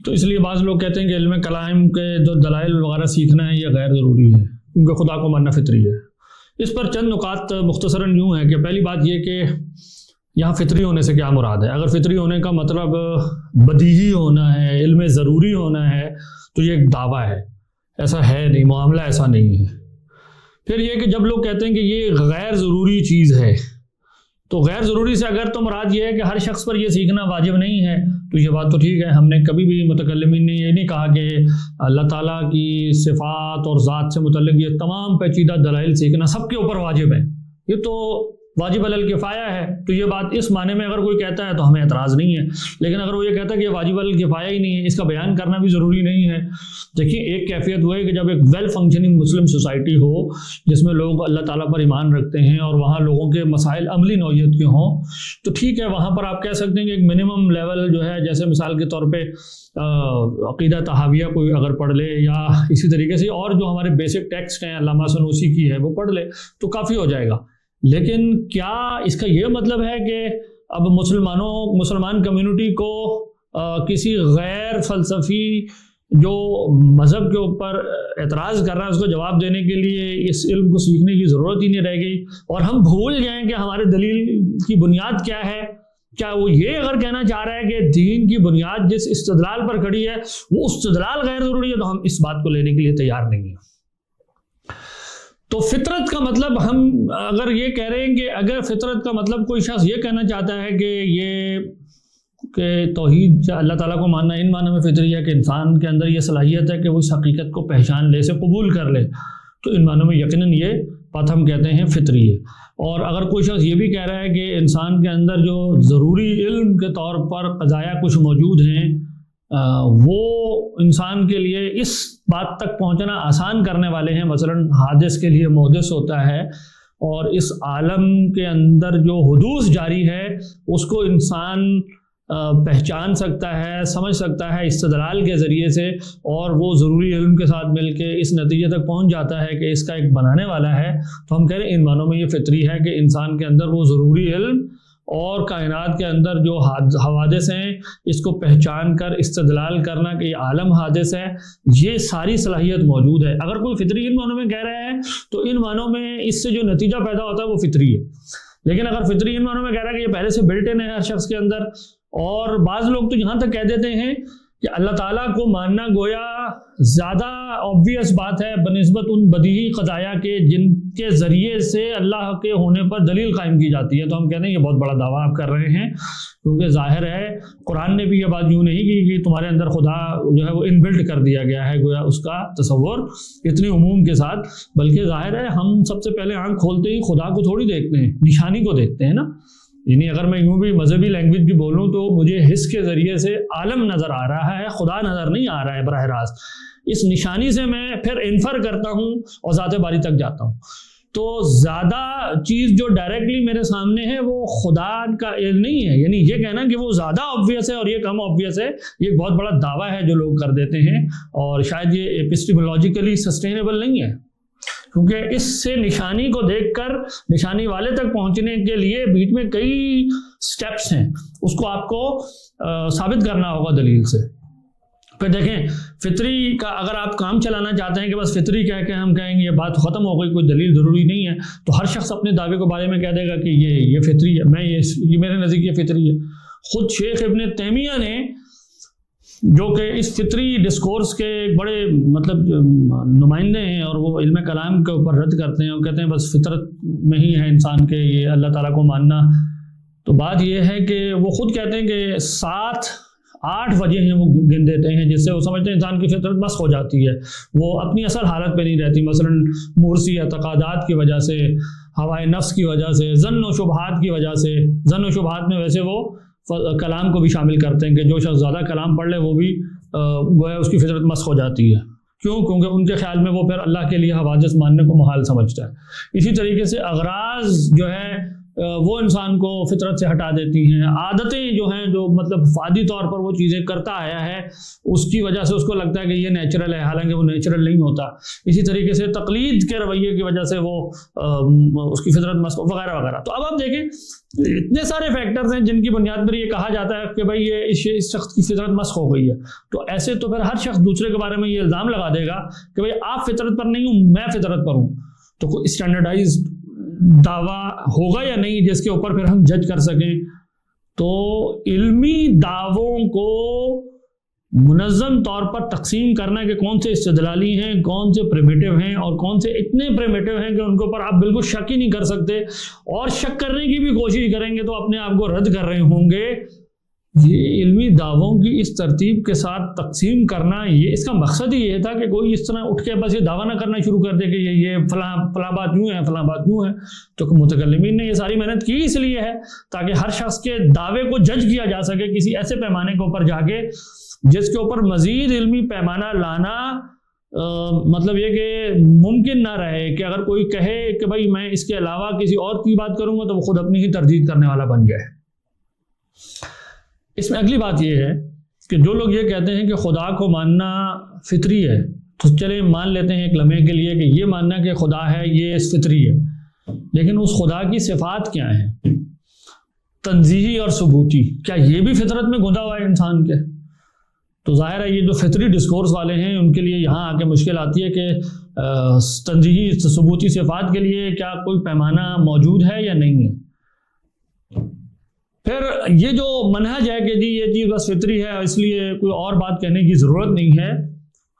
تو اس لیے بعض لوگ کہتے ہیں کہ علم کلام کے جو دلائل وغیرہ سیکھنا ہے یہ غیر ضروری ہے کیونکہ خدا کو ماننا فطری ہے۔ اس پر چند نکات مختصراً یوں ہیں کہ پہلی بات یہ کہ یہاں فطری ہونے سے کیا مراد ہے۔ اگر فطری ہونے کا مطلب بدیہی ہونا ہے، علم ضروری ہونا ہے، تو یہ ایک دعویٰ ہے، ایسا ہے نہیں، معاملہ ایسا نہیں ہے۔ پھر یہ کہ جب لوگ کہتے ہیں کہ یہ غیر ضروری چیز ہے، تو غیر ضروری سے اگر تو مراد یہ ہے کہ ہر شخص پر یہ سیکھنا واجب نہیں ہے، تو یہ بات تو ٹھیک ہے، ہم نے کبھی بھی متکلمین نے یہ نہیں کہا کہ اللہ تعالیٰ کی صفات اور ذات سے متعلق یہ تمام پیچیدہ دلائل سیکھنا سب کے اوپر واجب ہے، یہ تو واجب علی الکفایہ ہے۔ تو یہ بات اس معنی میں اگر کوئی کہتا ہے تو ہمیں اعتراض نہیں ہے، لیکن اگر وہ یہ کہتا ہے کہ یہ واجب علی الکفایہ ہی نہیں ہے، اس کا بیان کرنا بھی ضروری نہیں ہے۔ دیکھیں، ایک کیفیت وہ ہے کہ جب ایک ویل فنکشننگ مسلم سوسائٹی ہو جس میں لوگ اللہ تعالیٰ پر ایمان رکھتے ہیں اور وہاں لوگوں کے مسائل عملی نوعیت کے ہوں، تو ٹھیک ہے، وہاں پر آپ کہہ سکتے ہیں کہ ایک منیمم لیول جو ہے، جیسے مثال کے طور پہ عقیدہ طحاویہ کوئی اگر پڑھ لے یا اسی طریقے سے اور جو ہمارے بیسک ٹیکسٹ ہیں علامہ سنوسی کی ہے وہ پڑھ لے تو کافی ہو جائے گا۔ لیکن کیا اس کا یہ مطلب ہے کہ اب مسلمان کمیونٹی کو کسی غیر فلسفی جو مذہب کے اوپر اعتراض کر رہا ہے اس کو جواب دینے کے لیے اس علم کو سیکھنے کی ضرورت ہی نہیں رہ گئی، اور ہم بھول جائیں کہ ہمارے دلیل کی بنیاد کیا ہے؟ کیا وہ یہ اگر کہنا چاہ رہا ہے کہ دین کی بنیاد جس استدلال پر کھڑی ہے وہ استدلال غیر ضروری ہے، تو ہم اس بات کو لینے کے لیے تیار نہیں ہیں۔ تو فطرت کا مطلب ہم اگر یہ کہہ رہے ہیں کہ اگر فطرت کا مطلب کوئی شخص یہ کہنا چاہتا ہے کہ یہ کہ توحید اللہ تعالیٰ کو ماننا ان معنی میں فطری ہے کہ انسان کے اندر یہ صلاحیت ہے کہ وہ اس حقیقت کو پہچان لے، اسے قبول کر لے، تو ان معنوں میں یقیناً یہ بات ہم کہتے ہیں فطری ہے۔ اور اگر کوئی شخص یہ بھی کہہ رہا ہے کہ انسان کے اندر جو ضروری علم کے طور پر قضایا کچھ موجود ہیں وہ انسان کے لیے اس بات تک پہنچنا آسان کرنے والے ہیں، مثلا حادث کے لیے محدث ہوتا ہے، اور اس عالم کے اندر جو حدوث جاری ہے اس کو انسان پہچان سکتا ہے، سمجھ سکتا ہے استدلال کے ذریعے سے، اور وہ ضروری علم کے ساتھ مل کے اس نتیجے تک پہنچ جاتا ہے کہ اس کا ایک بنانے والا ہے، تو ہم کہہ رہے ہیں ان معنوں میں یہ فطری ہے کہ انسان کے اندر وہ ضروری علم اور کائنات کے اندر جو حوادث ہیں اس کو پہچان کر استدلال کرنا کہ یہ عالم حادث ہے، یہ ساری صلاحیت موجود ہے۔ اگر کوئی فطری ان معنوں میں کہہ رہا ہے تو ان معنوں میں اس سے جو نتیجہ پیدا ہوتا ہے وہ فطری ہے، لیکن اگر فطری ان معنوں میں کہہ رہا ہے کہ یہ پہلے سے بلٹ ان ہے ہر شخص کے اندر، اور بعض لوگ تو یہاں تک کہہ دیتے ہیں کہ اللہ تعالیٰ کو ماننا گویا زیادہ آبویس بات ہے بنسبت ان بدیہی قضایا کے جن کے ذریعے سے اللہ کے ہونے پر دلیل قائم کی جاتی ہے، تو ہم کہتے ہیں یہ بہت بڑا دعویٰ آپ کر رہے ہیں، کیونکہ ظاہر ہے قرآن نے بھی یہ بات یوں نہیں کی کہ تمہارے اندر خدا جو ہے وہ ان بلٹ کر دیا گیا ہے گویا اس کا تصور اتنے عموم کے ساتھ، بلکہ ظاہر ہے ہم سب سے پہلے آنکھ کھولتے ہی خدا کو تھوڑی دیکھتے ہیں، نشانی کو دیکھتے ہیں نا۔ یعنی اگر میں یوں بھی مذہبی لینگویج بھی بولوں تو مجھے حس کے ذریعے سے عالم نظر آ رہا ہے، خدا نظر نہیں آ رہا ہے براہ راست، اس نشانی سے میں پھر انفر کرتا ہوں اور ذات باری تک جاتا ہوں۔ تو زیادہ چیز جو ڈائریکٹلی میرے سامنے ہے وہ خدا کا علم نہیں ہے، یعنی یہ کہنا کہ وہ زیادہ آبویس ہے اور یہ کم آبویس ہے، یہ ایک بہت بڑا دعویٰ ہے جو لوگ کر دیتے ہیں، اور شاید یہ ایپسٹیمولوجیکلی سسٹینیبل نہیں ہے، کیونکہ اس سے نشانی کو دیکھ کر نشانی والے تک پہنچنے کے لیے بیچ میں کئی سٹیپس ہیں، اس کو آپ کو ثابت کرنا ہوگا دلیل سے۔ پھر دیکھیں فطری کا اگر آپ کام چلانا چاہتے ہیں کہ بس فطری کہہ کے ہم کہیں گے یہ بات ختم ہو گئی، کوئی دلیل ضروری نہیں ہے، تو ہر شخص اپنے دعوے کے بارے میں کہہ دے گا کہ یہ فطری ہے، یہ میرے نزدیک یہ فطری ہے۔ خود شیخ ابن تیمیہ نے جو کہ اس فطری ڈسکورس کے بڑے نمائندے ہیں اور وہ علم کلام کے اوپر رد کرتے ہیں اور کہتے ہیں بس فطرت میں ہی ہے انسان کے یہ اللہ تعالیٰ کو ماننا، تو بات یہ ہے کہ وہ خود کہتے ہیں کہ 7-8 وجہ ہیں وہ گن دیتے ہیں جس سے وہ سمجھتے ہیں انسان کی فطرت مسخ ہو جاتی ہے، وہ اپنی اصل حالت پہ نہیں رہتی، مثلا مرسی اعتقادات کی وجہ سے، ہوائے نفس کی وجہ سے، ظن و شبہات کی وجہ سے۔ ظن و شبہات میں ویسے وہ کلام کو بھی شامل کرتے ہیں کہ جو شخص زیادہ کلام پڑھ لے وہ بھی گویا اس کی فطرت مسخ ہو جاتی ہے، کیونکہ ان کے خیال میں وہ پھر اللہ کے لیے حوادث ماننے کو محال سمجھتا ہے۔ اسی طریقے سے اغراض جو ہے وہ انسان کو فطرت سے ہٹا دیتی ہیں. عادتیں جو ہیں جو مطلب فادی طور پر وہ چیزیں کرتا آیا ہے اس کی وجہ سے اس کو لگتا ہے کہ یہ نیچرل ہے، حالانکہ وہ نیچرل نہیں ہوتا. اسی طریقے سے تقلید کے رویے کی وجہ سے وہ اس کی فطرت مسخ وغیرہ وغیرہ. تو اب آپ دیکھیں اتنے سارے فیکٹرز ہیں جن کی بنیاد پر یہ کہا جاتا ہے کہ بھائی یہ اس شخص کی فطرت مسخ ہو گئی ہے. تو ایسے تو پھر ہر شخص دوسرے کے بارے میں یہ الزام لگا دے گا کہ بھائی آپ فطرت پر نہیں ہوں، میں فطرت پر ہوں. تو کوئی اسٹینڈرڈائز دعویٰ ہوگا یا نہیں جس کے اوپر پھر ہم جج کر سکیں؟ تو علمی دعووں کو منظم طور پر تقسیم کرنا کہ کون سے استدلالی ہیں، کون سے پریمیٹیو ہیں، اور کون سے اتنے پریمیٹیو ہیں کہ ان کے اوپر آپ بالکل شک ہی نہیں کر سکتے، اور شک کرنے کی بھی کوشش کریں گے تو اپنے آپ کو رد کر رہے ہوں گے. یہ علمی دعووں کی اس ترتیب کے ساتھ تقسیم کرنا، یہ اس کا مقصد ہی یہ تھا کہ کوئی اس طرح اٹھ کے بس یہ دعویٰ نہ کرنا شروع کر دے کہ یہ فلاں بات یوں ہے، فلاں بات یوں ہے. تو متکلمین نے یہ ساری محنت کی اس لیے ہے تاکہ ہر شخص کے دعوے کو جج کیا جا سکے کسی ایسے پیمانے کے اوپر جا کے جس کے اوپر مزید علمی پیمانہ لانا مطلب یہ کہ ممکن نہ رہے کہ اگر کوئی کہے کہ بھائی میں اس کے علاوہ کسی اور کی بات کروں گا تو وہ خود اپنی ہی تردید کرنے والا بن جائے. اس میں اگلی بات یہ ہے کہ جو لوگ یہ کہتے ہیں کہ خدا کو ماننا فطری ہے، تو چلے مان لیتے ہیں ایک لمحے کے لیے کہ یہ ماننا کہ خدا ہے یہ فطری ہے، لیکن اس خدا کی صفات کیا ہیں، تنزیہی اور ثبوتی، کیا یہ بھی فطرت میں گھدا ہوا ہے انسان کے؟ تو ظاہر ہے یہ جو فطری ڈسکورس والے ہیں ان کے لیے یہاں آ کے مشکل آتی ہے کہ تنزیہی ثبوتی صفات کے لیے کیا کوئی پیمانہ موجود ہے یا نہیں ہے. پھر یہ جو منہج ہے کہ جی یہ چیز بس فطری ہے اس لیے کوئی اور بات کہنے کی ضرورت نہیں ہے،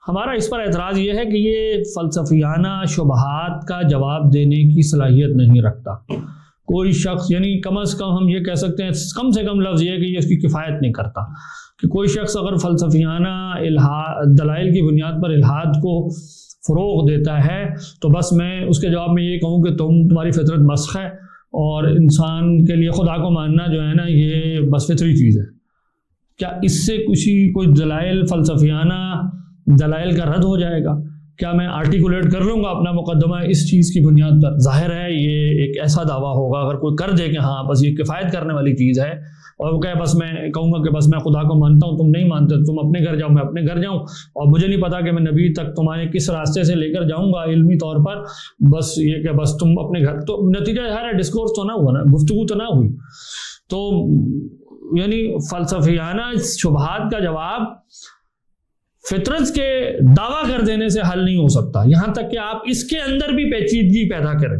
ہمارا اس پر اعتراض یہ ہے کہ یہ فلسفیانہ شبہات کا جواب دینے کی صلاحیت نہیں رکھتا. کوئی شخص یعنی کم از کم ہم یہ کہہ سکتے ہیں، کم سے کم لفظ یہ ہے کہ یہ اس کی کفایت نہیں کرتا کہ کوئی شخص اگر فلسفیانہ دلائل کی بنیاد پر الحاد کو فروغ دیتا ہے تو بس میں اس کے جواب میں یہ کہوں کہ تمہاری فطرت مسخ ہے اور انسان کے لیے خدا کو ماننا جو ہے نا یہ بس فطری چیز ہے. کیا اس سے کوئی دلائل فلسفیانہ دلائل کا رد ہو جائے گا؟ کیا میں آرٹیکولیٹ کر لوں گا اپنا مقدمہ اس چیز کی بنیاد پر؟ ظاہر ہے یہ ایک ایسا دعویٰ ہوگا اگر کوئی کر دے کہ ہاں بس یہ کفایت کرنے والی چیز ہے، اور وہ کہے بس میں کہوں گا کہ بس میں خدا کو مانتا ہوں، تم نہیں مانتے، تم اپنے گھر جاؤ میں اپنے گھر جاؤں، اور مجھے نہیں پتا کہ میں نبی تک تمہارے کس راستے سے لے کر جاؤں گا علمی طور پر، بس یہ کہ بس تم اپنے گھر. تو نتیجہ ہے ڈسکورس تو نہ ہوا نا، گفتگو تو نہ ہوئی. تو یعنی فلسفیانہ شبہات کا جواب فطرت کے دعویٰ کر دینے سے حل نہیں ہو سکتا، یہاں تک کہ آپ اس کے اندر بھی پیچیدگی پیدا کریں،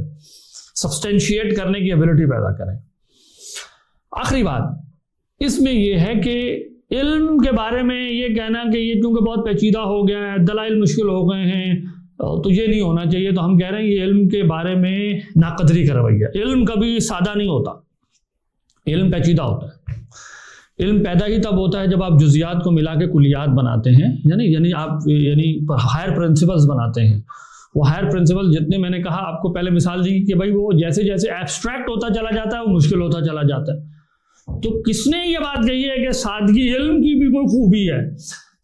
سبسٹینشیٹ کرنے کی ایبلٹی پیدا کریں. آخری بات اس میں یہ ہے کہ علم کے بارے میں یہ کہنا کہ یہ کیونکہ بہت پیچیدہ ہو گیا ہے، دلائل مشکل ہو گئے ہیں تو یہ نہیں ہونا چاہیے. تو ہم کہہ رہے ہیں یہ علم کے بارے میں ناقدری کا رویہ. علم کبھی سادہ نہیں ہوتا، علم پیچیدہ ہوتا ہے. علم پیدا ہی تب ہوتا ہے جب آپ جزیات کو ملا کے کلیات بناتے ہیں، یعنی آپ ہائر پرنسپلز بناتے ہیں. وہ ہائر پرنسپل جتنے میں نے کہا آپ کو پہلے مثال دی کہ بھائی وہ جیسے جیسے ایبسٹریکٹ ہوتا چلا جاتا ہے وہ مشکل ہوتا چلا جاتا ہے. تو کس نے یہ بات کہی ہے کہ سادگی علم کی بھی کوئی خوبی ہے؟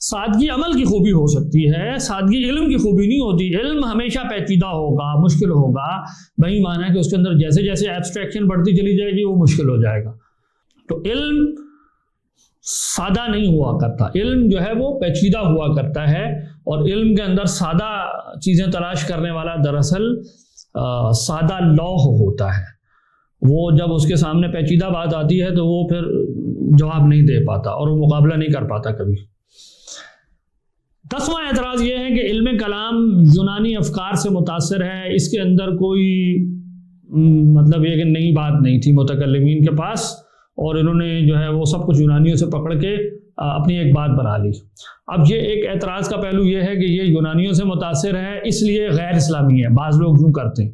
سادگی عمل کی خوبی ہو سکتی ہے، سادگی علم کی خوبی نہیں ہوتی. علم ہمیشہ پیچیدہ ہوگا، مشکل ہوگا. وہی مانا ہے کہ اس کے اندر جیسے جیسے ایبسٹریکشن بڑھتی چلی جائے گی وہ مشکل ہو جائے گا. تو علم سادہ نہیں ہوا کرتا، علم جو ہے وہ پیچیدہ ہوا کرتا ہے، اور علم کے اندر سادہ چیزیں تلاش کرنے والا دراصل سادہ لوح ہوتا ہے. وہ جب اس کے سامنے پیچیدہ بات آتی ہے تو وہ پھر جواب نہیں دے پاتا اور وہ مقابلہ نہیں کر پاتا کبھی. 10واں اعتراض یہ ہے کہ علم کلام یونانی افکار سے متاثر ہے. اس کے اندر کوئی مطلب یہ کہ نئی بات نہیں تھی متکلمین کے پاس، اور انہوں نے جو ہے وہ سب کچھ یونانیوں سے پکڑ کے اپنی ایک بات بنا لی. اب یہ ایک اعتراض کا پہلو یہ ہے کہ یہ یونانیوں سے متاثر ہے اس لیے غیر اسلامی ہے. بعض لوگ یوں کرتے ہیں،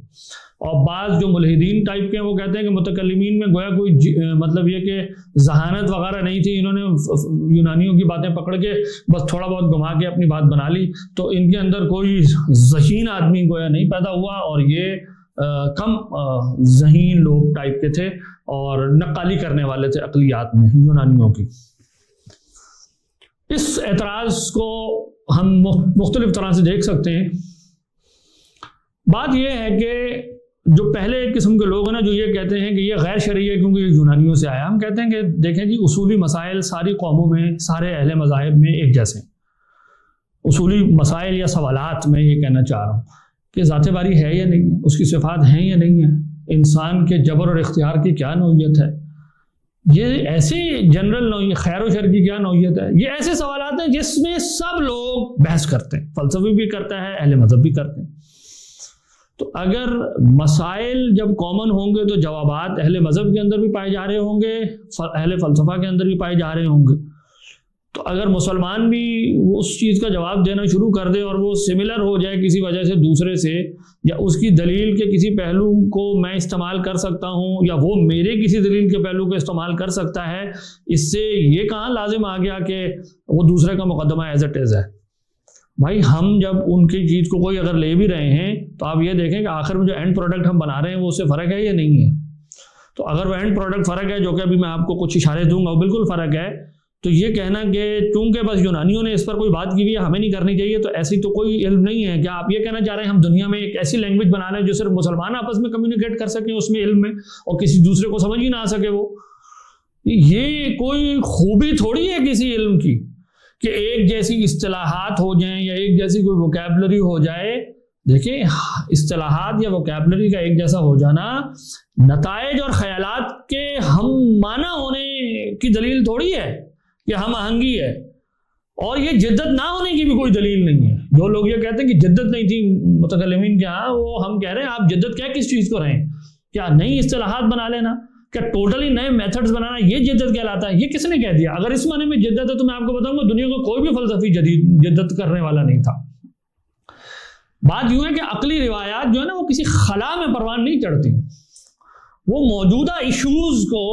اور بعض جو ملحدین ٹائپ کے ہیں وہ کہتے ہیں کہ متکلمین میں گویا کوئی مطلب یہ کہ ذہانت وغیرہ نہیں تھی، انہوں نے یونانیوں کی باتیں پکڑ کے بس تھوڑا بہت گھما کے اپنی بات بنا لی. تو ان کے اندر کوئی ذہین آدمی گویا نہیں پیدا ہوا، اور یہ کم ذہین لوگ ٹائپ کے تھے اور نقالی کرنے والے تھے عقلیات میں یونانیوں کی. اس اعتراض کو ہم مختلف طرح سے دیکھ سکتے ہیں. بات یہ ہے کہ جو پہلے قسم کے لوگ ہیں نا جو یہ کہتے ہیں کہ یہ غیر شرعی ہے کیونکہ یہ یونانیوں سے آیا، ہم کہتے ہیں کہ دیکھیں جی اصولی مسائل ساری قوموں میں، سارے اہل مذاہب میں ایک جیسے ہیں۔ اصولی مسائل یا سوالات میں یہ کہنا چاہ رہا ہوں کہ ذات باری ہے یا نہیں ہے، اس کی صفات ہیں یا نہیں ہے، انسان کے جبر اور اختیار کی کیا نوعیت ہے، یہ ایسے جنرل نوعیت، خیر و شر کی کیا نوعیت ہے، یہ ایسے سوالات ہیں جس میں سب لوگ بحث کرتے ہیں، فلسفی بھی کرتا ہے، اہل مذہب بھی کرتے ہیں۔ تو اگر مسائل جب کامن ہوں گے تو جوابات اہل مذہب کے اندر بھی پائے جا رہے ہوں گے، اہل فلسفہ کے اندر بھی پائے جا رہے ہوں گے۔ تو اگر مسلمان بھی اس چیز کا جواب دینا شروع کر دے اور وہ سملر ہو جائے کسی وجہ سے دوسرے سے، یا اس کی دلیل کے کسی پہلو کو میں استعمال کر سکتا ہوں یا وہ میرے کسی دلیل کے پہلو کو استعمال کر سکتا ہے، اس سے یہ کہاں لازم آ گیا کہ وہ دوسرے کا مقدمہ ایز اٹ از ہے۔ بھائی ہم جب ان کی چیز کو کوئی اگر لے بھی رہے ہیں تو آپ یہ دیکھیں کہ آخر میں جو اینڈ پروڈکٹ ہم بنا رہے ہیں وہ اس سے فرق ہے یا نہیں ہے۔ تو اگر وہ اینڈ پروڈکٹ فرق ہے، جو کہ ابھی میں آپ کو کچھ اشارے دوں گا، وہ بالکل فرق ہے، تو یہ کہنا کہ چونکہ بس یونانیوں نے اس پر کوئی بات کی ہوئی ہے ہمیں نہیں کرنی چاہیے، تو ایسی تو کوئی علم نہیں ہے۔ کیا آپ یہ کہنا چاہ رہے ہیں ہم دنیا میں ایک ایسی لینگویج بنا لیں جو صرف مسلمان آپس میں کمیونیکیٹ کر سکیں اس میں علم میں، اور کسی دوسرے کو سمجھ ہی نہ آ سکے؟ وہ یہ کوئی خوبی تھوڑی ہے کسی علم کی کہ ایک جیسی اصطلاحات ہو جائیں یا ایک جیسی کوئی ووکیبلری ہو جائے۔ دیکھیں اصطلاحات یا ووکیبلری کا ایک جیسا ہو جانا نتائج اور خیالات کے ہم معنی ہونے کی دلیل تھوڑی ہے کہ ہم آہنگی ہے، اور یہ جدت نہ ہونے کی بھی کوئی دلیل نہیں ہے۔ جو لوگ یہ کہتے ہیں کہ جدت نہیں تھی متکلمین کے ہاں، وہ ہم کہہ رہے ہیں آپ جدت کیا کس چیز کو رہے ہیں؟ کیا نئی اصطلاحات بنا لینا، کیا ٹوٹلی نئے میتھڈز بنانا یہ جدت کہلاتا ہے؟ یہ کس نے کہہ دیا؟ اگر اس معنی میں جدت ہے تو میں آپ کو بتاؤں گا دنیا کو کوئی بھی فلسفی جدت کرنے والا نہیں تھا۔ بات یوں ہے کہ عقلی روایات جو ہے نا وہ کسی خلا میں پروان نہیں چڑھتی، وہ موجودہ ایشوز کو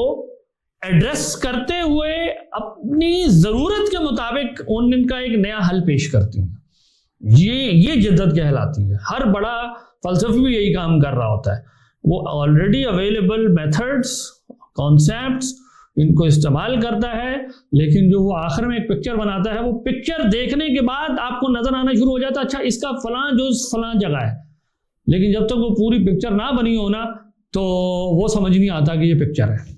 ایڈریس کرتے ہوئے اپنی ضرورت کے مطابق ان کا ایک نیا حل پیش کرتی ہیں۔ یہ جدت کہلاتی ہے۔ ہر بڑا فلسفی بھی یہی کام کر رہا ہوتا ہے، وہ آلریڈی اویلیبل میتھڈس، کانسیپٹس ان کو استعمال کرتا ہے، لیکن جو وہ آخر میں ایک پکچر بناتا ہے، وہ پکچر دیکھنے کے بعد آپ کو نظر آنا شروع ہو جاتا ہے اچھا اس کا فلاں جو فلاں جگہ ہے، لیکن جب تک وہ پوری پکچر نہ بنی ہونا تو وہ سمجھ نہیں آتا کہ یہ پکچر ہے۔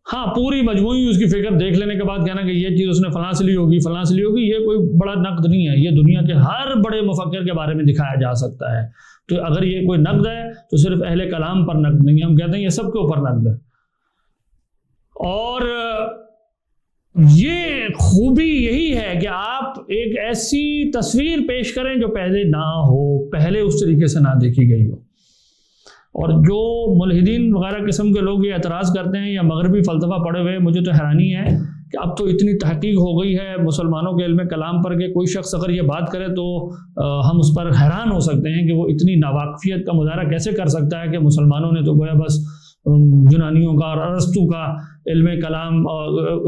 ہاں پوری مجموعی اس کی فکر دیکھ لینے کے بعد کہنا کہ یہ چیز اس نے فلاں سے لی ہوگی فلاں سے لی ہوگی، یہ کوئی بڑا نقد نہیں ہے، یہ دنیا کے ہر بڑے مفکر کے بارے میں دکھایا جا سکتا ہے۔ تو اگر یہ کوئی نقد ہے تو صرف اہل کلام پر نقد نہیں ہے، ہم کہتے ہیں یہ سب کے اوپر نقد ہے۔ اور یہ خوبی یہی ہے کہ آپ ایک ایسی تصویر پیش کریں جو پہلے نہ ہو، پہلے اس طریقے سے نہ دیکھی گئی ہو۔ اور جو ملحدین وغیرہ قسم کے لوگ یہ اعتراض کرتے ہیں یا مغربی فلسفہ پڑھے ہوئے، مجھے تو حیرانی ہے کہ اب تو اتنی تحقیق ہو گئی ہے مسلمانوں کے علم کلام پر کہ کوئی شخص اگر یہ بات کرے تو ہم اس پر حیران ہو سکتے ہیں کہ وہ اتنی ناواقفیت کا مظاہرہ کیسے کر سکتا ہے کہ مسلمانوں نے تو گویا بس یونانیوں کا اور ارسطو کا علم کلام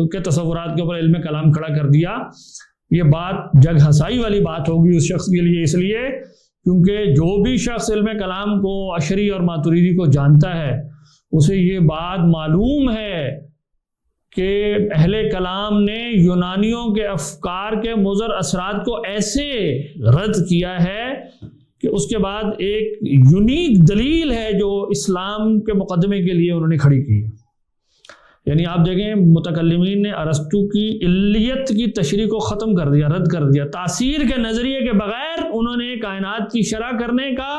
کے تصورات کے اوپر علم کلام کھڑا کر دیا۔ یہ بات جگ ہنسائی والی بات ہوگی اس شخص کے لیے، اس لیے کیونکہ جو بھی شخص علم کلام کو اشعری اور ماتریدی کو جانتا ہے اسے یہ بات معلوم ہے کہ اہل کلام نے یونانیوں کے افکار کے مضر اثرات کو ایسے رد کیا ہے کہ اس کے بعد ایک یونیک دلیل ہے جو اسلام کے مقدمے کے لیے انہوں نے کھڑی کی ہے۔ یعنی آپ دیکھیں متکلمین نے ارسطو کی علیت کی تشریح کو ختم کر دیا، رد کر دیا، تاثیر کے نظریے کے بغیر انہوں نے کائنات کی شرح کرنے کا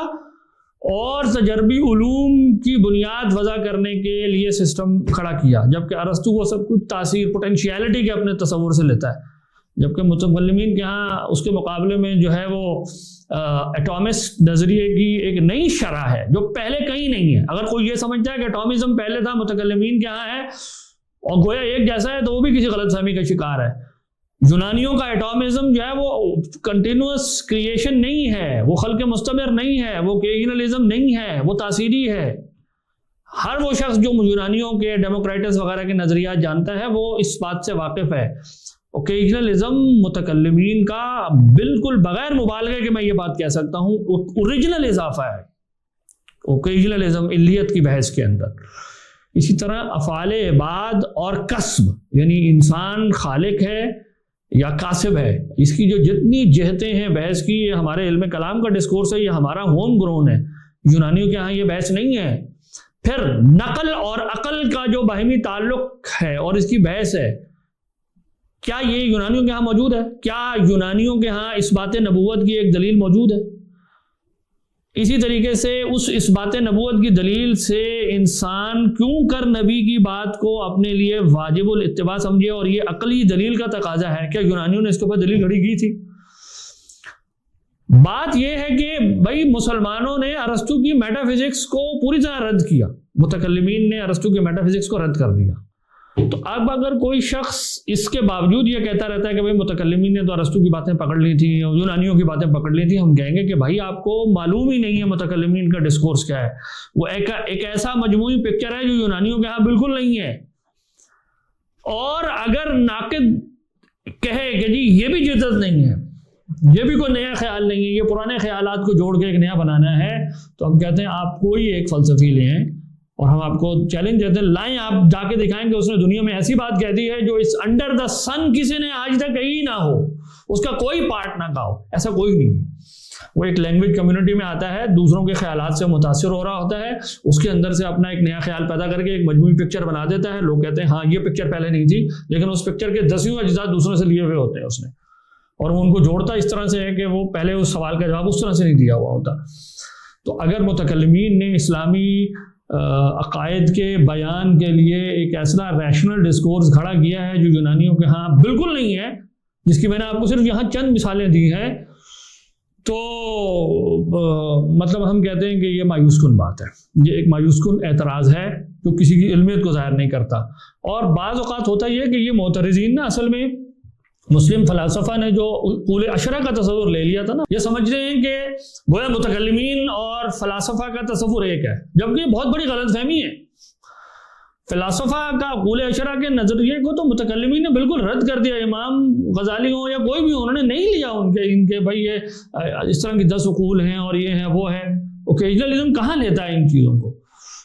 اور تجربی علوم کی بنیاد وضع کرنے کے لیے سسٹم کھڑا کیا، جبکہ ارسطو وہ سب کچھ تاثیر پوٹینشیلٹی کے اپنے تصور سے لیتا ہے، جبکہ متکلمین کے ہاں اس کے مقابلے میں جو ہے وہ ایٹامسٹ نظریے کی ایک نئی شرح ہے جو پہلے کہیں نہیں ہے۔ اگر کوئی یہ سمجھتا ہے کہ ایٹامزم پہلے تھا متکلمین کے ہاں ہے اور گویا ایک جیسا ہے تو وہ بھی کسی غلط فہمی کا شکار ہے۔ یونانیوں کا ایٹامزم جو ہے وہ کنٹینوس کریشن نہیں ہے، وہ خلق مستمر نہیں ہے، وہ اوکیجنلزم نہیں ہے، وہ تاثیری ہے۔ ہر وہ شخص جو یونانیوں کے ڈیموکریٹس وغیرہ کے نظریات جانتا ہے وہ اس بات سے واقف ہے۔ اوکیجنلزم متکلمین کا بالکل بغیر مبالغے کے میں یہ بات کہہ سکتا ہوں اوریجنل اضافہ ہے اوکیجنلزم علیت کی بحث کے اندر۔ اسی طرح افعال عباد اور کسب، یعنی انسان خالق ہے یا کاسب ہے، اس کی جو جتنی جہتیں ہیں بحث کی، یہ ہمارے علم کلام کا ڈسکورس ہے، یہ ہمارا ہوم گرون ہے۔ یونانیوں کے ہاں یہ بحث نہیں ہے۔ پھر نقل اور عقل کا جو باہمی تعلق ہے اور اس کی بحث ہے، کیا یہ یونانیوں کے ہاں موجود ہے؟ کیا یونانیوں کے ہاں اس بات نبوت کی ایک دلیل موجود ہے؟ اسی طریقے سے اس بات نبوت کی دلیل سے انسان کیوں کر نبی کی بات کو اپنے لیے واجب الاتباع سمجھے، اور یہ عقلی دلیل کا تقاضا ہے؟ کیا یونانیوں نے اس کے اوپر دلیل کھڑی کی تھی؟ بات یہ ہے کہ بھائی مسلمانوں نے ارسطو کی میٹا فزکس کو پوری طرح رد کیا، متکلمین نے ارسطو کی میٹا فزکس کو رد کر دیا۔ تو اب اگر کوئی شخص اس کے باوجود یہ کہتا رہتا ہے کہ بھائی متکلمین نے تو ارسطو کی باتیں پکڑ لی تھیں، یونانیوں کی باتیں پکڑ لی تھیں، ہم کہیں گے کہ بھائی آپ کو معلوم ہی نہیں ہے متکلمین کا ڈسکورس کیا ہے۔ وہ ایک ایسا مجموعی پکچر ہے جو یونانیوں کے ہاں بالکل نہیں ہے۔ اور اگر ناقد کہے کہ جی یہ بھی جدت نہیں ہے، یہ بھی کوئی نیا خیال نہیں ہے، یہ پرانے خیالات کو جوڑ کے ایک نیا بنانا ہے، تو ہم کہتے ہیں آپ کوئی ایک فلسفی لیں اور ہم آپ کو چیلنج دیتے ہیں، لائیں آپ جا کے دکھائیں کہ اس نے دنیا میں ایسی بات کہہ دی ہے جو اس انڈر دا سن کسی نے آج تک کہی نہ ہو، اس کا کوئی پارٹ نہ کہا ہو، ایسا کوئی نہیں ہے۔ وہ ایک لینگویج کمیونٹی میں آتا ہے، دوسروں کے خیالات سے متاثر ہو رہا ہوتا ہے، اس کے اندر سے اپنا ایک نیا خیال پیدا کر کے ایک مجموعی پکچر بنا دیتا ہے۔ لوگ کہتے ہیں ہاں یہ پکچر پہلے نہیں تھی، لیکن اس پکچر کے 10 اجزاء دوسروں سے لیے ہوئے ہوتے ہیں اس نے، اور وہ ان کو جوڑتا اس طرح سے ہے کہ وہ پہلے اس سوال کا جواب اس طرح سے نہیں دیا ہوا ہوتا۔ تو اگر متکلمین نے اسلامی عقائد کے بیان کے لیے ایک ایسا ریشنل ڈسکورس کھڑا کیا ہے جو یونانیوں کے ہاں بالکل نہیں ہے، جس کی میں نے آپ کو صرف یہاں چند مثالیں دی ہیں، تو مطلب ہم کہتے ہیں کہ یہ مایوس کن بات ہے، یہ ایک مایوس کن اعتراض ہے جو کسی کی علمیت کو ظاہر نہیں کرتا۔ اور بعض اوقات ہوتا یہ کہ یہ معترضین نا اصل میں مسلم فلاسفہ نے جو قول اشرا کا تصور لے لیا تھا نا، یہ سمجھ رہے ہیں کہ گویا متکلمین اور فلاسفہ کا تصور ایک ہے، جبکہ یہ بہت بڑی غلط فہمی ہے۔ فلاسفہ کا قول اشرا کے نظریے کو تو متکلمین نے بالکل رد کر دیا، امام غزالی ہوں یا کوئی بھی، انہوں نے نہیں لیا ان کے بھائی یہ اس طرح کی 10 اقول ہیں اور یہ ہیں وہ ہے۔ اوکیجنلزم کہاں لیتا ہے ان چیزوں کو؟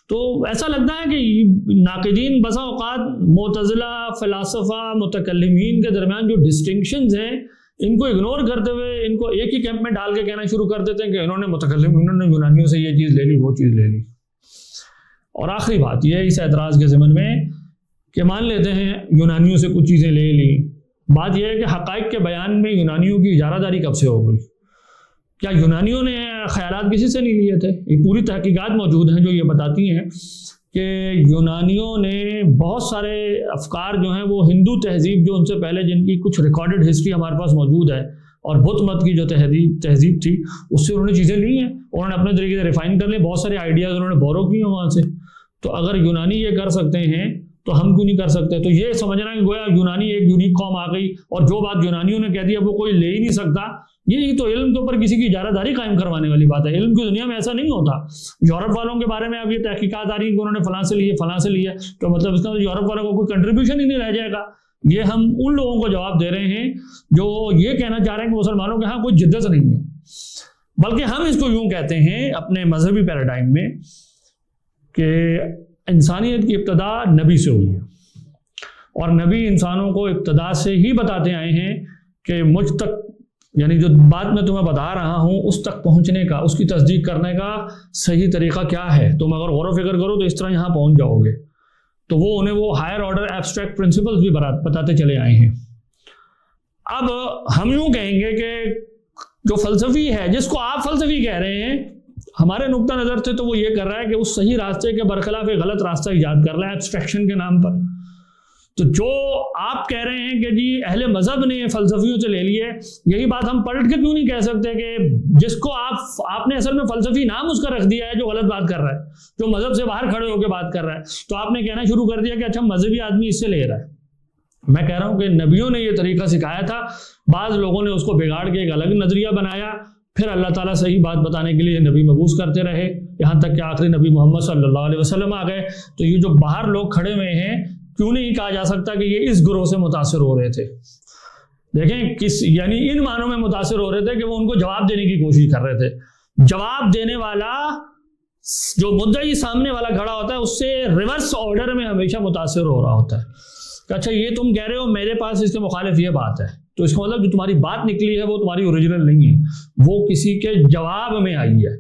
تو ایسا لگتا ہے کہ ناقدین بسا اوقات معتزلہ، فلاسفہ، متکلمین کے درمیان جو ڈسٹنکشنز ہیں ان کو اگنور کرتے ہوئے ان کو ایک ہی کیمپ میں ڈال کے کہنا شروع کر دیتے ہیں کہ انہوں نے یونانیوں سے یہ چیز لے لی، وہ چیز لے لی۔ اور آخری بات یہ ہے اس اعتراض کے ضمن میں کہ مان لیتے ہیں یونانیوں سے کچھ چیزیں لے لی، بات یہ ہے کہ حقائق کے بیان میں یونانیوں کی اجارہ داری کب سے ہو گئی؟ کیا یونانیوں نے خیالات کسی سے نہیں لیے تھے؟ یہ پوری تحقیقات موجود ہیں جو یہ بتاتی ہیں کہ یونانیوں نے بہت سارے افکار جو ہیں وہ ہندو تہذیب جو ان سے پہلے جن کی کچھ ریکارڈڈ ہسٹری ہمارے پاس موجود ہے اور بدھ مت کی جو تہذیب تھی اس سے انہوں نے چیزیں لی ہیں، انہوں نے اپنے طریقے سے ریفائن کر لیں، بہت سارے آئیڈیاز انہوں نے بورو کیے ہیں وہاں سے۔ تو اگر یونانی یہ کر سکتے ہیں تو ہم کیوں نہیں کر سکتے؟ تو یہ سمجھنا کہ گویا یونانی ایک یونیک قوم آ گئی اور جو بات یونانیوں نے کہہ دی اب وہ کوئی لے ہی نہیں سکتا، یہی تو علم کے اوپر کسی کی اجارہ داری قائم کروانے والی بات ہے۔ علم کی دنیا میں ایسا نہیں ہوتا۔ یورپ والوں کے بارے میں اب یہ تحقیقات آ رہی ہیں کہ انہوں نے فلاں سے لیے تو مطلب اس کا یورپ والوں کو کوئی کنٹریبیوشن ہی نہیں رہ جائے گا۔ یہ ہم ان لوگوں کو جواب دے رہے ہیں جو یہ کہنا چاہ رہے ہیں کہ مسلمانوں کے ہاں کوئی جدت نہیں ہے، بلکہ ہم اس کو یوں کہتے ہیں اپنے مذہبی پیراڈائم میں کہ انسانیت کی ابتدا نبی سے ہوئی ہے، اور نبی انسانوں کو ابتدا سے ہی بتاتے آئے ہیں کہ مجھ تک، یعنی جو بات میں تمہیں بتا رہا ہوں اس تک پہنچنے کا، اس کی تصدیق کرنے کا صحیح طریقہ کیا ہے، تم اگر غور و فکر کرو تو اس طرح یہاں پہنچ جاؤ گے۔ تو وہ انہیں وہ ہائر آرڈر ایبسٹریکٹ پرنسپلز بھی بتاتے چلے آئے ہیں۔ اب ہم یوں کہیں گے کہ جو فلسفی ہے، جس کو آپ فلسفی کہہ رہے ہیں، ہمارے نقطہ نظر سے تو وہ یہ کر رہا ہے کہ اس صحیح راستے کے برخلاف ایک غلط راستہ ایجاد کر رہا ہے ایبسٹریکشن کے نام پر۔ تو جو آپ کہہ رہے ہیں کہ جی اہل مذہب نے فلسفیوں سے لے لیے، یہی بات ہم پلٹ کے کیوں نہیں کہہ سکتے کہ جس کو آپ نے اصل میں فلسفی نام اس کا رکھ دیا ہے جو غلط بات کر رہا ہے، جو مذہب سے باہر کھڑے ہو کے بات کر رہا ہے، تو آپ نے کہنا شروع کر دیا کہ اچھا مذہبی آدمی اس سے لے رہا ہے۔ میں کہہ رہا ہوں کہ نبیوں نے یہ طریقہ سکھایا تھا، بعض لوگوں نے اس کو بگاڑ کے ایک الگ نظریہ بنایا، پھر اللہ تعالیٰ صحیح بات بتانے کے لیے نبی مبعوث کرتے رہے، یہاں تک کہ آخری نبی محمد صلی اللہ علیہ وسلم آ گئے۔ تو یہ جو باہر لوگ کھڑے ہوئے ہیں، کیوں نہیں کہا جا سکتا کہ یہ اس گروہ سے متاثر ہو رہے تھے؟ دیکھیں یعنی ان معنوں میں متاثر ہو رہے تھے کہ وہ ان کو جواب دینے کی کوشش کر رہے تھے۔ جواب دینے والا جو مدعی سامنے والا کھڑا ہوتا ہے اس سے ریورس آرڈر میں ہمیشہ متاثر ہو رہا ہوتا ہے کہ اچھا یہ تم کہہ رہے ہو، میرے پاس اس کے مخالف یہ بات ہے، تو اس کا مطلب جو تمہاری بات نکلی ہے وہ تمہاری اوریجنل نہیں ہے، وہ کسی کے جواب میں آئی ہے۔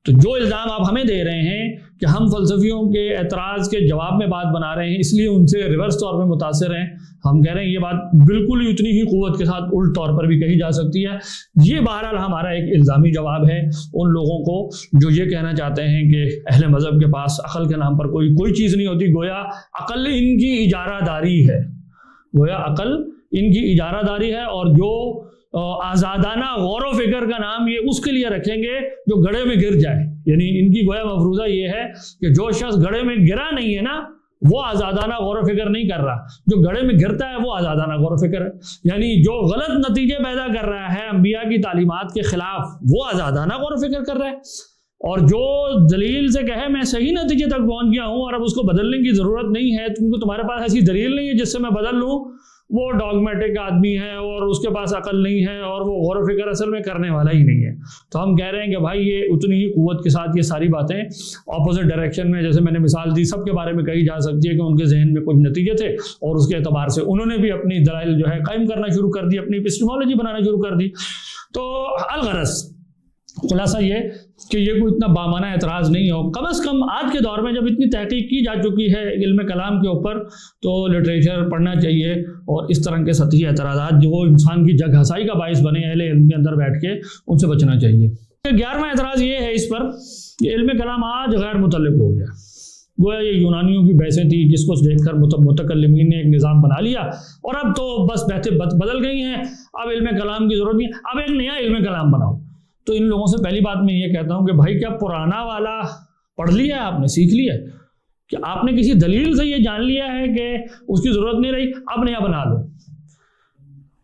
تو جو الزام آپ ہمیں دے رہے ہیں کہ ہم فلسفیوں کے اعتراض کے جواب میں بات بنا رہے ہیں اس لیے ان سے ریورس طور پہ متاثر ہیں، ہم کہہ رہے ہیں یہ بات بالکل ہی اتنی ہی قوت کے ساتھ الٹ طور پر بھی کہی جا سکتی ہے۔ یہ بہرحال ہمارا ایک الزامی جواب ہے ان لوگوں کو جو یہ کہنا چاہتے ہیں کہ اہل مذہب کے پاس عقل کے نام پر کوئی چیز نہیں ہوتی، گویا عقل ان کی اجارہ داری ہے، گویا عقل ان کی اجارہ داری ہے، اور جو آزادانہ غور و فکر کا نام یہ اس کے لیے رکھیں گے جو گڑھے میں گر جائے، یعنی ان کی گویا مفروضہ یہ ہے کہ جو شخص گڑھے میں گرا نہیں ہے نا وہ آزادانہ غور و فکر نہیں کر رہا، جو گڑھے میں گرتا ہے وہ آزادانہ غور و فکر ہے، یعنی جو غلط نتیجے پیدا کر رہا ہے انبیاء کی تعلیمات کے خلاف وہ آزادانہ غور و فکر کر رہا ہے، اور جو دلیل سے کہے میں صحیح نتیجے تک پہنچ گیا ہوں اور اب اس کو بدلنے کی ضرورت نہیں ہے کیونکہ تمہارے پاس ایسی دلیل نہیں ہے جس سے میں بدل لوں، وہ ڈاگمیٹک آدمی ہے اور اس کے پاس عقل نہیں ہے اور وہ غور و فکر اصل میں کرنے والا ہی نہیں ہے۔ تو ہم کہہ رہے ہیں کہ بھائی یہ اتنی ہی قوت کے ساتھ یہ ساری باتیں اپوزٹ ڈائریکشن میں، جیسے میں نے مثال دی، سب کے بارے میں کہی جا سکتی ہے کہ ان کے ذہن میں کچھ نتیجے تھے اور اس کے اعتبار سے انہوں نے بھی اپنی دلائل جو ہے قائم کرنا شروع کر دی، اپنی اپسٹیمولوجی بنانا شروع کر دی۔ تو الغرض خلاصہ یہ کہ یہ کوئی اتنا بامانہ اعتراض نہیں ہو، کم از کم آج کے دور میں جب اتنی تحقیق کی جا چکی ہے علم کلام کے اوپر تو لٹریچر پڑھنا چاہیے اور اس طرح کے سطحی اعتراضات جو انسان کی جگ ہسائی کا باعث بنے اہل علم کے اندر بیٹھ کے ان سے بچنا چاہیے۔ 11واں اعتراض یہ ہے اس پر کہ علم کلام آج غیر متعلق ہو گیا، گویا یہ یونانیوں کی بحثیں تھی جس کو دیکھ کر متکلمین نے ایک نظام بنا لیا اور اب تو بس بحثیں بدل گئی ہیں، اب علم کلام کی ضرورت نہیں، اب ایک نیا علم کلام بناؤ۔ تو ان لوگوں سے پہلی بات میں یہ کہتا ہوں کہ بھائی کیا پرانا والا پڑھ لیا ہے آپ نے، سیکھ لیا ہے کہ آپ نے کسی دلیل سے یہ جان لیا ہے کہ اس کی ضرورت نہیں رہی، اب نیا بنا لو؟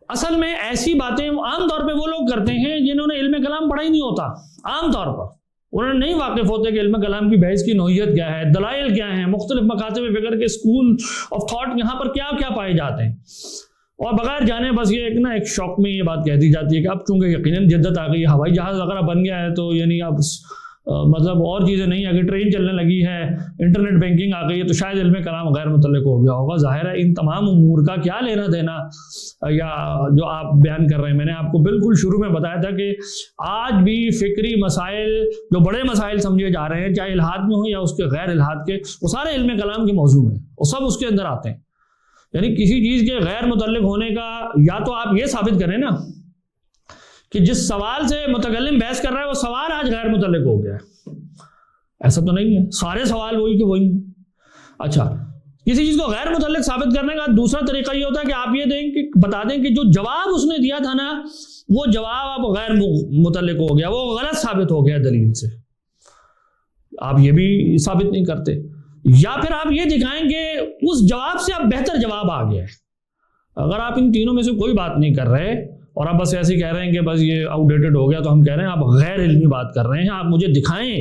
اصل میں ایسی باتیں عام طور پہ وہ لوگ کرتے ہیں جنہوں نے علم کلام پڑھا ہی نہیں ہوتا، عام طور پر انہوں نے نہیں واقف ہوتے کہ علم کلام کی بحث کی نوعیت کیا ہے، دلائل کیا ہیں، مختلف مکاتب فکر کے اسکول آف تھاٹ یہاں پر کیا کیا پائے جاتے ہیں، اور بغیر جانے بس یہ ایک شوق میں یہ بات کہہ دی جاتی ہے کہ اب چونکہ یقیناً جدت آ گئی، ہوائی جہاز وغیرہ بن گیا ہے تو یعنی اب مطلب اور چیزیں نہیں، اگر ٹرین چلنے لگی ہے، انٹرنیٹ بینکنگ آ گئی ہے تو شاید علم کلام غیر متعلق ہو گیا ہوگا۔ ظاہر ہے ان تمام امور کا کیا لینا دینا یا جو آپ بیان کر رہے ہیں، میں نے آپ کو بالکل شروع میں بتایا تھا کہ آج بھی فکری مسائل جو بڑے مسائل سمجھے جا رہے ہیں، چاہے الحاد میں ہوں یا اس کے غیر الحاد کے، وہ سارے علم کلام کے موضوع ہیں، وہ سب اس کے اندر آتے ہیں۔ یعنی کسی چیز کے غیر متعلق ہونے کا یا تو آپ یہ ثابت کریں نا کہ جس سوال سے متکلم بحث کر رہا ہے وہ سوال آج غیر متعلق ہو گیا ہے، ایسا تو نہیں ہے، سارے سوال وہی کہ وہی۔ اچھا، کسی چیز کو غیر متعلق ثابت کرنے کا دوسرا طریقہ یہ ہوتا ہے کہ آپ یہ دیں کہ بتا دیں کہ جو جواب اس نے دیا تھا نا وہ جواب اب غیر متعلق ہو گیا، وہ غلط ثابت ہو گیا دلیل سے، آپ یہ بھی ثابت نہیں کرتے، یا پھر آپ یہ دکھائیں کہ اس جواب سے اب بہتر جواب آ گیا ہے۔ اگر آپ ان تینوں میں سے کوئی بات نہیں کر رہے اور آپ بس ایسے کہہ رہے ہیں کہ بس یہ آؤٹ ڈیٹڈ ہو گیا، تو ہم کہہ رہے ہیں آپ غیر علمی بات کر رہے ہیں، آپ مجھے دکھائیں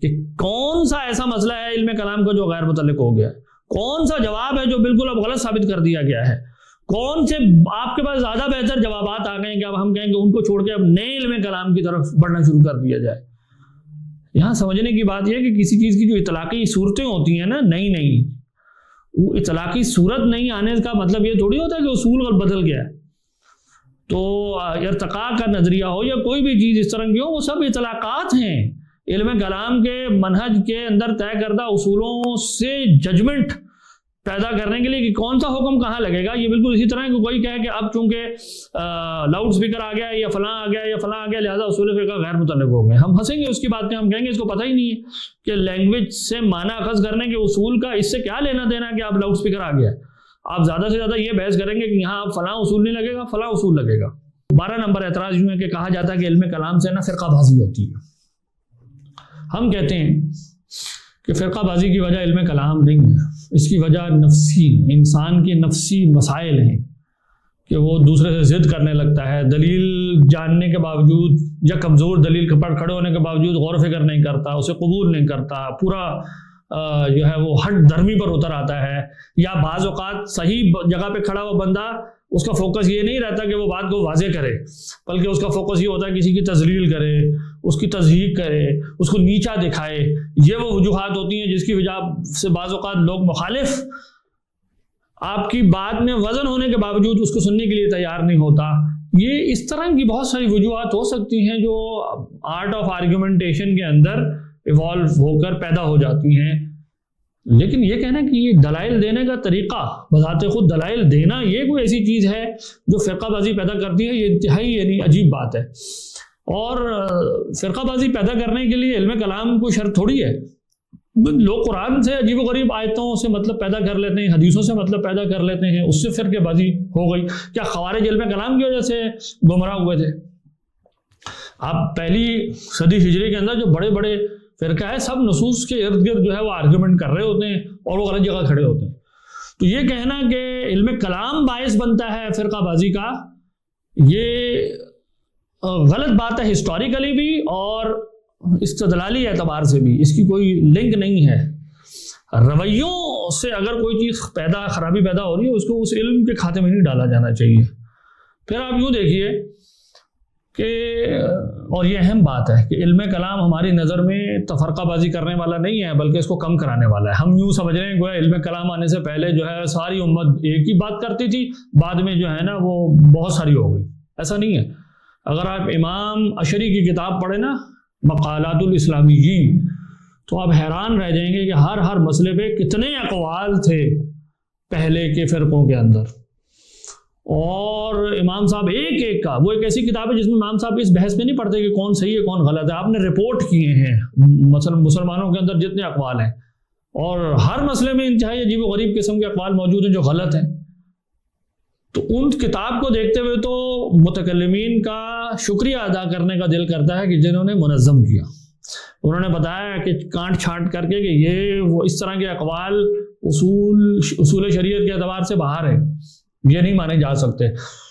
کہ کون سا ایسا مسئلہ ہے علم کلام کا جو غیر متعلق ہو گیا ہے، کون سا جواب ہے جو بالکل اب غلط ثابت کر دیا گیا ہے، کون سے آپ کے پاس زیادہ بہتر جوابات آ گئے ہیں کہ اب ہم کہیں کہ ان کو چھوڑ کے اب نئے علم کلام کی طرف بڑھنا شروع کر دیا جائے۔ یہاں سمجھنے کی بات یہ ہے کہ کسی چیز کی جو اطلاقی صورتیں ہوتی ہیں نا، نئی وہ اطلاقی صورت نہیں آنے کا مطلب یہ تھوڑی ہوتا ہے کہ اصول بدل گیا ہے۔ تو ارتقاء کا نظریہ ہو یا کوئی بھی چیز اس طرح کی ہو، وہ سب اطلاقات ہیں، علم کلام کے منہج کے اندر طے کردہ اصولوں سے ججمنٹ پیدا کرنے کے لیے کہ کون سا حکم کہاں لگے گا۔ یہ بالکل اسی طرح کہ کوئی کہے کہ اب چونکہ لاؤڈ سپیکر آ گیا یا فلاں آ گیا یا فلاں آ گیا لہذا اصول فقہ غیر متعلق ہو گئے، ہم ہنسیں گے اس کی بات پہ، ہم کہیں گے اس کو پتہ ہی نہیں ہے کہ لینگویج سے معنی اخذ کرنے کے اصول کا اس سے کیا لینا دینا کہ اب لاؤڈ سپیکر آ گیا ہے۔ آپ زیادہ سے زیادہ یہ بحث کریں گے کہ یہاں اب فلاں اصول نہیں لگے گا، فلاں اصول لگے گا۔ 12 نمبر اعتراض یوں ہے کہ کہا جاتا ہے کہ علم کلام سے نا فرقہ بازی ہوتی ہے۔ ہم کہتے ہیں کہ فرقہ بازی کی وجہ علم کلام نہیں ہے، اس کی وجہ نفسی، انسان کے نفسی مسائل ہیں کہ وہ دوسرے سے ضد کرنے لگتا ہے، دلیل جاننے کے باوجود یا کمزور دلیل پر کھڑے ہونے کے باوجود غور و فکر نہیں کرتا، اسے قبول نہیں کرتا، پورا جو ہے وہ ہٹ دھرمی پر اتر آتا ہے، یا بعض اوقات صحیح جگہ پہ کھڑا ہوا بندہ اس کا فوکس یہ نہیں رہتا کہ وہ بات کو واضح کرے، بلکہ اس کا فوکس یہ ہوتا ہے کسی کی تذلیل کرے، اس کی تضحیق کرے، اس کو نیچا دکھائے۔ یہ وہ وجوہات ہوتی ہیں جس کی وجہ سے بعض اوقات لوگ مخالف آپ کی بات میں وزن ہونے کے باوجود اس کو سننے کے لیے تیار نہیں ہوتا، یہ اس طرح کی بہت ساری وجوہات ہو سکتی ہیں جو آرٹ آف آرگیومنٹیشن کے اندر ایوالو ہو کر پیدا ہو جاتی ہیں، لیکن یہ کہنا کہ یہ دلائل دینے کا طریقہ بذات خود دلائل دینا یہ کوئی ایسی چیز ہے جو فرقہ بازی پیدا کرتی ہے، یہ انتہائی یعنی عجیب بات ہے۔ اور فرقہ بازی پیدا کرنے کے لیے علم کلام کوئی شرط تھوڑی ہے۔ لوگ قرآن سے عجیب و غریب آیتوں سے مطلب پیدا کر لیتے ہیں، حدیثوں سے مطلب پیدا کر لیتے ہیں، اس سے فرقہ بازی ہو گئی۔ کیا خوارج علم کلام کی وجہ سے گمراہ ہوئے تھے؟ آپ پہلی صدی ہجری کے اندر جو بڑے بڑے فرقہ ہے سب نصوص کے ارد گرد جو ہے وہ آرگومنٹ کر رہے ہوتے ہیں اور وہ غلط جگہ کھڑے ہوتے ہیں۔ تو یہ کہنا کہ علم کلام باعث بنتا ہے فرقہ بازی کا، یہ غلط بات ہے ہسٹوریکلی بھی اور استدلالی اعتبار سے بھی، اس کی کوئی لنک نہیں ہے۔ رویوں سے اگر کوئی چیز خرابی پیدا ہو رہی ہے اس کو اس علم کے کھاتے میں نہیں ڈالا جانا چاہیے۔ پھر آپ یوں دیکھیے کہ اور یہ اہم بات ہے کہ علم کلام ہماری نظر میں تفرقہ بازی کرنے والا نہیں ہے بلکہ اس کو کم کرانے والا ہے۔ ہم یوں سمجھ رہے ہیں کہ علم کلام آنے سے پہلے جو ہے ساری امت ایک ہی بات کرتی تھی، بعد میں جو ہے نا وہ بہت ساری ہو گئی، ایسا نہیں ہے۔ اگر آپ امام اشری کی کتاب پڑھیں نا مقالات الاسلامیین تو آپ حیران رہ جائیں گے کہ ہر مسئلے پہ کتنے اقوال تھے پہلے کے فرقوں کے اندر، اور امام صاحب ایک کا وہ ایک ایسی کتاب ہے جس میں امام صاحب اس بحث میں نہیں پڑھتے کہ کون صحیح ہے کون غلط ہے، آپ نے رپورٹ کیے ہیں مثلا مسلمانوں کے اندر جتنے اقوال ہیں، اور ہر مسئلے میں انتہائی عجیب و غریب قسم کے اقوال موجود ہیں جو غلط ہیں۔ تو ان کتاب کو دیکھتے ہوئے تو متکلمین کا شکریہ ادا کرنے کا دل کرتا ہے کہ جنہوں نے منظم کیا، انہوں نے بتایا کہ کانٹ چھانٹ کر کے کہ یہ وہ اس طرح کے اقوال اصول شریعت کے اعتبار سے باہر ہے، یہ نہیں مانے جا سکتے۔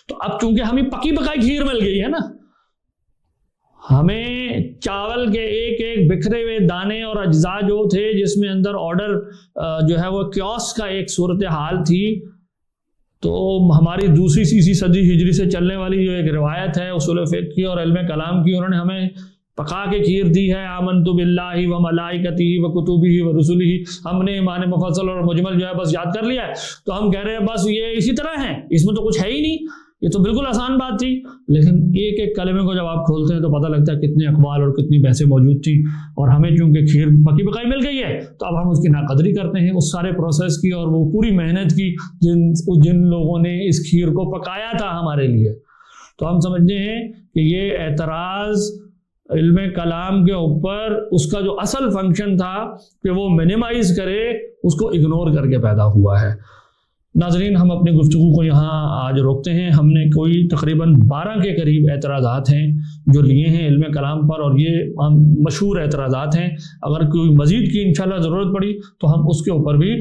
تو اب چونکہ ہمیں پکی پکائی کھیر مل گئی ہے نا، ہمیں چاول کے ایک ایک بکھرے ہوئے دانے اور اجزاء جو تھے جس میں اندر آرڈر جو ہے وہ کیوس کا ایک صورتحال تھی، تو ہماری دوسری تیسری صدی ہجری سے چلنے والی جو ایک روایت ہے اصول فقہ کی اور علم کلام کی، انہوں نے ہمیں پکا کے کھیر دی ہے۔ آمنت باللہ و ملائکتہ و کتبہ و رسلہ، ہم نے ایمان مفصل اور مجمل جو ہے بس یاد کر لیا ہے، تو ہم کہہ رہے ہیں بس یہ اسی طرح ہیں، اس میں تو کچھ ہے ہی نہیں، یہ تو بالکل آسان بات تھی۔ لیکن ایک ایک کلمے کو جب آپ کھولتے ہیں تو پتہ لگتا ہے کتنے اقوال اور کتنی بحثیں موجود تھیں، اور ہمیں چونکہ کھیر پکی پکائی مل گئی ہے تو اب ہم اس کی ناقدری کرتے ہیں، اس سارے پروسیس کی اور وہ پوری محنت کی جن لوگوں نے اس کھیر کو پکایا تھا ہمارے لیے۔ تو ہم سمجھتے ہیں کہ یہ اعتراض علم کلام کے اوپر اس کا جو اصل فنکشن تھا کہ وہ منیمائز کرے، اس کو اگنور کر کے پیدا ہوا ہے۔ ناظرین، ہم اپنی گفتگو کو یہاں آج روکتے ہیں۔ ہم نے کوئی تقریباً 12 کے قریب اعتراضات ہیں جو لیے ہیں علم کلام پر، اور یہ مشہور اعتراضات ہیں۔ اگر کوئی مزید کی انشاءاللہ ضرورت پڑی تو ہم اس کے اوپر بھی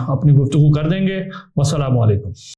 اپنی گفتگو کر دیں گے۔ والسلام علیکم۔